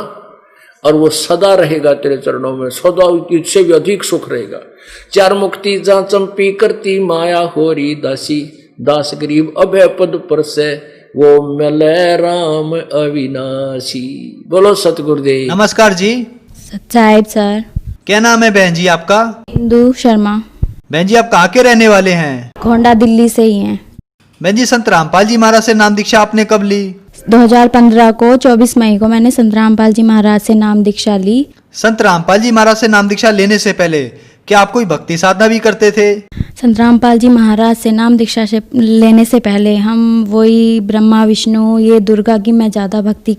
और वो सदा रहेगा तेरे चरणों में, सदा इससे भी अधिक सुख रहेगा। चार मुक्ति जहां चंपी करती माया होरी दासी, दास गरीब अभय पद पर से वो मिले राम अविनाशी। बोलो सतगुरुदेव। नमस्कार जी। साहिब सर। क्या नाम है बहन जी आपका? इंदु शर्मा। बहन जी आप कहाँ के रहने वाले हैं? गोंडा दिल्ली से ही हैं। बहन जी संत रामपाल जी महाराज से नाम दीक्षा आपने कब ली? 2015 को 24 मई को मैंने संत रामपाल जी महाराज से नाम दीक्षा ली। संत रामपाल जी महाराज से नाम दीक्षा लेने से पहले क्या आप कोई भक्ति साधना भी करते थे? संत रामपाल जी महाराज से नाम दीक्षा से लेने से पहले हम वही ब्रह्मा विष्णु ये दुर्गा की मैं ज़्यादा भक्ति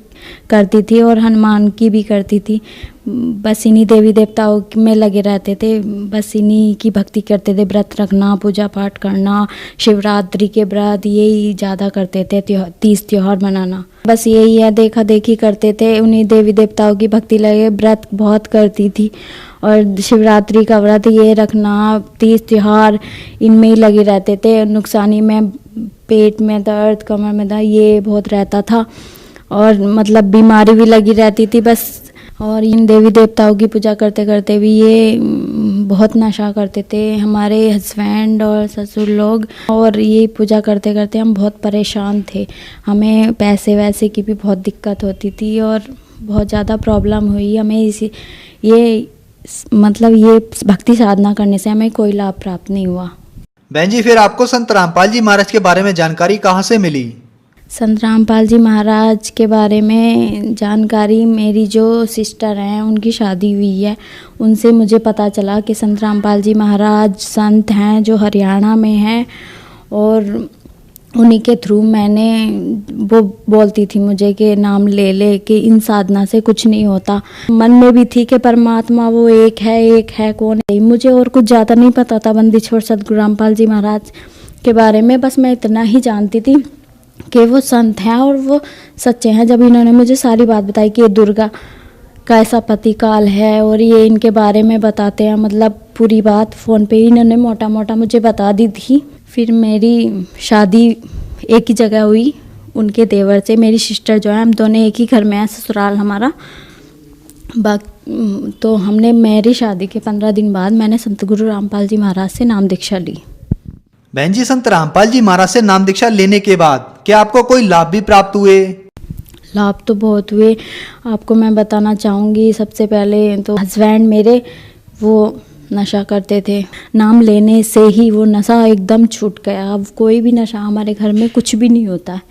करती थी और हनुमान की भी करती थी। बस इन्हीं देवी देवताओं में लगे रहते थे, बस इन्हीं की भक्ति करते थे। व्रत रखना, पूजा पाठ करना, शिवरात्रि के व्रत यही ज़्यादा करते थे, 30 त्योहार मनाना, बस यही है, देखा देखी करते थे। उन्हीं देवी देवताओं की भक्ति लगे, व्रत बहुत करती थी और शिवरात्रि का व्रत ये रखना, 30 त्योहार इनमें ही लगे रहते थे। नुकसानी में पेट में दर्द, कमर में दर्द ये बहुत रहता था और मतलब बीमारी भी लगी रहती थी बस। और इन देवी देवताओं की पूजा करते करते भी ये बहुत नशा करते थे हमारे हस्बैंड और ससुर लोग, और ये पूजा करते करते हम बहुत परेशान थे। हमें पैसे वैसे की भी बहुत दिक्कत होती थी और बहुत ज़्यादा प्रॉब्लम हुई हमें। ये भक्ति साधना करने से हमें कोई लाभ प्राप्त नहीं हुआ। बहन जी फिर आपको संत रामपाल जी महाराज के बारे में जानकारी कहाँ से मिली? संत रामपाल जी महाराज के बारे में जानकारी मेरी जो सिस्टर हैं उनकी शादी हुई है, उनसे मुझे पता चला कि संत रामपाल जी महाराज संत हैं जो हरियाणा में हैं, और उन्हीं के थ्रू मैंने, वो बोलती थी मुझे कि नाम ले ले कि इन साधना से कुछ नहीं होता। मन में भी थी कि परमात्मा वो एक है कौन है। मुझे और कुछ ज़्यादा नहीं पता था बंदीछोड़ सतगुरु रामपाल जी महाराज के बारे में, बस मैं इतना ही जानती थी कि वो संत हैं और वो सच्चे हैं। जब इन्होंने मुझे सारी बात बताई कि ये दुर्गा का ऐसा पति काल है और ये इनके बारे में बताते हैं, मतलब पूरी बात फ़ोन पे ही इन्होंने मोटा मोटा मुझे बता दी थी। फिर मेरी शादी एक ही जगह हुई उनके देवर से। मेरी सिस्टर जो है, हम दोनों एक ही घर में हैं, ससुराल हमारा। तो हमने मेरी शादी के 15 दिन बाद मैंने संत गुरु रामपाल जी महाराज से नाम दीक्षा ली। बहन जी संत रामपाल जी महाराज से नाम दीक्षा लेने के बाद क्या आपको कोई लाभ भी प्राप्त हुए? लाभ तो बहुत हुए, आपको मैं बताना चाहूँगी। सबसे पहले तो हस्बैंड मेरे वो नशा करते थे, नाम लेने से ही वो नशा एकदम छूट गया। अब कोई भी नशा हमारे घर में कुछ भी नहीं होता है,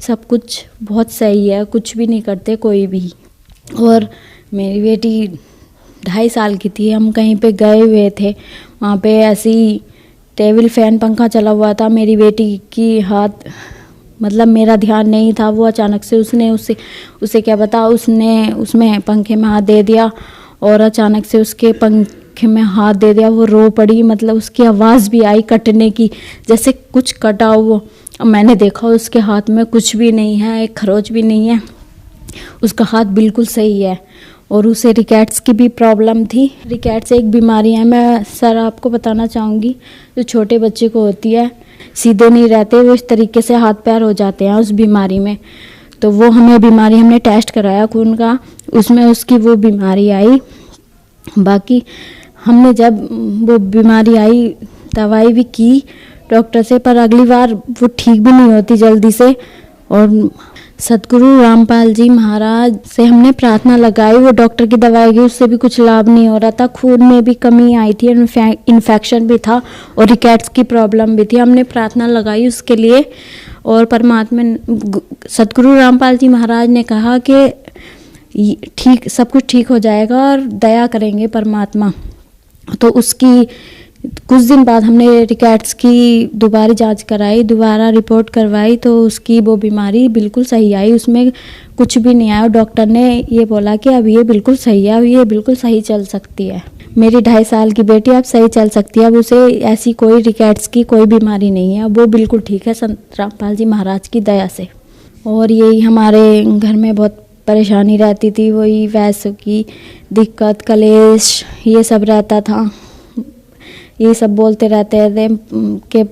सब कुछ बहुत सही है, कुछ भी नहीं करते कोई भी। और मेरी बेटी 2.5 साल की थी, हम कहीं पे गए हुए थे, वहाँ पे ऐसी टेबल फैन पंखा चला हुआ था, मेरी बेटी की हाथ, मतलब मेरा ध्यान नहीं था, वो अचानक से उसे क्या पता, उसने उसमें पंखे में हाथ दे दिया और अचानक से उसके पंखे में हाथ दे दिया। वो रो पड़ी, मतलब उसकी आवाज़ भी आई कटने की, जैसे कुछ कटा वो। मैंने देखा उसके हाथ में कुछ भी नहीं है, एक खरोच भी नहीं है, उसका हाथ बिल्कुल सही है। और उसे रिकेट्स की भी प्रॉब्लम थी। रिकेट्स एक बीमारी है, मैं सर आपको बताना चाहूँगी, जो छोटे बच्चे को होती है, सीधे नहीं रहते वो, इस तरीके से हाथ पैर हो जाते हैं उस बीमारी में। तो वो हमें बीमारी, हमने टेस्ट कराया खून का, उसमें उसकी वो बीमारी आई। बाकी हमने जब वो बीमारी आई दवाई भी की डॉक्टर से, पर अगली बार वो ठीक भी नहीं होती जल्दी से। और सतगुरु रामपाल जी महाराज से हमने प्रार्थना लगाई, वो डॉक्टर की दवाई की, उससे भी कुछ लाभ नहीं हो रहा था। खून में भी कमी आई थी, इन्फेक्शन भी था और रिकेट्स की प्रॉब्लम भी थी। हमने प्रार्थना लगाई उसके लिए और परमात्मा सतगुरु रामपाल जी महाराज ने कहा कि ठीक, सब कुछ ठीक हो जाएगा और दया करेंगे परमात्मा। तो उसकी कुछ दिन बाद हमने रिकेट्स की दोबारा जांच कराई, दोबारा रिपोर्ट करवाई, तो उसकी वो बीमारी बिल्कुल सही आई, उसमें कुछ भी नहीं आया। डॉक्टर ने ये बोला कि अब ये बिल्कुल सही है, अब ये बिल्कुल सही चल सकती है। मेरी 2.5 साल की बेटी अब सही चल सकती है, अब उसे ऐसी कोई रिकेट्स की कोई बीमारी नहीं है, अब वो बिल्कुल ठीक है संत रामपाल जी महाराज की दया से। और यही हमारे घर में बहुत परेशानी रहती थी, वही वैसों की दिक्कत, कलेश, ये सब रहता था। ये सब बोलते रहते थे कि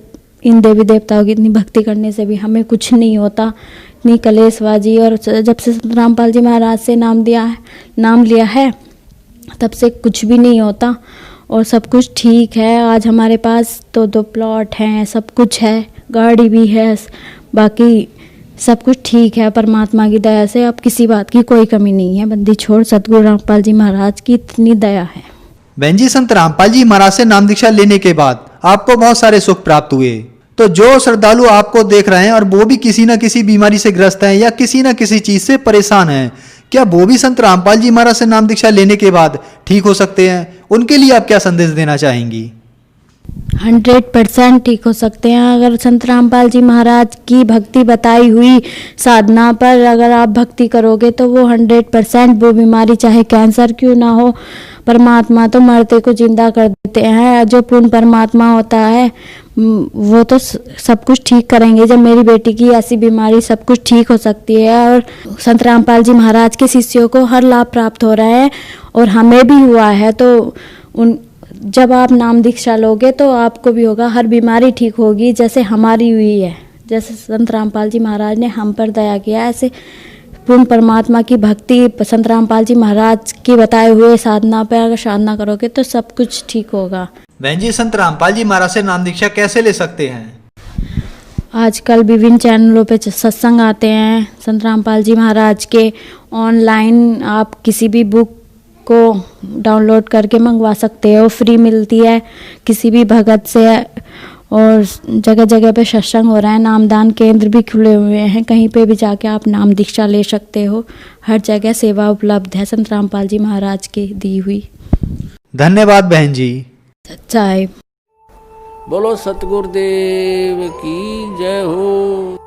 इन देवी देवताओं की इतनी भक्ति करने से भी हमें कुछ नहीं होता, इतनी कलेशबाजी। और जब से संत रामपाल जी महाराज से नाम लिया है तब से कुछ भी नहीं होता और सब कुछ ठीक है। आज हमारे पास तो 2 प्लॉट हैं, सब कुछ है, गाड़ी भी है, बाकी सब कुछ ठीक है परमात्मा की दया से। अब किसी बात की कोई कमी नहीं है, बंदी छोड़ सतगुरु रामपाल जी महाराज की इतनी दया है। बहन जी, संत रामपाल जी महाराज से नाम दीक्षा लेने के बाद आपको बहुत सारे सुख प्राप्त हुए। तो जो श्रद्धालु आपको देख रहे हैं और वो भी किसी न किसी बीमारी से ग्रस्त हैं या किसी न किसी चीज से परेशान हैं, क्या वो भी संत रामपाल जी महाराज से नाम दीक्षा लेने के बाद ठीक हो सकते हैं? उनके लिए आप क्या संदेश देना चाहेंगी? 100% ठीक हो सकते हैं। अगर संत रामपाल जी महाराज की भक्ति बताई हुई साधना पर अगर आप भक्ति करोगे तो वो 100% वो बीमारी, चाहे कैंसर क्यों ना हो, परमात्मा तो मरते को जिंदा कर देते हैं। जो पूर्ण परमात्मा होता है वो तो सब कुछ ठीक करेंगे। जब मेरी बेटी की ऐसी बीमारी, सब कुछ ठीक हो सकती है और संत रामपाल जी महाराज के शिष्यों को हर लाभ प्राप्त हो रहा है और हमें भी हुआ है। तो जब आप नाम दीक्षा लोगे तो आपको भी होगा, हर बीमारी ठीक होगी जैसे हमारी हुई है। जैसे संत रामपाल जी महाराज ने हम पर दया किया, ऐसे पूर्ण परमात्मा की भक्ति संत रामपाल जी महाराज की बताए हुए साधना पर अगर साधना करोगे तो सब कुछ ठीक होगा। बहन जी, संत रामपाल जी महाराज से नाम दीक्षा कैसे ले सकते हैं? आजकल विभिन्न चैनलों पे सत्संग आते हैं संत रामपाल जी महाराज के। ऑनलाइन आप किसी भी बुक को डाउनलोड करके मंगवा सकते हो, फ्री मिलती है किसी भी भगत से। और जगह जगह पे सत्संग हो रहा है, नामदान केंद्र भी खुले हुए हैं, कहीं पे भी जाके आप नाम दीक्षा ले सकते हो। हर जगह सेवा उपलब्ध है संत रामपाल जी महाराज की दी हुई। धन्यवाद बहन जी। सच्चाई। बोलो सतगुरुदेव की जय हो।